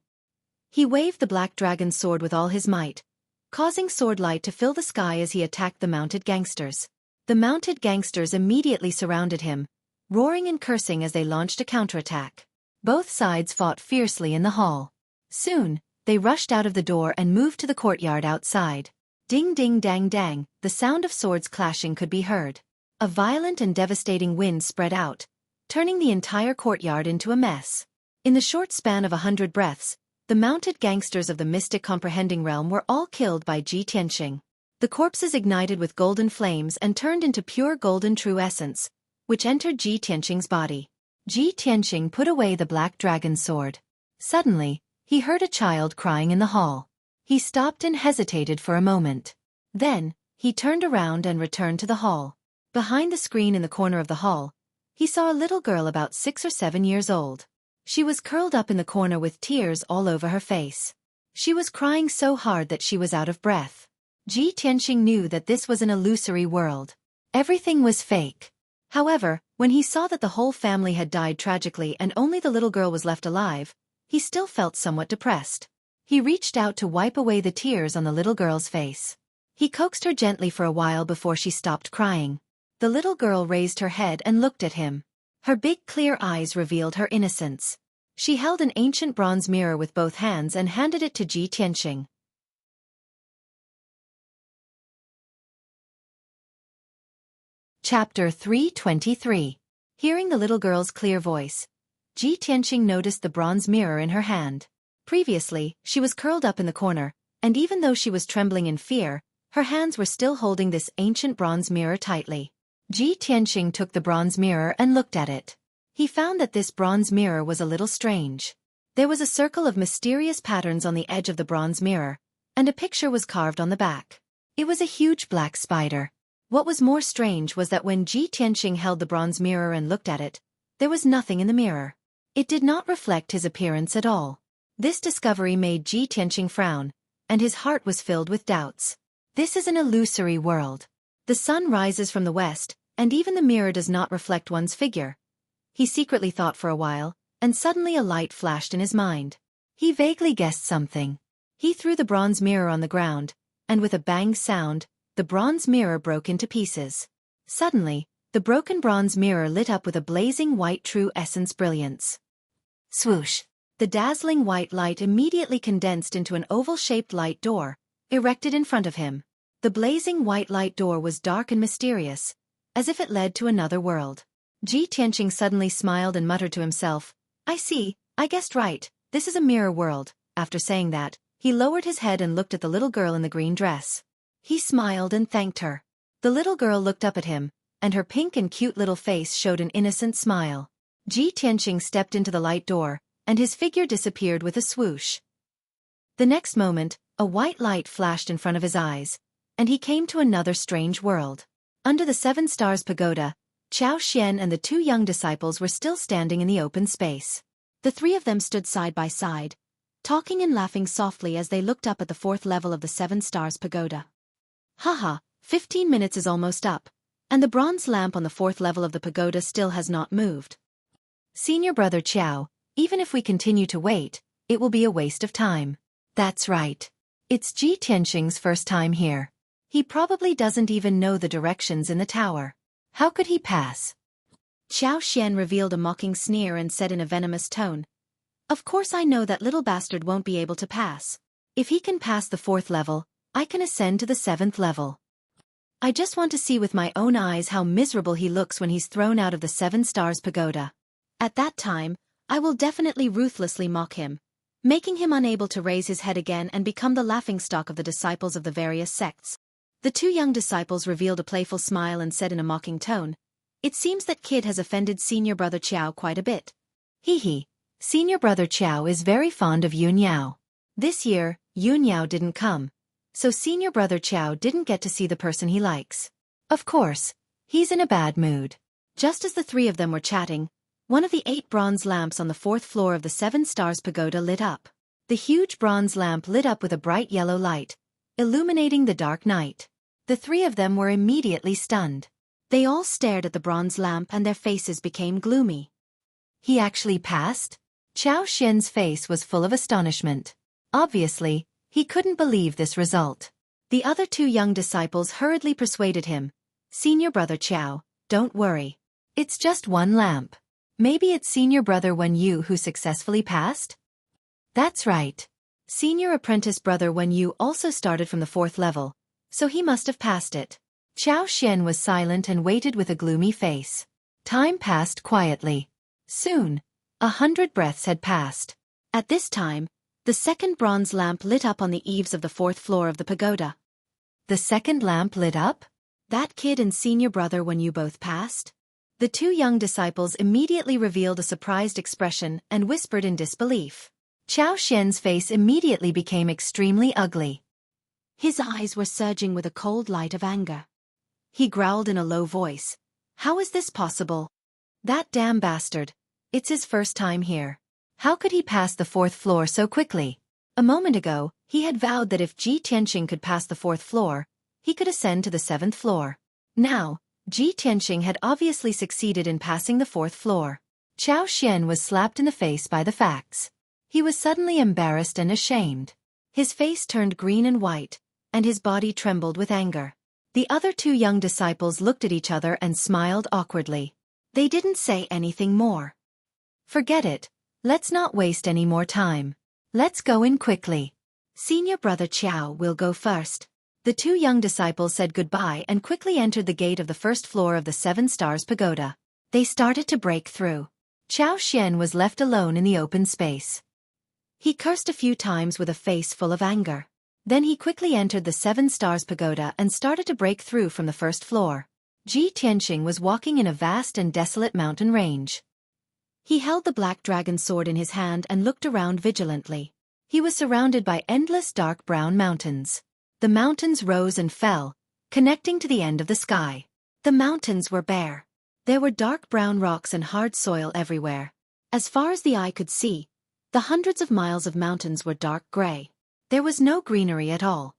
He waved the black dragon's sword with all his might, causing sword light to fill the sky as he attacked the mounted gangsters. The mounted gangsters immediately surrounded him, roaring and cursing as they launched a counterattack. Both sides fought fiercely in the hall. Soon, they rushed out of the door and moved to the courtyard outside. Ding ding dang dang, the sound of swords clashing could be heard. A violent and devastating wind spread out, turning the entire courtyard into a mess. In the short span of 100 breaths, the mounted gangsters of the mystic comprehending realm were all killed by Ji Tianxing. The corpses ignited with golden flames and turned into pure golden true essence, which entered Ji Tianxing's body. Ji Tianxing put away the black dragon's sword. Suddenly, he heard a child crying in the hall. He stopped and hesitated for a moment. Then, he turned around and returned to the hall. Behind the screen in the corner of the hall, he saw a little girl about 6 or 7 years old. She was curled up in the corner with tears all over her face. She was crying so hard that she was out of breath. Ji Tianxing knew that this was an illusory world. Everything was fake. However, when he saw that the whole family had died tragically and only the little girl was left alive, he still felt somewhat depressed. He reached out to wipe away the tears on the little girl's face. He coaxed her gently for a while before she stopped crying. The little girl raised her head and looked at him. Her big clear eyes revealed her innocence. She held an ancient bronze mirror with both hands and handed it to Ji Tianxing. Chapter 323. Hearing the little girl's clear voice, Ji Tianxing noticed the bronze mirror in her hand. Previously, she was curled up in the corner, and even though she was trembling in fear, her hands were still holding this ancient bronze mirror tightly. Ji Tianxing took the bronze mirror and looked at it. He found that this bronze mirror was a little strange. There was a circle of mysterious patterns on the edge of the bronze mirror, and a picture was carved on the back. It was a huge black spider. What was more strange was that when Ji Tianxing held the bronze mirror and looked at it, there was nothing in the mirror. It did not reflect his appearance at all. This discovery made Ji Tianxing frown, and his heart was filled with doubts. This is an illusory world. The sun rises from the west, and even the mirror does not reflect one's figure. He secretly thought for a while, and suddenly a light flashed in his mind. He vaguely guessed something. He threw the bronze mirror on the ground, and with a bang sound, the bronze mirror broke into pieces. Suddenly, the broken bronze mirror lit up with a blazing white true essence brilliance. Swoosh! The dazzling white light immediately condensed into an oval-shaped light door, erected in front of him. The blazing white light door was dark and mysterious, as if it led to another world. Ji Tianxing suddenly smiled and muttered to himself, "I see, I guessed right, this is a mirror world." After saying that, he lowered his head and looked at the little girl in the green dress. He smiled and thanked her. The little girl looked up at him, and her pink and cute little face showed an innocent smile. Ji Tianxing stepped into the light door, and his figure disappeared with a swoosh. The next moment, a white light flashed in front of his eyes, and he came to another strange world. Under the 7 Stars Pagoda, Chao Xian and the 2 young disciples were still standing in the open space. The 3 of them stood side by side, talking and laughing softly as they looked up at the 4th level of the 7 Stars Pagoda. Haha, 15 minutes is almost up, and the bronze lamp on the 4th level of the pagoda still has not moved. Senior brother Chao, even if we continue to wait, it will be a waste of time. That's right. It's Ji Tianxing's first time here. He probably doesn't even know the directions in the tower. How could he pass? Chao Xian revealed a mocking sneer and said in a venomous tone, "Of course I know that little bastard won't be able to pass. If he can pass the 4th level, I can ascend to the 7th level. I just want to see with my own eyes how miserable he looks when he's thrown out of the 7 Stars Pagoda. At that time, I will definitely ruthlessly mock him, making him unable to raise his head again and become the laughingstock of the disciples of the various sects." The 2 young disciples revealed a playful smile and said in a mocking tone, "It seems that kid has offended senior brother Chao quite a bit. Hee. Senior brother Chao is very fond of Yun Yao. This year, Yun Yao didn't come, so senior brother Chao didn't get to see the person he likes. Of course, he's in a bad mood." Just as the 3 of them were chatting, one of the 8 bronze lamps on the 4th floor of the 7 Stars Pagoda lit up. The huge bronze lamp lit up with a bright yellow light, illuminating the dark night. The 3 of them were immediately stunned. They all stared at the bronze lamp and their faces became gloomy. He actually passed? Qiao Xian's face was full of astonishment. Obviously, he couldn't believe this result. The other two young disciples hurriedly persuaded him. Senior brother Qiao, don't worry. It's just one lamp. Maybe it's senior brother Wen Yu who successfully passed? That's right. Senior apprentice brother Wen Yu also started from the 4th level, so he must have passed it. Qiao Xian was silent and waited with a gloomy face. Time passed quietly. Soon, 100 breaths had passed. At this time, the second bronze lamp lit up on the eaves of the 4th floor of the pagoda. The second lamp lit up? That kid and senior brother Wen Yu both passed? The two young disciples immediately revealed a surprised expression and whispered in disbelief. Qiao Xian's face immediately became extremely ugly. His eyes were surging with a cold light of anger. He growled in a low voice. How is this possible? That damn bastard. It's his first time here. How could he pass the 4th floor so quickly? A moment ago, he had vowed that if Ji Tianqing could pass the 4th floor, he could ascend to the 7th floor. Now, Ji Tianqing had obviously succeeded in passing the 4th floor. Qiao Xian was slapped in the face by the facts. He was suddenly embarrassed and ashamed. His face turned green and white, and his body trembled with anger. The other two young disciples looked at each other and smiled awkwardly. They didn't say anything more. Forget it. Let's not waste any more time. Let's go in quickly. Senior brother Qiao will go first. The two young disciples said goodbye and quickly entered the gate of the 1st floor of the 7 Stars Pagoda. They started to break through. Qiao Xian was left alone in the open space. He cursed a few times with a face full of anger. Then he quickly entered the 7 Stars Pagoda and started to break through from the 1st floor. Ji Tianqing was walking in a vast and desolate mountain range. He held the black dragon sword in his hand and looked around vigilantly. He was surrounded by endless dark brown mountains. The mountains rose and fell, connecting to the end of the sky. The mountains were bare. There were dark brown rocks and hard soil everywhere. As far as the eye could see, the hundreds of miles of mountains were dark gray. There was no greenery at all.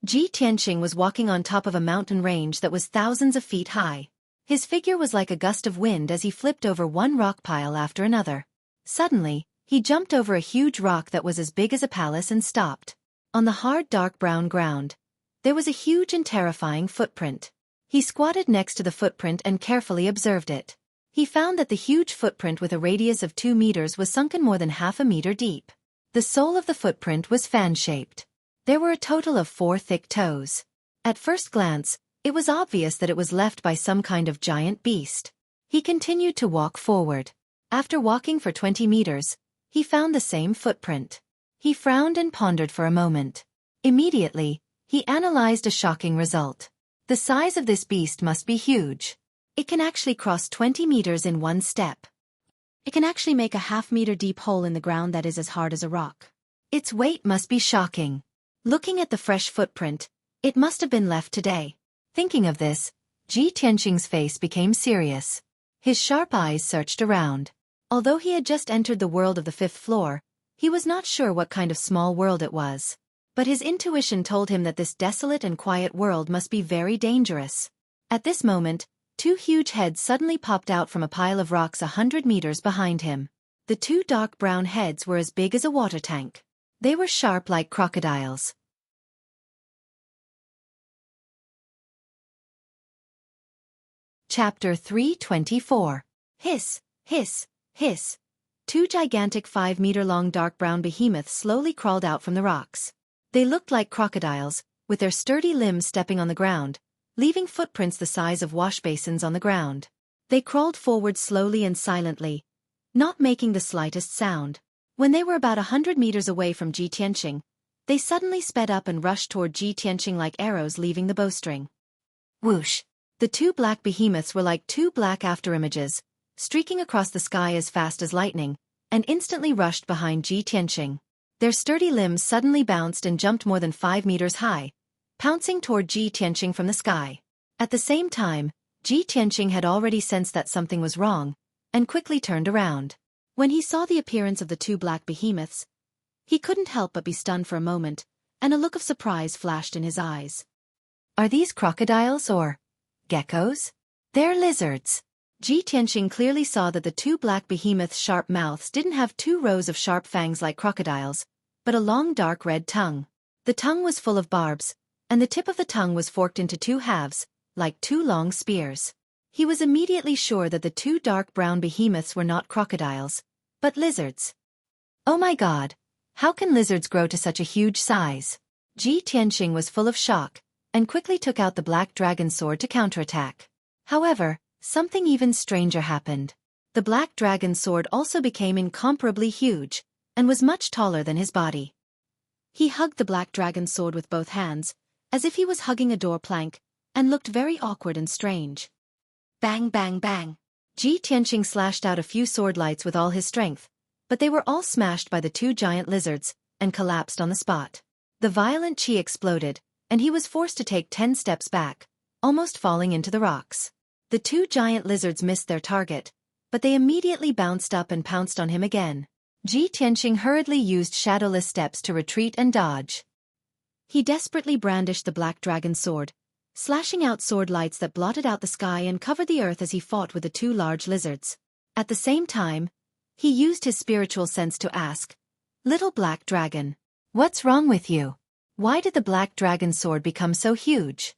Ji Tianqing was walking on top of a mountain range that was thousands of feet high. His figure was like a gust of wind as he flipped over one rock pile after another. Suddenly, he jumped over a huge rock that was as big as a palace and stopped. On the hard dark brown ground, there was a huge and terrifying footprint. He squatted next to the footprint and carefully observed it. He found that the huge footprint with a radius of 2 meters was sunken more than half a meter deep. The sole of the footprint was fan-shaped. There were a total of 4 thick toes. At first glance, it was obvious that it was left by some kind of giant beast. He continued to walk forward. After walking for 20 meters, he found the same footprint. He frowned and pondered for a moment. Immediately, he analyzed a shocking result. The size of this beast must be huge. It can actually cross 20 meters in one step. It can actually make a half-meter deep hole in the ground that is as hard as a rock. Its weight must be shocking. Looking at the fresh footprint, it must have been left today. Thinking of this, Ji Tianqing's face became serious. His sharp eyes searched around. Although he had just entered the world of the 5th floor, he was not sure what kind of small world it was. But his intuition told him that this desolate and quiet world must be very dangerous. At this moment, 2 huge heads suddenly popped out from a pile of rocks 100 meters behind him. The 2 dark brown heads were as big as a water tank. They were sharp like crocodiles. Chapter 324. Hiss, hiss, hiss. 2 gigantic 5-meter-long dark brown behemoths slowly crawled out from the rocks. They looked like crocodiles, with their sturdy limbs stepping on the ground, leaving footprints the size of wash basins on the ground. They crawled forward slowly and silently, not making the slightest sound. When they were about 100 meters away from Ji Tianqing, they suddenly sped up and rushed toward Ji Tianqing like arrows leaving the bowstring. Whoosh! The 2 black behemoths were like 2 black afterimages, streaking across the sky as fast as lightning, and instantly rushed behind Ji Tianqing. Their sturdy limbs suddenly bounced and jumped more than 5 meters high, pouncing toward Ji Tianqing from the sky. At the same time, Ji Tianqing had already sensed that something was wrong, and quickly turned around. When he saw the appearance of the 2 black behemoths, he couldn't help but be stunned for a moment, and a look of surprise flashed in his eyes. Are these crocodiles or geckos? They're lizards. Ji Tianqing clearly saw that the two black behemoths' sharp mouths didn't have 2 rows of sharp fangs like crocodiles, but a long dark red tongue. The tongue was full of barbs, and the tip of the tongue was forked into 2 halves, like 2 long spears. He was immediately sure that the 2 dark brown behemoths were not crocodiles, but lizards. Oh my god, how can lizards grow to such a huge size? Ji Tianqing was full of shock, and quickly took out the black dragon sword to counterattack. However, something even stranger happened. The black dragon sword also became incomparably huge, and was much taller than his body. He hugged the black dragon sword with both hands, as if he was hugging a door plank, and looked very awkward and strange. Bang bang bang. Ji Tianqing slashed out a few sword lights with all his strength, but they were all smashed by the 2 giant lizards, and collapsed on the spot. The violent chi exploded, and he was forced to take 10 steps back, almost falling into the rocks. The 2 giant lizards missed their target, but they immediately bounced up and pounced on him again. Ji Tianqing hurriedly used shadowless steps to retreat and dodge. He desperately brandished the black dragon sword, slashing out sword lights that blotted out the sky and covered the earth as he fought with the 2 large lizards. At the same time, he used his spiritual sense to ask, "Little black dragon, what's wrong with you? Why did the black dragon sword become so huge?"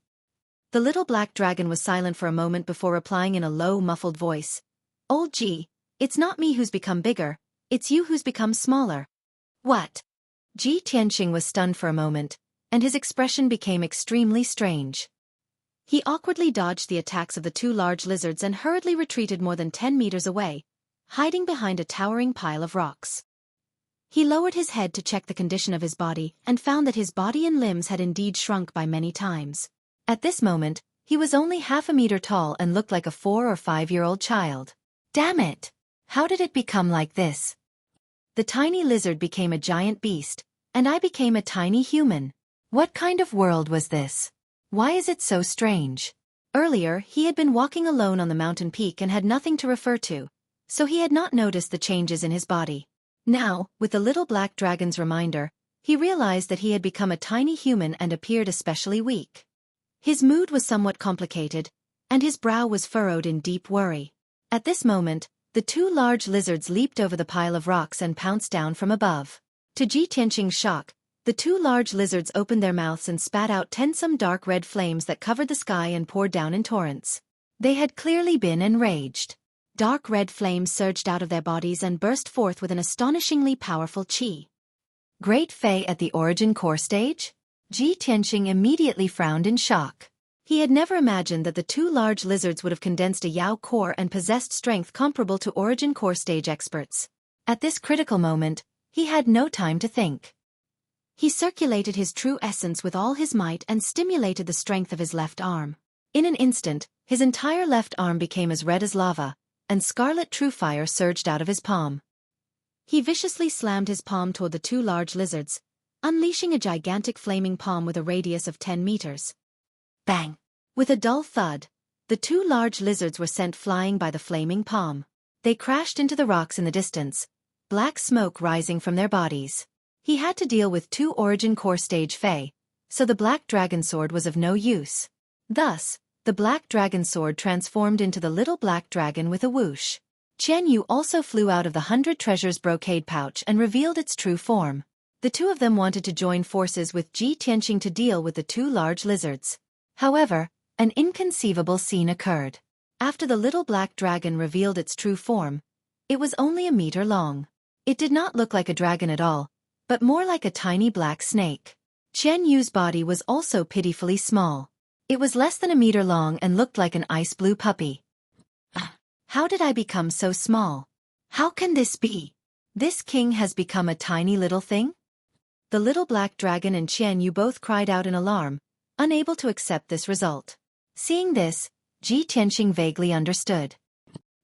The little black dragon was silent for a moment before replying in a low, muffled voice. "Old Ji, it's not me who's become bigger, it's you who's become smaller." "What?" Ji Tianqing was stunned for a moment, and his expression became extremely strange. He awkwardly dodged the attacks of the 2 large lizards and hurriedly retreated more than 10 meters away, hiding behind a towering pile of rocks. He lowered his head to check the condition of his body and found that his body and limbs had indeed shrunk by many times. At this moment, he was only half a meter tall and looked like a 4 or 5-year-old child. Damn it! How did it become like this? The tiny lizard became a giant beast, and I became a tiny human. What kind of world was this? Why is it so strange? Earlier, he had been walking alone on the mountain peak and had nothing to refer to, so he had not noticed the changes in his body. Now, with the little black dragon's reminder, he realized that he had become a tiny human and appeared especially weak. His mood was somewhat complicated, and his brow was furrowed in deep worry. At this moment, the 2 large lizards leaped over the pile of rocks and pounced down from above. To Ji Tianqing's shock, the 2 large lizards opened their mouths and spat out tensome dark red flames that covered the sky and poured down in torrents. They had clearly been enraged. Dark red flames surged out of their bodies and burst forth with an astonishingly powerful chi. Great Fei at the origin core stage? Ji Tianqing immediately frowned in shock. He had never imagined that the 2 large lizards would have condensed a Yao core and possessed strength comparable to origin core stage experts. At this critical moment, he had no time to think. He circulated his true essence with all his might and stimulated the strength of his left arm. In an instant, his entire left arm became as red as lava, and scarlet true fire surged out of his palm. He viciously slammed his palm toward the 2 large lizards, unleashing a gigantic flaming palm with a radius of 10 meters. Bang! With a dull thud, the 2 large lizards were sent flying by the flaming palm. They crashed into the rocks in the distance, black smoke rising from their bodies. He had to deal with 2 origin core stage Fei, so the black dragon sword was of no use. Thus, the black dragon sword transformed into the little black dragon with a whoosh. Qian Yu also flew out of the 100 treasures brocade pouch and revealed its true form. The 2 of them wanted to join forces with Ji Tianqing to deal with the 2 large lizards. However, an inconceivable scene occurred. After the little black dragon revealed its true form, it was only a meter long. It did not look like a dragon at all, but more like a tiny black snake. Qian Yu's body was also pitifully small. It was less than a meter long and looked like an ice blue puppy. How did I become so small? How can this be? This king has become a tiny little thing? The little black dragon and Qian Yu both cried out in alarm, unable to accept this result. Seeing this, Ji Tianqing vaguely understood.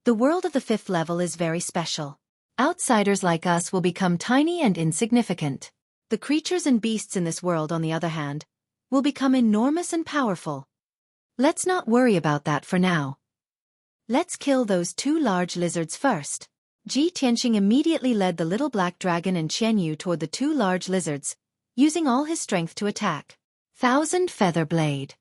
The world of the 5th level is very special. Outsiders like us will become tiny and insignificant. The creatures and beasts in this world, on the other hand, will become enormous and powerful. Let's not worry about that for now. Let's kill those 2 large lizards first. Ji Tianqing immediately led the little black dragon and Qian Yu toward the 2 large lizards, using all his strength to attack. 1000 feather blade.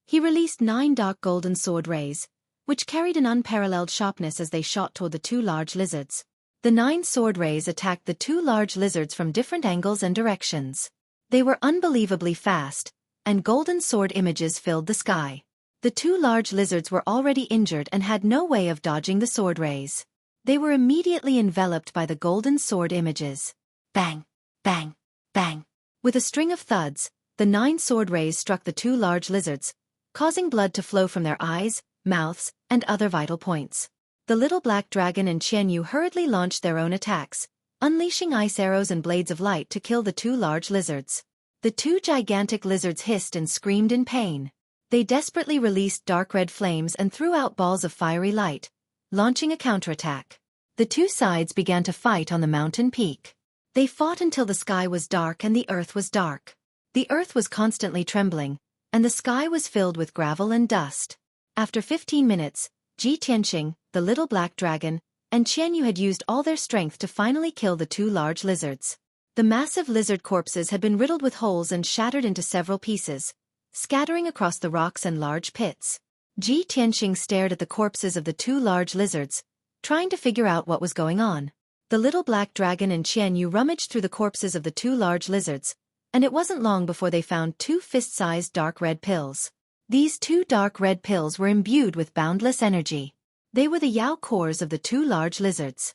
He released 9 dark golden sword rays, which carried an unparalleled sharpness as they shot toward the two large lizards. The 9 sword rays attacked the two large lizards from different angles and directions. They were unbelievably fast, and golden sword images filled the sky. The two large lizards were already injured and had no way of dodging the sword rays. They were immediately enveloped by the golden sword images. Bang! Bang! Bang! With a string of thuds, the 9 sword rays struck the two large lizards, causing blood to flow from their eyes, mouths, and other vital points. The little black dragon and Xueqi hurriedly launched their own attacks, unleashing ice arrows and blades of light to kill the two large lizards. The two gigantic lizards hissed and screamed in pain. They desperately released dark red flames and threw out balls of fiery light, launching a counterattack. The two sides began to fight on the mountain peak. They fought until the sky was dark and the earth was dark. The earth was constantly trembling, and the sky was filled with gravel and dust. After 15 minutes, Xueqi, the little black dragon, and Xueqi had used all their strength to finally kill the two large lizards. The massive lizard corpses had been riddled with holes and shattered into several pieces, scattering across the rocks and large pits. Xueqi stared at the corpses of the two large lizards, trying to figure out what was going on. The little black dragon and Xueqi rummaged through the corpses of the two large lizards, and it wasn't long before they found 2 fist-sized dark red pills. These 2 dark red pills were imbued with boundless energy. They were the Yao cores of the two large lizards.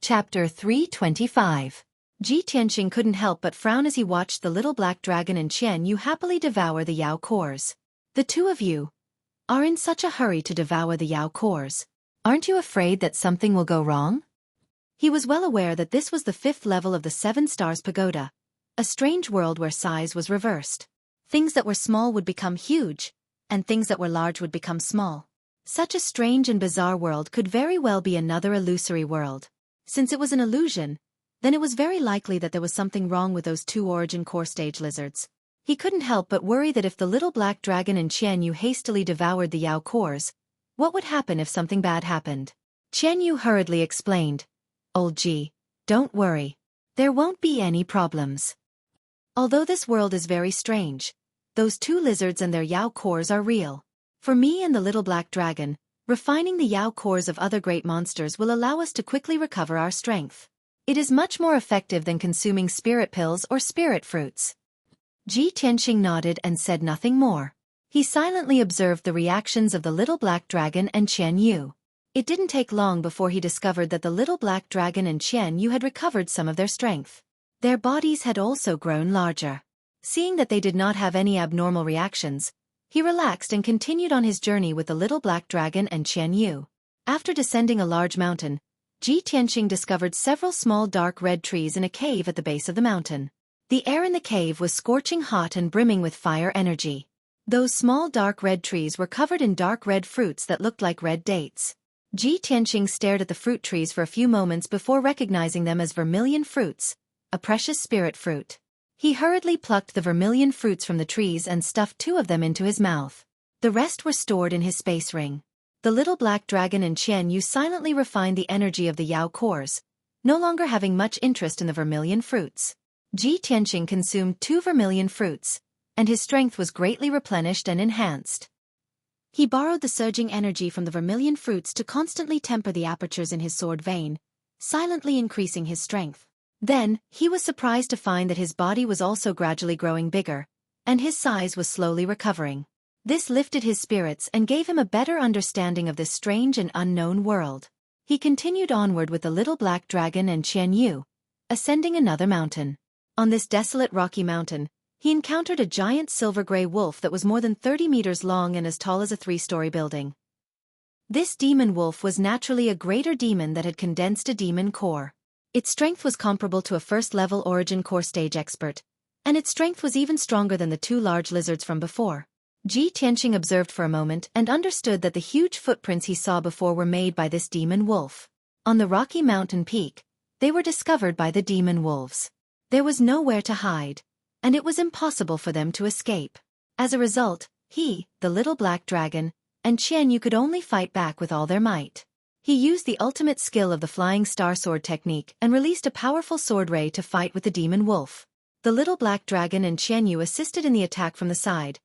Chapter 325. Xueqi couldn't help but frown as he watched the little black dragon and Xueqi happily devour the Yao cores. The two of you are in such a hurry to devour the Yao cores. Aren't you afraid that something will go wrong? He was well aware that this was the 5th level of the 7 Stars Pagoda, a strange world where size was reversed. Things that were small would become huge, and things that were large would become small. Such a strange and bizarre world could very well be another illusory world. Since it was an illusion, then it was very likely that there was something wrong with those 2 origin core stage lizards. He couldn't help but worry that if the little black dragon and Xueqi hastily devoured the Yao cores, what would happen if something bad happened? Xueqi hurriedly explained, "Old G, don't worry. There won't be any problems. Although this world is very strange, those 2 lizards and their Yao cores are real. For me and the little black dragon, refining the Yao cores of other great monsters will allow us to quickly recover our strength. It is much more effective than consuming spirit pills or spirit fruits." Xueqi nodded and said nothing more. He silently observed the reactions of the little black dragon and Xueqi. It didn't take long before he discovered that the little black dragon and Xueqi had recovered some of their strength. Their bodies had also grown larger. Seeing that they did not have any abnormal reactions, he relaxed and continued on his journey with the little black dragon and Xueqi. After descending a large mountain, Xueqi discovered several small dark red trees in a cave at the base of the mountain. The air in the cave was scorching hot and brimming with fire energy. Those small dark red trees were covered in dark red fruits that looked like red dates. Xueqi stared at the fruit trees for a few moments before recognizing them as vermilion fruits, a precious spirit fruit. He hurriedly plucked the vermilion fruits from the trees and stuffed 2 of them into his mouth. The rest were stored in his space ring. The little black dragon and Xueqi silently refined the energy of the Yao cores, no longer having much interest in the vermilion fruits. Xueqi consumed 2 vermilion fruits, and his strength was greatly replenished and enhanced. He borrowed the surging energy from the vermilion fruits to constantly temper the apertures in his sword vein, silently increasing his strength. Then, he was surprised to find that his body was also gradually growing bigger, and his size was slowly recovering. This lifted his spirits and gave him a better understanding of this strange and unknown world. He continued onward with the little black dragon and Xueqi, ascending another mountain. On this desolate rocky mountain, he encountered a giant silver-gray wolf that was more than 30 meters long and as tall as a 3-story building. This demon wolf was naturally a greater demon that had condensed a demon core. Its strength was comparable to a first-level origin core stage expert, and its strength was even stronger than the 2 large lizards from before. Xueqi observed for a moment and understood that the huge footprints he saw before were made by this demon wolf. On the rocky mountain peak, they were discovered by the demon wolves. There was nowhere to hide, and it was impossible for them to escape. As a result, he, the little black dragon, and Xueqi could only fight back with all their might. He used the ultimate skill of the flying star sword technique and released a powerful sword ray to fight with the demon wolf. The little black dragon and Xueqi assisted in the attack from the side,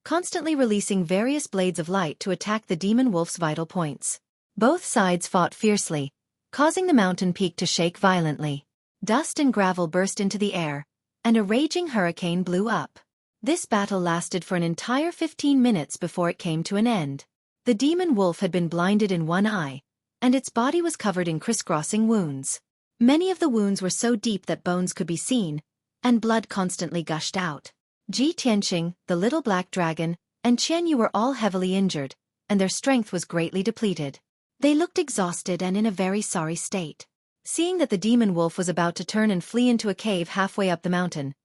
constantly releasing various blades of light to attack the demon wolf's vital points. Both sides fought fiercely, causing the mountain peak to shake violently. Dust and gravel burst into the air, and a raging hurricane blew up. This battle lasted for an entire 15 minutes before it came to an end. The demon wolf had been blinded in one eye, and its body was covered in crisscrossing wounds. Many of the wounds were so deep that bones could be seen, and blood constantly gushed out. Ji Tianqing, the little black dragon, and Xueqi were all heavily injured, and their strength was greatly depleted. They looked exhausted and in a very sorry state. Seeing that the demon wolf was about to turn and flee into a cave halfway up the mountain,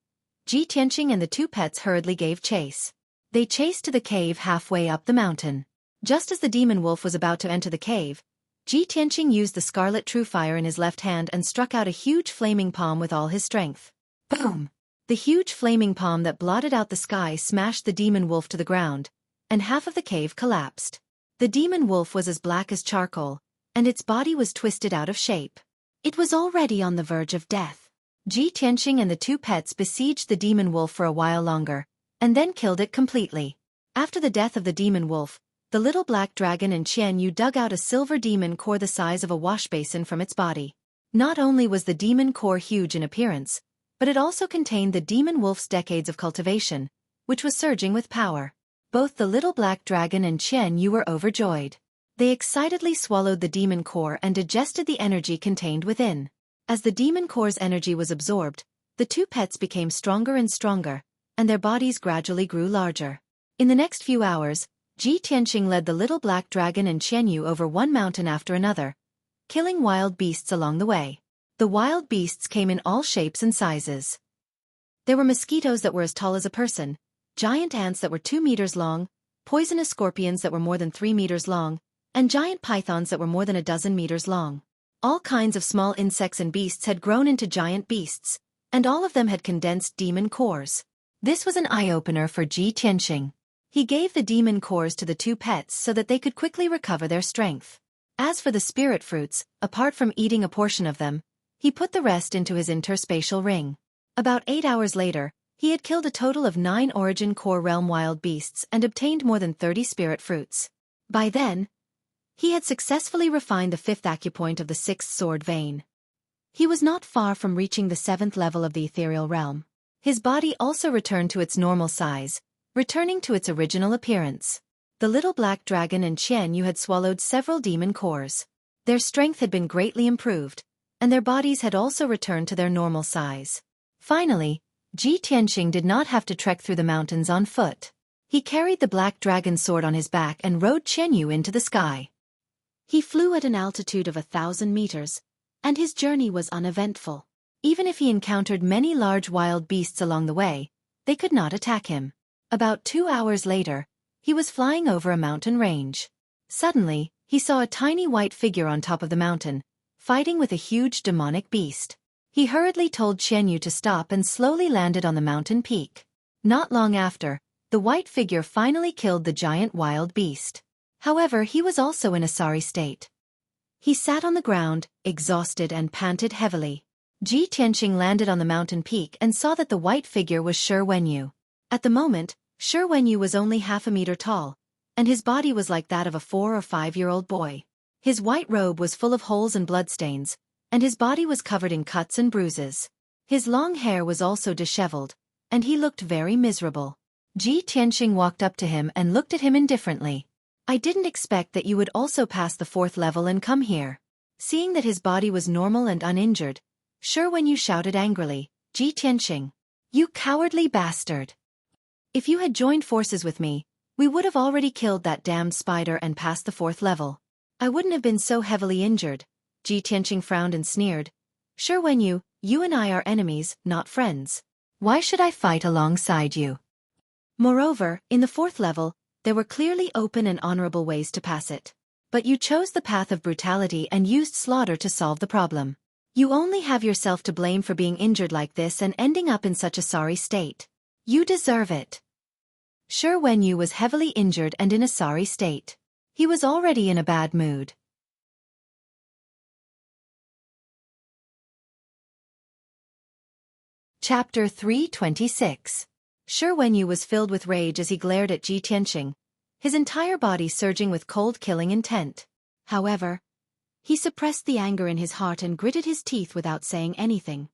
Ji Tianqing and the two pets hurriedly gave chase. They chased to the cave halfway up the mountain. Just as the demon wolf was about to enter the cave, Ji Tianqing used the scarlet true fire in his left hand and struck out a huge flaming palm with all his strength. Boom! The huge flaming palm that blotted out the sky smashed the demon wolf to the ground, and half of the cave collapsed. The demon wolf was as black as charcoal, and its body was twisted out of shape. It was already on the verge of death. Ji Tianqing and the two pets besieged the demon wolf for a while longer, and then killed it completely. After the death of the demon wolf, the little black dragon and Xueqi dug out a silver demon core the size of a wash basin from its body. Not only was the demon core huge in appearance, but it also contained the demon wolf's decades of cultivation, which was surging with power. Both the little black dragon and Xueqi were overjoyed. They excitedly swallowed the demon core and digested the energy contained within. As the demon core's energy was absorbed, the two pets became stronger and stronger, and their bodies gradually grew larger. In the next few hours, Ji Tianqing led the little black dragon and Xueqi over one mountain after another, killing wild beasts along the way. The wild beasts came in all shapes and sizes. There were mosquitoes that were as tall as a person, giant ants that were 2 meters long, poisonous scorpions that were more than 3 meters long, and giant pythons that were more than a dozen meters long. All kinds of small insects and beasts had grown into giant beasts, and all of them had condensed demon cores. This was an eye-opener for Ji Tianqing. He gave the demon cores to the two pets so that they could quickly recover their strength. As for the spirit fruits, apart from eating a portion of them, he put the rest into his interspatial ring. About 8 hours later, he had killed a total of 9 origin core realm wild beasts and obtained more than 30 spirit fruits. By then, he had successfully refined the 5th acupoint of the 6th sword vein. He was not far from reaching the 7th level of the ethereal realm. His body also returned to its normal size, returning to its original appearance. The little black dragon and Xueqi had swallowed several demon cores. Their strength had been greatly improved, and their bodies had also returned to their normal size. Finally, Ji Tianqing did not have to trek through the mountains on foot. He carried the black dragon sword on his back and rode Xueqi into the sky. He flew at an altitude of 1,000 meters, and his journey was uneventful. Even if he encountered many large wild beasts along the way, they could not attack him. About 2 hours later, he was flying over a mountain range. Suddenly, he saw a tiny white figure on top of the mountain, fighting with a huge demonic beast. He hurriedly told Xueqi to stop and slowly landed on the mountain peak. Not long after, the white figure finally killed the giant wild beast. However, he was also in a sorry state. He sat on the ground, exhausted and panted heavily. Ji Tianqing landed on the mountain peak and saw that the white figure was Xueqi. At the moment, Xueqi was only half a meter tall, and his body was like that of a 4 or 5-year-old boy. His white robe was full of holes and bloodstains, and his body was covered in cuts and bruises. His long hair was also disheveled, and he looked very miserable. Ji Tianqing walked up to him and looked at him indifferently. "I didn't expect that you would also pass the 4th level and come here." Seeing that his body was normal and uninjured, Xueqi shouted angrily, "Ji Tianqing, you cowardly bastard! If you had joined forces with me, we would have already killed that damned spider and passed the 4th level. I wouldn't have been so heavily injured." Ji Tianqing frowned and sneered. "Xueqi, you and I are enemies, not friends. Why should I fight alongside you? Moreover, in the 4th level, there were clearly open and honorable ways to pass it. But you chose the path of brutality and used slaughter to solve the problem. You only have yourself to blame for being injured like this and ending up in such a sorry state. You deserve it." Xueqi was heavily injured and in a sorry state. He was already in a bad mood. Chapter 326. Xueqi was filled with rage as he glared at Ji Tianqing, his entire body surging with cold killing intent. However, he suppressed the anger in his heart and gritted his teeth without saying anything.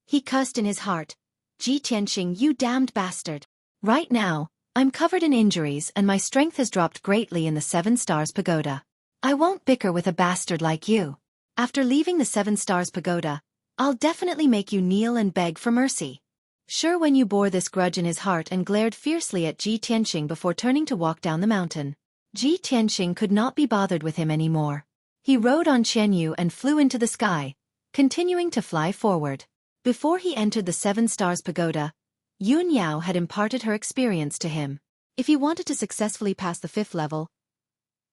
He cursed in his heart, "Ji Tianqing, you damned bastard. Right now, I'm covered in injuries and my strength has dropped greatly in the 7 Stars Pagoda. I won't bicker with a bastard like you. After leaving the 7 Stars Pagoda, I'll definitely make you kneel and beg for mercy." Xueqi bore this grudge in his heart and glared fiercely at Ji Tianqing before turning to walk down the mountain. Ji Tianqing could not be bothered with him anymore. He rode on Xueqi and flew into the sky, continuing to fly forward. Before he entered the 7 Stars Pagoda, Yun Yao had imparted her experience to him. If he wanted to successfully pass the 5th level,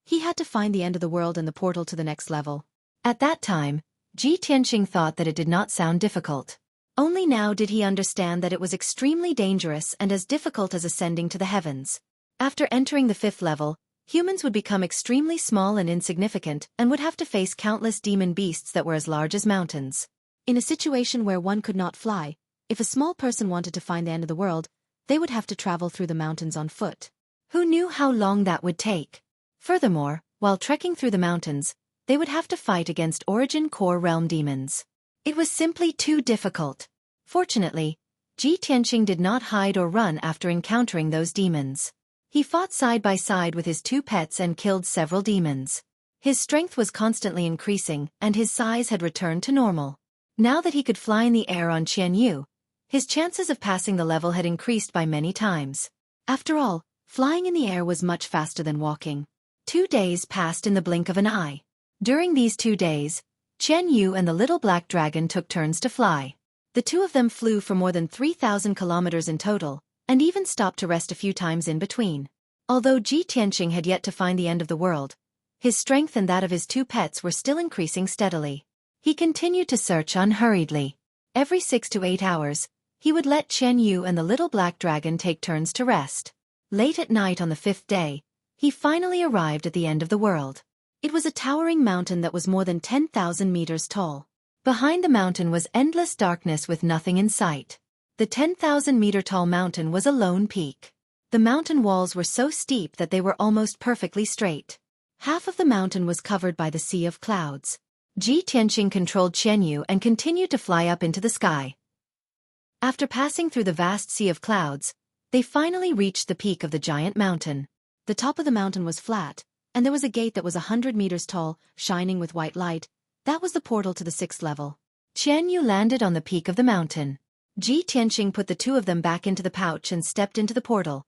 he had to find the end of the world and the portal to the next level. At that time, Ji Tianqing thought that it did not sound difficult. Only now did he understand that it was extremely dangerous and as difficult as ascending to the heavens. After entering the 5th level, humans would become extremely small and insignificant and would have to face countless demon beasts that were as large as mountains. In a situation where one could not fly, if a small person wanted to find the end of the world, they would have to travel through the mountains on foot. Who knew how long that would take? Furthermore, while trekking through the mountains, they would have to fight against Origin Core Realm demons. It was simply too difficult. Fortunately, Ji Tianqing did not hide or run after encountering those demons. He fought side by side with his 2 pets and killed several demons. His strength was constantly increasing and his size had returned to normal. Now that he could fly in the air on Xueqi, his chances of passing the level had increased by many times. After all, flying in the air was much faster than walking. 2 days passed in the blink of an eye. During these 2 days, Xueqi and the little black dragon took turns to fly. The 2 of them flew for more than 3,000 kilometers in total, and even stopped to rest a few times in between. Although Ji Tianqing had yet to find the end of the world, his strength and that of his 2 pets were still increasing steadily. He continued to search unhurriedly. Every 6 to 8 hours, he would let Xueqi and the little black dragon take turns to rest. Late at night on the 5th day, he finally arrived at the end of the world. It was a towering mountain that was more than 10,000 meters tall. Behind the mountain was endless darkness with nothing in sight. The 10,000-meter-tall mountain was a lone peak. The mountain walls were so steep that they were almost perfectly straight. Half of the mountain was covered by the sea of clouds. Ji Tianqing controlled Xueqi and continued to fly up into the sky. After passing through the vast sea of clouds, they finally reached the peak of the giant mountain. The top of the mountain was flat, and there was a gate that was 100 meters tall, shining with white light. That was the portal to the 6th level. Xueqi landed on the peak of the mountain. Ji Tianqing put the 2 of them back into the pouch and stepped into the portal.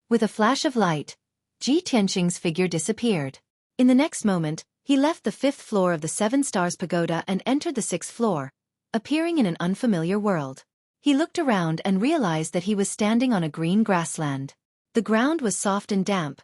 With a flash of light, Ji Tianqing's figure disappeared. In the next moment, he left the 5th floor of the 7 Stars Pagoda and entered the 6th floor, appearing in an unfamiliar world. He looked around and realized that he was standing on a green grassland. The ground was soft and damp,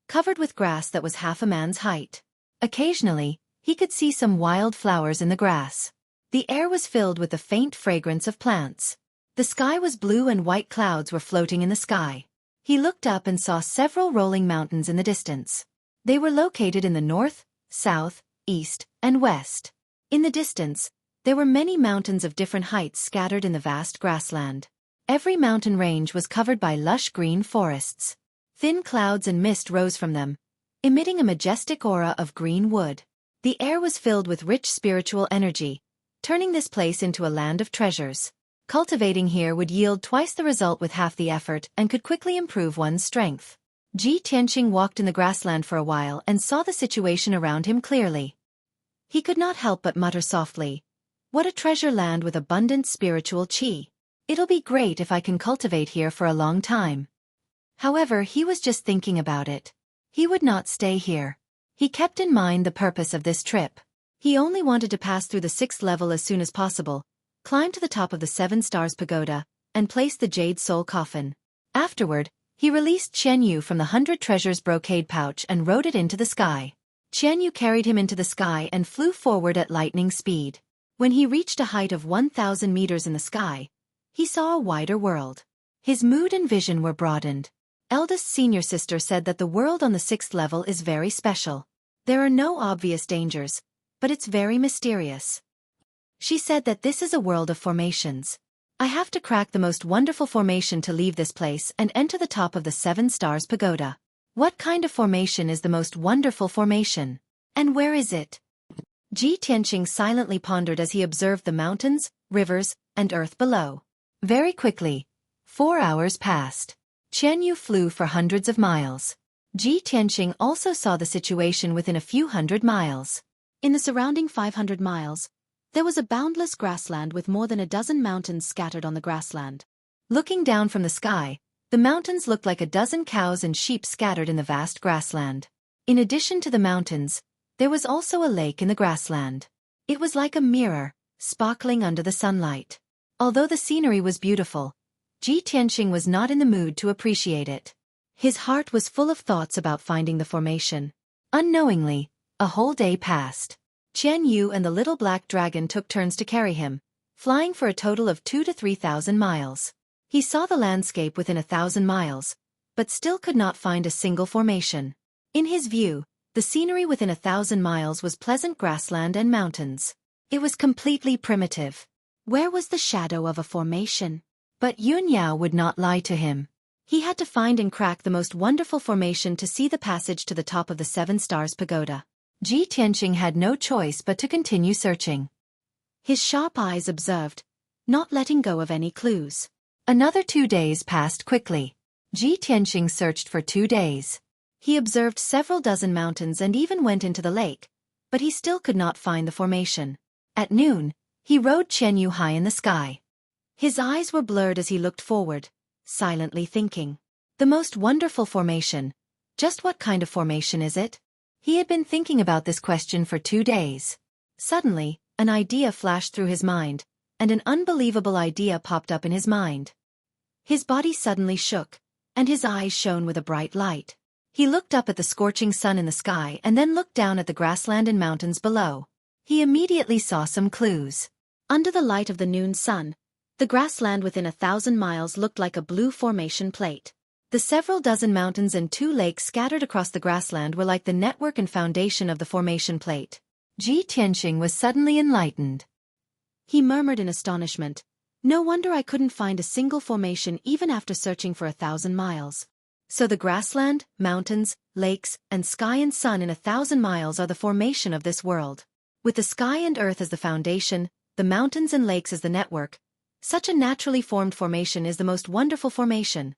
covered with grass that was half a man's height. Occasionally, he could see some wild flowers in the grass. The air was filled with the faint fragrance of plants. The sky was blue and white clouds were floating in the sky. He looked up and saw several rolling mountains in the distance. They were located in the north, south, east, and west. In the distance, there were many mountains of different heights scattered in the vast grassland. Every mountain range was covered by lush green forests. Thin clouds and mist rose from them, emitting a majestic aura of green wood. The air was filled with rich spiritual energy, turning this place into a land of treasures. Cultivating here would yield twice the result with half the effort and could quickly improve one's strength. Ji Tianqing walked in the grassland for a while and saw the situation around him clearly. He could not help but mutter softly, "What a treasure land with abundant spiritual qi. It'll be great if I can cultivate here for a long time." However, he was just thinking about it. He would not stay here. He kept in mind the purpose of this trip. He only wanted to pass through the 6th level as soon as possible, climb to the top of the 7 Stars Pagoda, and place the Jade Soul Coffin. Afterward, he released Xueqi from the 100 Treasures brocade pouch and rode it into the sky. Xueqi carried him into the sky and flew forward at lightning speed. When he reached a height of 1,000 meters in the sky, he saw a wider world. His mood and vision were broadened. Eldest senior sister said that the world on the 6th level is very special. There are no obvious dangers, but it's very mysterious. She said that this is a world of formations. I have to crack the most wonderful formation to leave this place and enter the top of the 7 Stars Pagoda. What kind of formation is the most wonderful formation? And where is it? Ji Tianqing silently pondered as he observed the mountains, rivers, and earth below. Very quickly, 4 hours passed. Qian Yu flew for hundreds of miles. Ji Tianqing also saw the situation within a few hundred miles. In the surrounding 500 miles, there was a boundless grassland with more than a dozen mountains scattered on the grassland. Looking down from the sky, the mountains looked like a dozen cows and sheep scattered in the vast grassland. In addition to the mountains, there was also a lake in the grassland. It was like a mirror, sparkling under the sunlight. Although the scenery was beautiful, Ji Tianqing was not in the mood to appreciate it. His heart was full of thoughts about finding the formation. Unknowingly, a whole day passed. Qian Yu and the little black dragon took turns to carry him, flying for a total of 2,000 to 3,000 miles. He saw the landscape within 1,000 miles, but still could not find a single formation. In his view, the scenery within 1,000 miles was pleasant grassland and mountains. It was completely primitive. Where was the shadow of a formation? But Yun Yao would not lie to him. He had to find and crack the most wonderful formation to see the passage to the top of the 7 Stars Pagoda. Ji Tianqing had no choice but to continue searching. His sharp eyes observed, not letting go of any clues. Another 2 days passed quickly. Ji Tianqing searched for 2 days. He observed several dozen mountains and even went into the lake, but he still could not find the formation. At noon, he rode Qian Yu high in the sky. His eyes were blurred as he looked forward, silently thinking. The most wonderful formation. Just what kind of formation is it? He had been thinking about this question for 2 days. Suddenly, an idea flashed through his mind, and an unbelievable idea popped up in his mind. His body suddenly shook, and his eyes shone with a bright light. He looked up at the scorching sun in the sky and then looked down at the grassland and mountains below. He immediately saw some clues. Under the light of the noon sun, the grassland within 1,000 miles looked like a blue formation plate. The several dozen mountains and 2 lakes scattered across the grassland were like the network and foundation of the formation plate. Ji Tianqing was suddenly enlightened. He murmured in astonishment, "No wonder I couldn't find a single formation even after searching for 1,000 miles. So the grassland, mountains, lakes, and sky and sun in 1,000 miles are the formation of this world. With the sky and earth as the foundation, the mountains and lakes as the network, such a naturally formed formation is the most wonderful formation.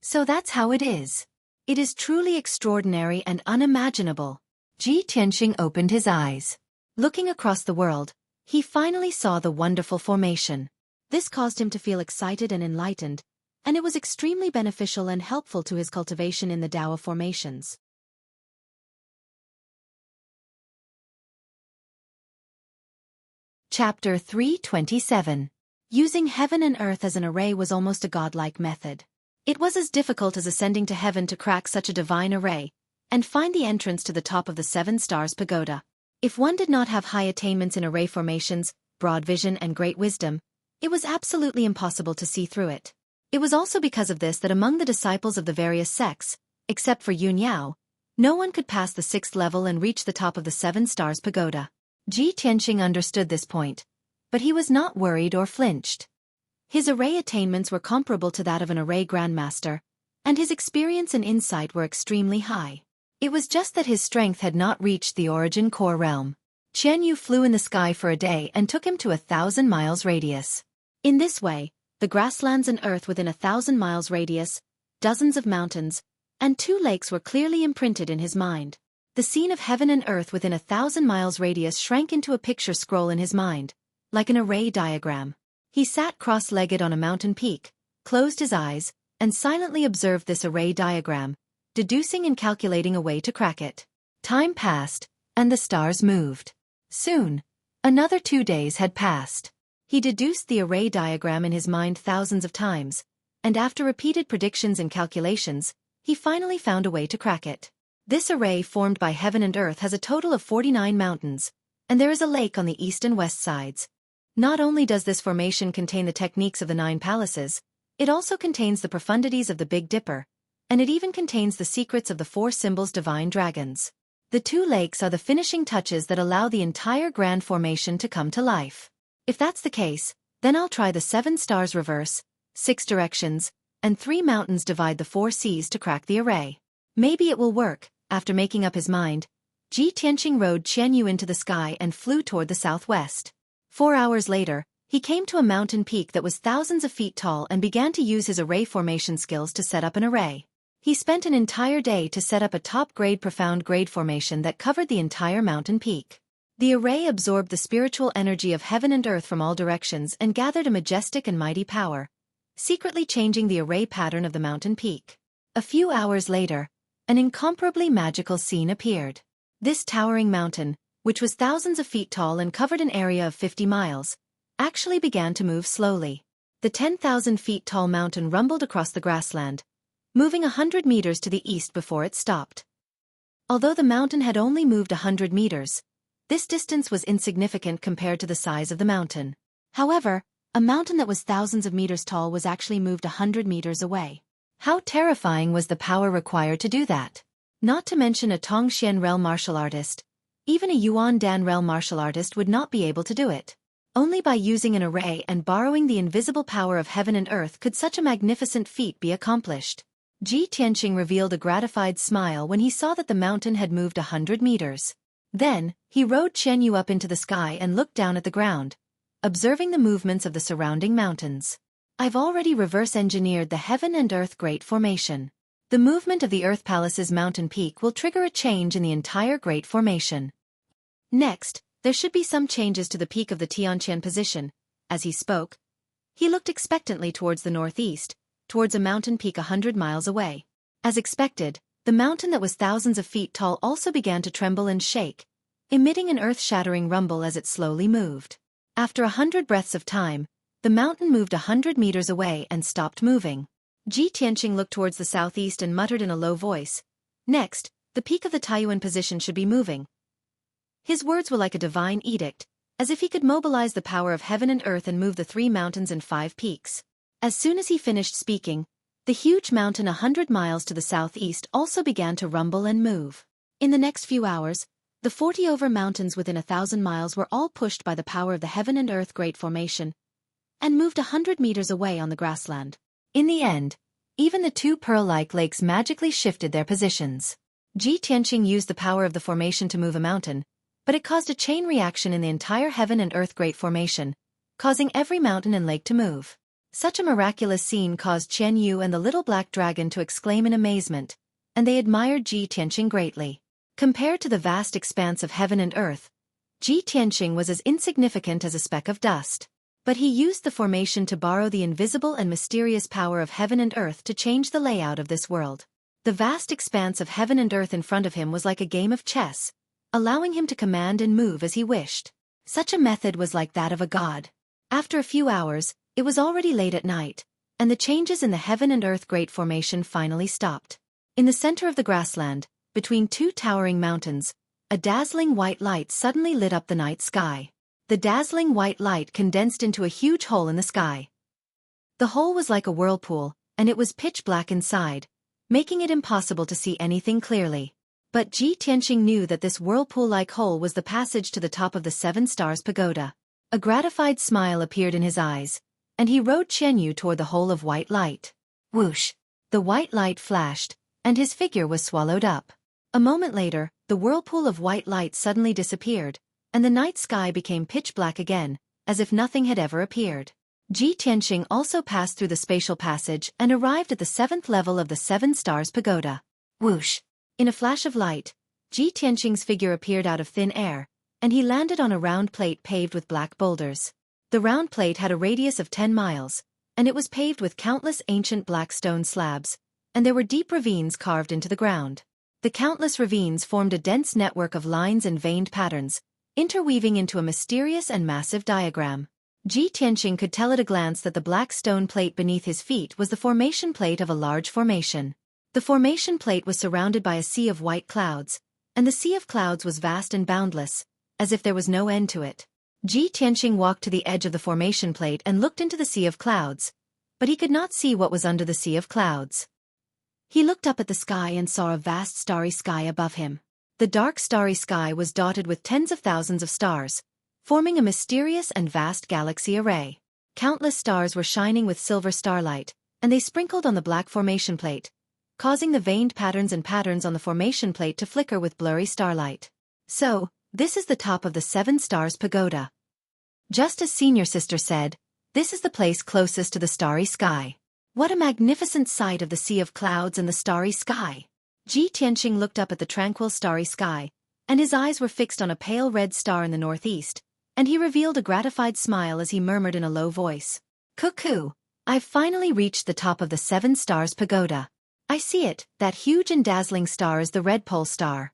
So that's how it is. It is truly extraordinary and unimaginable." Ji Tianqing opened his eyes. Looking across the world, he finally saw the wonderful formation. This caused him to feel excited and enlightened, and it was extremely beneficial and helpful to his cultivation in the Tao of formations. Chapter 327. Using heaven and earth as an array was almost a godlike method. It was as difficult as ascending to heaven to crack such a divine array, and find the entrance to the top of the 7 Stars Pagoda. If one did not have high attainments in array formations, broad vision and great wisdom, it was absolutely impossible to see through it. It was also because of this that among the disciples of the various sects, except for Yun Yao, no one could pass the 6th level and reach the top of the 7 Stars Pagoda. Ji Tianqing understood this point, but he was not worried or flinched. His array attainments were comparable to that of an array grandmaster, and his experience and insight were extremely high. It was just that his strength had not reached the origin core realm. Qian Yu flew in the sky for a day and took him to 1,000 miles radius. In this way, the grasslands and earth within 1,000 miles radius, dozens of mountains, and 2 lakes were clearly imprinted in his mind. The scene of heaven and earth within 1,000 miles radius shrank into a picture scroll in his mind, like an array diagram. He sat cross-legged on a mountain peak, closed his eyes, and silently observed this array diagram, deducing and calculating a way to crack it. Time passed, and the stars moved. Soon, another 2 days had passed. He deduced the array diagram in his mind thousands of times, and after repeated predictions and calculations, he finally found a way to crack it. This array formed by heaven and earth has a total of 49 mountains, and there is a lake on the east and west sides. Not only does this formation contain the techniques of the 9 palaces, it also contains the profundities of the Big Dipper, and it even contains the secrets of the 4 symbols divine dragons. The 2 lakes are the finishing touches that allow the entire grand formation to come to life. If that's the case, Then I'll try the 7 stars reverse, 6 directions, and 3 mountains divide the 4 seas to crack the array. Maybe it will work. After making up his mind, Ji Tianqing rode Qianyu into the sky and flew toward the southwest. 4 hours later, he came to a mountain peak that was thousands of feet tall and began to use his array formation skills to set up an array. He spent an entire day to set up a top-grade profound-grade formation that covered the entire mountain peak. The array absorbed the spiritual energy of heaven and earth from all directions and gathered a majestic and mighty power, secretly changing the array pattern of the mountain peak. A few hours later, an incomparably magical scene appeared. This towering mountain, which was thousands of feet tall and covered an area of 50 miles, actually began to move slowly. The 10,000 feet tall mountain rumbled across the grassland, moving 100 meters to the east before it stopped. Although the mountain had only moved 100 meters, this distance was insignificant compared to the size of the mountain. However, a mountain that was thousands of meters tall was actually moved 100 meters away. How terrifying was the power required to do that? Not to mention a Tongxian realm martial artist, even a Yuan Dan realm martial artist would not be able to do it. Only by using an array and borrowing the invisible power of heaven and earth could such a magnificent feat be accomplished. Ji Tianqing revealed a gratified smile when he saw that the mountain had moved 100 meters. Then, he rode Qianyu up into the sky and looked down at the ground, observing the movements of the surrounding mountains. I've already reverse-engineered the Heaven and Earth Great Formation. The movement of the Earth Palace's mountain peak will trigger a change in the entire Great Formation. Next, there should be some changes to the peak of the Tianqian position. As he spoke, he looked expectantly towards the northeast, towards a mountain peak 100 miles away. As expected, the mountain that was thousands of feet tall also began to tremble and shake, emitting an earth-shattering rumble as it slowly moved. After 100 breaths of time, the mountain moved 100 meters away and stopped moving. Ji Tianqing looked towards the southeast and muttered in a low voice, "Next, the peak of the Taiyuan position should be moving." His words were like a divine edict, as if he could mobilize the power of heaven and earth and move the 3 mountains and 5 peaks. As soon as he finished speaking, the huge mountain 100 miles to the southeast also began to rumble and move. In the next few hours, the 40 over mountains within 1,000 miles were all pushed by the power of the Heaven and Earth Great Formation, and moved 100 meters away on the grassland. In the end, even the 2 pearl-like lakes magically shifted their positions. Ji Tianqing used the power of the formation to move a mountain, but it caused a chain reaction in the entire Heaven and Earth Great Formation, causing every mountain and lake to move. Such a miraculous scene caused Qianyu and the little black dragon to exclaim in amazement, and they admired Ji Tianqing greatly. Compared to the vast expanse of heaven and earth, Ji Tianqing was as insignificant as a speck of dust. But he used the formation to borrow the invisible and mysterious power of heaven and earth to change the layout of this world. The vast expanse of heaven and earth in front of him was like a game of chess, allowing him to command and move as he wished. Such a method was like that of a god. After a few hours, it was already late at night, and the changes in the Heaven and Earth Great Formation finally stopped. In the center of the grassland, between 2 towering mountains, a dazzling white light suddenly lit up the night sky. The dazzling white light condensed into a huge hole in the sky. The hole was like a whirlpool, and it was pitch black inside, making it impossible to see anything clearly. But Ji Tianqing knew that this whirlpool-like hole was the passage to the top of the 7 Stars Pagoda. A gratified smile appeared in his eyes, and he rode Qianyu toward the hole of white light. Whoosh! The white light flashed, and his figure was swallowed up. A moment later, the whirlpool of white light suddenly disappeared, and the night sky became pitch black again, as if nothing had ever appeared. Ji Tianqing also passed through the spatial passage and arrived at the 7th level of the 7 Stars Pagoda. Whoosh! In a flash of light, Ji Tianqing's figure appeared out of thin air, and he landed on a round plate paved with black boulders. The round plate had a radius of 10 miles, and it was paved with countless ancient black stone slabs, and there were deep ravines carved into the ground. The countless ravines formed a dense network of lines and veined patterns, interweaving into a mysterious and massive diagram. Ji Tianqing could tell at a glance that the black stone plate beneath his feet was the formation plate of a large formation. The formation plate was surrounded by a sea of white clouds, and the sea of clouds was vast and boundless, as if there was no end to it. Ji Tianqing walked to the edge of the formation plate and looked into the sea of clouds, but he could not see what was under the sea of clouds. He looked up at the sky and saw a vast starry sky above him. The dark starry sky was dotted with tens of thousands of stars, forming a mysterious and vast galaxy array. Countless stars were shining with silver starlight, and they sprinkled on the black formation plate, causing the veined patterns on the formation plate to flicker with blurry starlight. So, this is the top of the 7 Stars Pagoda. Just as Senior Sister said, this is the place closest to the starry sky. What a magnificent sight of the sea of clouds and the starry sky! Ji Tianqing looked up at the tranquil starry sky, and his eyes were fixed on a pale red star in the northeast, and he revealed a gratified smile as he murmured in a low voice. Cuckoo! I've finally reached the top of the 7 Stars Pagoda. I see it, that huge and dazzling star is the Red Pole Star.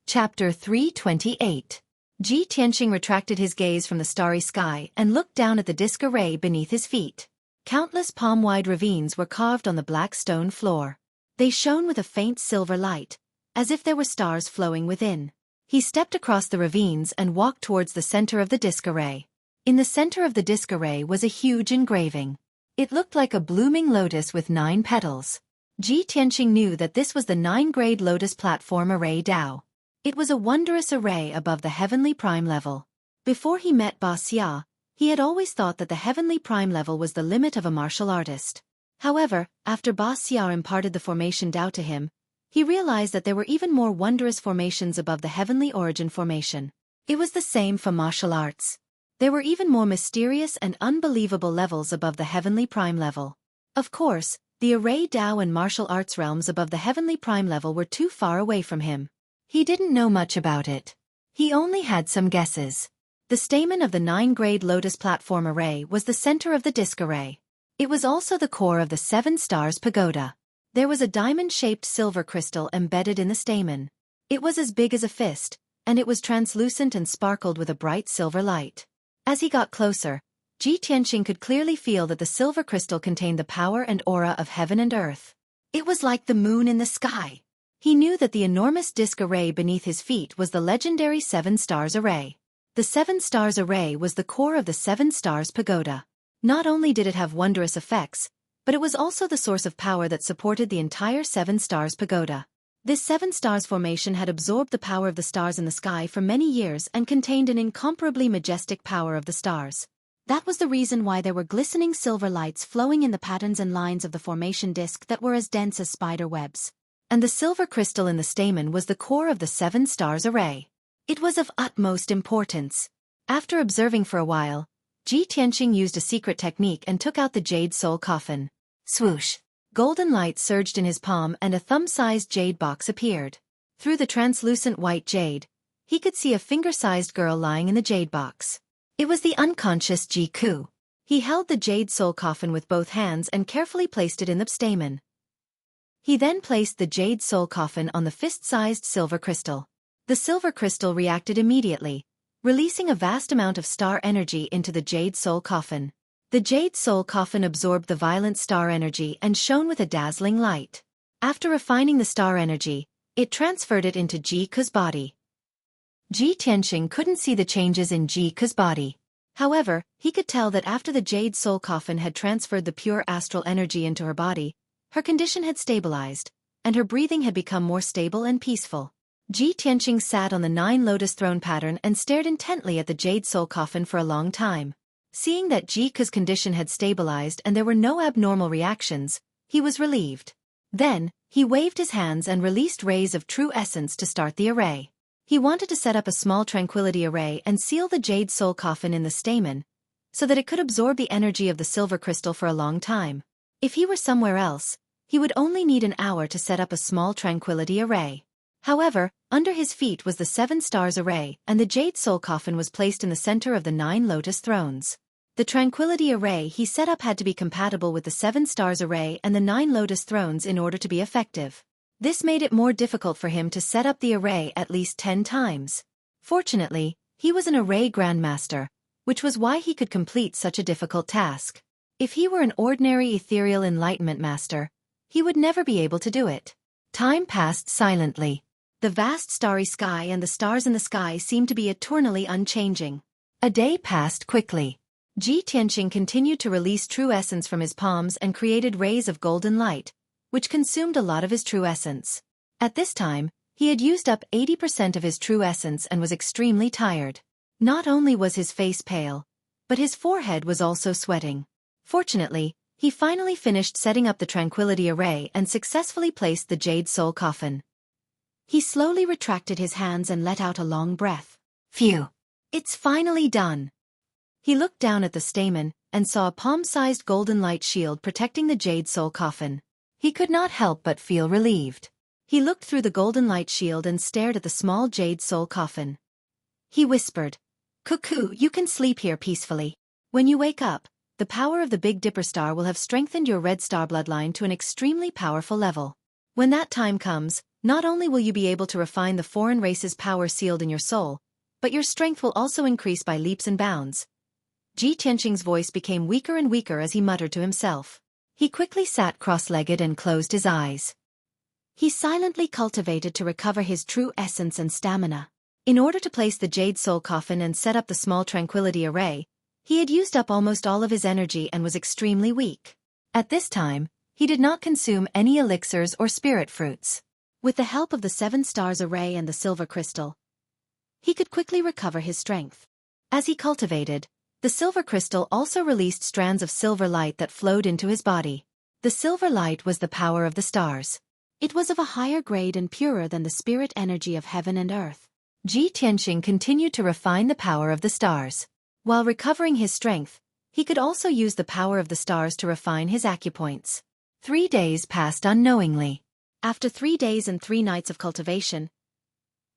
Chapter 328. Ji Tianqing retracted his gaze from the starry sky and looked down at the disc array beneath his feet. Countless palm-wide ravines were carved on the black stone floor. They shone with a faint silver light, as if there were stars flowing within. He stepped across the ravines and walked towards the center of the disc array. In the center of the disc array was a huge engraving. It looked like a blooming lotus with 9 petals. Ji Tianqing knew that this was the 9-grade lotus platform array Dao. It was a wondrous array above the heavenly prime level. Before he met Ba Xia, he had always thought that the heavenly prime level was the limit of a martial artist. However, after Ba Xia imparted the formation Dao to him, he realized that there were even more wondrous formations above the heavenly origin formation. It was the same for martial arts. There were even more mysterious and unbelievable levels above the heavenly prime level. Of course, the array Dao and martial arts realms above the heavenly prime level were too far away from him. He didn't know much about it. He only had some guesses. The stamen of the 9-grade lotus platform array was the center of the disc array. It was also the core of the 7 Stars Pagoda. There was a diamond-shaped silver crystal embedded in the stamen. It was as big as a fist, and it was translucent and sparkled with a bright silver light. As he got closer, Ji Tianqing could clearly feel that the silver crystal contained the power and aura of heaven and earth. It was like the moon in the sky. He knew that the enormous disc array beneath his feet was the legendary 7 Stars Array. The 7 Stars Array was the core of the 7 Stars Pagoda. Not only did it have wondrous effects, but it was also the source of power that supported the entire 7 Stars Pagoda. This 7 Stars formation had absorbed the power of the stars in the sky for many years and contained an incomparably majestic power of the stars. That was the reason why there were glistening silver lights flowing in the patterns and lines of the formation disk that were as dense as spider webs. And the silver crystal in the stamen was the core of the 7 Stars Array. It was of utmost importance. After observing for a while, Ji Tianqing used a secret technique and took out the jade soul coffin. Swoosh! Golden light surged in his palm and a thumb-sized jade box appeared. Through the translucent white jade, he could see a finger-sized girl lying in the jade box. It was the unconscious Ji Ku. He held the jade soul coffin with both hands and carefully placed it in the stamen. He then placed the jade soul coffin on the fist-sized silver crystal. The silver crystal reacted immediately, releasing a vast amount of star energy into the jade soul coffin. The jade soul coffin absorbed the violent star energy and shone with a dazzling light. After refining the star energy, it transferred it into Ji Ku's body. Ji Tianqing couldn't see the changes in Ji Ku's body. However, he could tell that after the jade soul coffin had transferred the pure astral energy into her body, her condition had stabilized, and her breathing had become more stable and peaceful. Ji Tianqing sat on the 9 lotus throne pattern and stared intently at the jade soul coffin for a long time. Seeing that Ji Ku's condition had stabilized and there were no abnormal reactions, he was relieved. Then, he waved his hands and released rays of true essence to start the array. He wanted to set up a small tranquility array and seal the jade soul coffin in the stamen, so that it could absorb the energy of the silver crystal for a long time. If he were somewhere else, he would only need an hour to set up a small tranquility array. However, under his feet was the 7 Stars Array, and the jade soul coffin was placed in the center of the 9 lotus thrones. The tranquility array he set up had to be compatible with the 7 Stars Array and the 9 lotus thrones in order to be effective. This made it more difficult for him to set up the array at least 10 times. Fortunately, he was an array grandmaster, which was why he could complete such a difficult task. If he were an ordinary ethereal enlightenment master, he would never be able to do it. Time passed silently. The vast starry sky and the stars in the sky seemed to be eternally unchanging. A day passed quickly. Ji Tianqing continued to release true essence from his palms and created rays of golden light, which consumed a lot of his true essence. At this time, He had used up 80% of his true essence and was extremely tired. Not only was his face pale, but his forehead was also sweating. Fortunately, he finally finished setting up the tranquility array and successfully placed the jade soul coffin. He slowly retracted his hands and let out a long breath. Phew! It's finally done. He looked down at the stamen and saw a palm-sized golden light shield protecting the jade soul coffin. He could not help but feel relieved. He looked through the golden light shield and stared at the small jade soul coffin. He whispered, "Cuckoo, you can sleep here peacefully. When you wake up, the power of the Big Dipper star will have strengthened your red star bloodline to an extremely powerful level. When that time comes, not only will you be able to refine the foreign race's power sealed in your soul, but your strength will also increase by leaps and bounds." Ji Tianqing's voice became weaker and weaker as he muttered to himself. He quickly sat cross-legged and closed his eyes. He silently cultivated to recover his true essence and stamina. In order to place the jade soul coffin and set up the small tranquility array, he had used up almost all of his energy and was extremely weak. At this time, he did not consume any elixirs or spirit fruits. With the help of the 7 stars array and the silver crystal, he could quickly recover his strength. As he cultivated, the silver crystal also released strands of silver light that flowed into his body. The silver light was the power of the stars. It was of a higher grade and purer than the spirit energy of heaven and earth. Ji Tianqing continued to refine the power of the stars. While recovering his strength, he could also use the power of the stars to refine his acupoints. 3 days passed unknowingly. After 3 days and 3 nights of cultivation,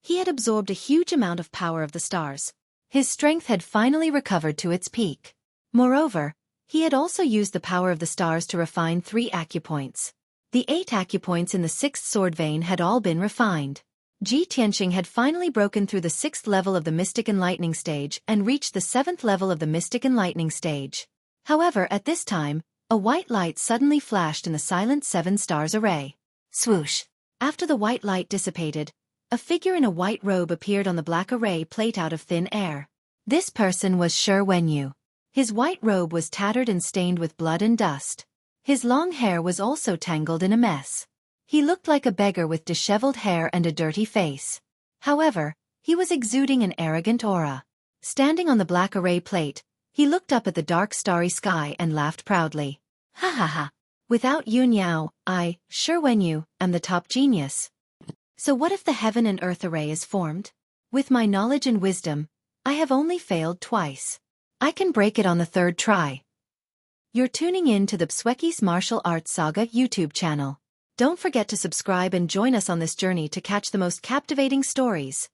he had absorbed a huge amount of power of the stars. His strength had finally recovered to its peak. Moreover, he had also used the power of the stars to refine 3 acupoints. The 8 acupoints in the 6th sword vein had all been refined. Ji Tianqing had finally broken through the 6th level of the Mystic Enlightening stage and reached the 7th level of the Mystic Enlightening stage. However, at this time, a white light suddenly flashed in the silent 7 stars array. Swoosh! After the white light dissipated, a figure in a white robe appeared on the black array plate out of thin air. This person was Xueqi. His white robe was tattered and stained with blood and dust. His long hair was also tangled in a mess. He looked like a beggar with disheveled hair and a dirty face. However, he was exuding an arrogant aura. Standing on the black array plate, he looked up at the dark starry sky and laughed proudly. Ha ha ha! Without Yun Yao, I, Xueqi, am the top genius. So what if the heaven and earth array is formed? With my knowledge and wisdom, I have only failed twice. I can break it on the 3rd try. You're tuning in to the Xueqi's Martial Arts Saga YouTube channel. Don't forget to subscribe and join us on this journey to catch the most captivating stories.